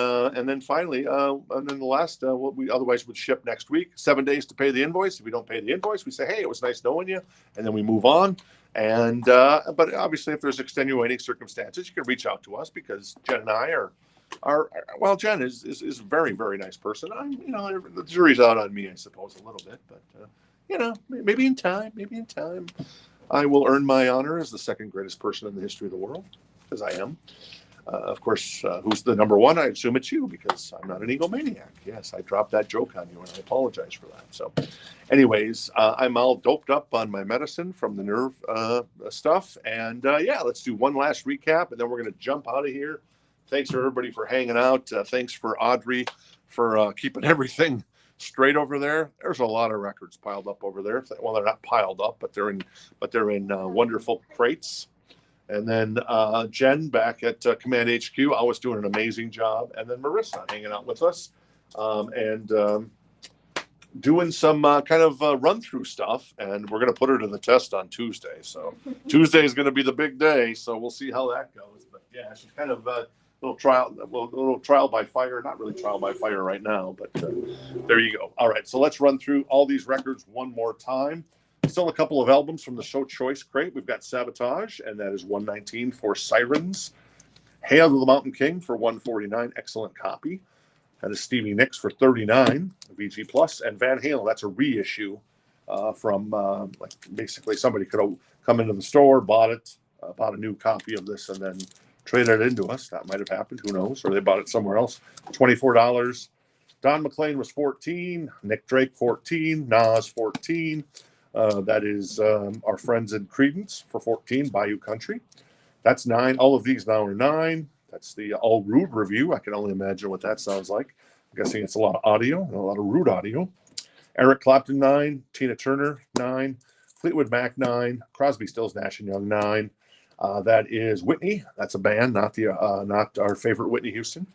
finally, and then the last, what we otherwise would ship next week, 7 days to pay the invoice. If we don't pay the invoice, we say, hey, it was nice knowing you, and then we move on. And but obviously, if there's extenuating circumstances, you can reach out to us, because Jen and I are well, Jen is a very, very nice person. The jury's out on me, I suppose, a little bit, but maybe in time, I will earn my honor as the second greatest person in the history of the world, because I am. Of course, who's the number one? I assume it's you, because I'm not an egomaniac. Yes, I dropped that joke on you, and I apologize for that. So anyways, I'm all doped up on my medicine from the nerve stuff. And let's do one last recap, and then we're going to jump out of here. Thanks for everybody for hanging out. Thanks for Audrey for keeping everything straight over there. There's a lot of records piled up over there. Well, they're not piled up, but they're in wonderful crates. And then Jen back at Command HQ, always doing an amazing job. And then Marissa hanging out with us. doing some kind of run through stuff, and we're going to put her to the test on Tuesday. So Tuesday is going to be the big day. So we'll see how that goes. But yeah, she's kind of a little trial by fire. Not really trial by fire right now, but there you go. All right, so let's run through all these records one more time. Still a couple of albums from the Show Choice crate. We've got Savatage, and that is $119 for Sirens. Hail to the Mountain King for $149, excellent copy. That is Stevie Nicks for $39, VG Plus, and Van Halen. That's a reissue from like basically somebody could have come into the store, bought a new copy of this, and then traded it into us. That might have happened. Who knows? Or they bought it somewhere else. $24. Don McLean was 14. Nick Drake 14. Nas 14. That is our friends in Credence for 14. Bayou Country. That's 9. All of these now are 9. That's the All Rude review. I can only imagine what that sounds like. I'm guessing it's a lot of audio and a lot of rude audio. Eric Clapton 9. Tina Turner 9. Fleetwood Mac 9. Crosby, Stills, Nash and Young 9. That is Whitney. That's a band, not our favorite Whitney Houston.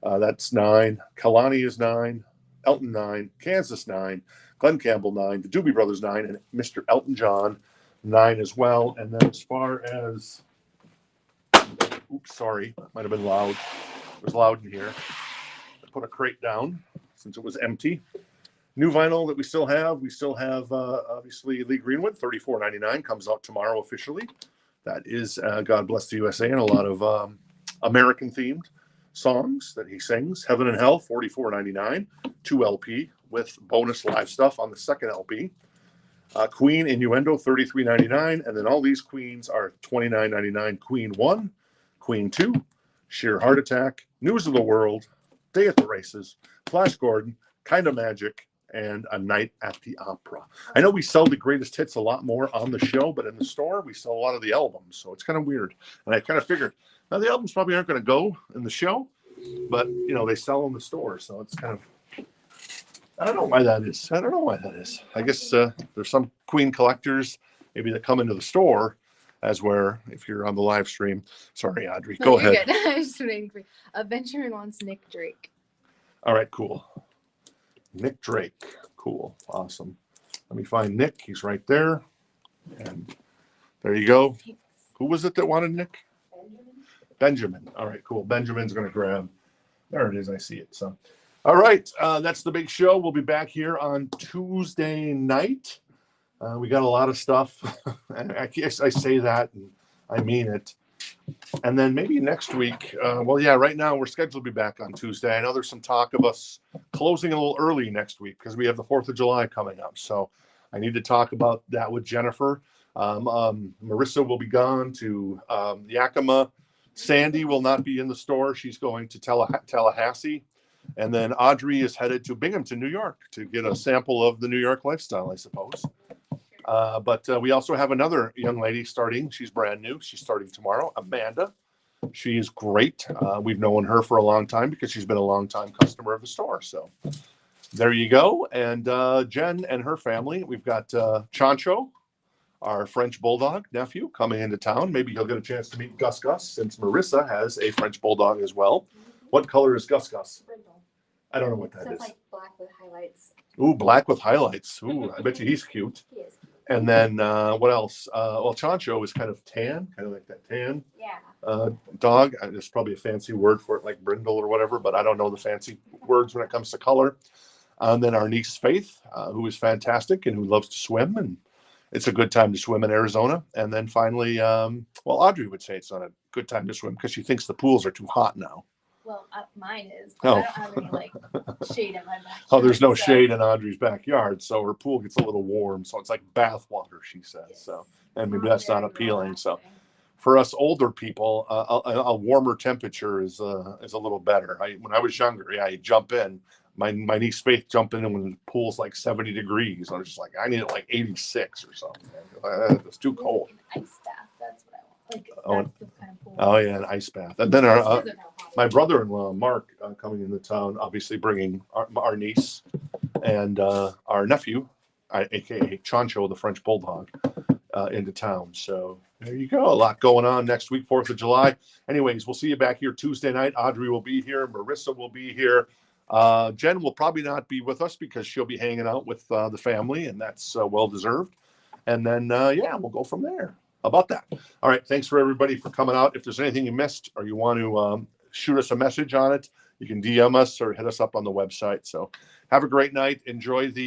That's 9. Kalani is 9. Elton 9. Kansas 9. Glenn Campbell 9. The Doobie Brothers 9. And Mr. Elton John 9 as well. And then as far as... Oops, sorry. Might have been loud. It was loud in here. I put a crate down since it was empty. New vinyl that we still have obviously Lee Greenwood, $34.99, comes out tomorrow officially. That is God Bless the USA and a lot of American-themed songs that he sings. Heaven and Hell, $44.99, 2 LP with bonus live stuff on the second LP. Queen Innuendo, $33.99, and then all these Queens are $29.99. Queen 1, Queen 2, Sheer Heart Attack, News of the World, Day at the Races, Flash Gordon, Kinda Magic, and A Night at the Opera. I know we sell the greatest hits a lot more on the show, but in the store we sell a lot of the albums, so it's kind of weird. And I kind of figured, now the albums probably aren't going to go in the show, but you know they sell in the store, so it's kind of, I don't know why that is. I guess there's some Queen collectors maybe that come into the store, as where if you're on the live stream. Sorry, Audrey, go ahead. Good. I was just waiting for Benjamin wants Nick Drake. All right, cool. Nick Drake, cool, awesome. Let me find Nick. He's right there, and there you go. Who was it that wanted Nick? Benjamin. All right, cool. Benjamin's going to grab. There it is. I see it. So, all right, that's the big show. We'll be back here on Tuesday night. We got a lot of stuff, and I say that, and I mean it. And then maybe next week, right now we're scheduled to be back on Tuesday. I know there's some talk of us closing a little early next week because we have the 4th of July coming up. So I need to talk about that with Jennifer. Marissa will be gone to Yakima. Sandy will not be in the store. She's going to Tallahassee. And then Audrey is headed to Binghamton, New York to get a sample of the New York lifestyle, I suppose. But we also have another young lady starting. She's brand new. She's starting tomorrow, Amanda. She is great. We've known her for a long time because she's been a long time customer of the store. So there you go. And Jen and her family, we've got Chancho, our French Bulldog nephew, coming into town. Maybe he'll get a chance to meet Gus Gus since Marissa has a French Bulldog as well. What color is Gus Gus? Brindle. I don't know what that So is. it's like black with highlights. Ooh, black with highlights. Ooh, I bet you he's cute. He is. And then what else? Chancho is kind of tan, kind of like that tan Yeah. dog. There's probably a fancy word for it, like brindle or whatever, but I don't know the fancy words when it comes to color. And then our niece Faith, who is fantastic and who loves to swim, and it's a good time to swim in Arizona. And then finally, Audrey would say it's not a good time to swim because she thinks the pools are too hot now. Well, mine is. But I don't have any shade in my backyard. Oh, there's no shade in Audrey's backyard, so her pool gets a little warm. So it's like bath water, she says. Yes. So, and maybe that's not appealing. So, for us older people, a warmer temperature is a little better. When I was younger, you jump in. My niece Faith jumped in when the pool's like 70 degrees. I was just like, I need it like 86 or something. It's too cold. An ice bath. That's what I want. Like Oh, that's the kind of pool. Oh yeah, an ice bath. And then my brother-in-law Mark coming into town, obviously bringing our niece and our nephew, aka Chancho, the French Bulldog, into town. So there you go. A lot going on next week, 4th of July. Anyways, we'll see you back here Tuesday night. Audrey will be here. Marissa will be here. Jen will probably not be with us because she'll be hanging out with the family, and that's well deserved. And then, yeah, we'll go from there. How about that? All right. Thanks for everybody for coming out. If there's anything you missed or you want to shoot us a message on it, you can DM us or hit us up on the website. So have a great night. Enjoy the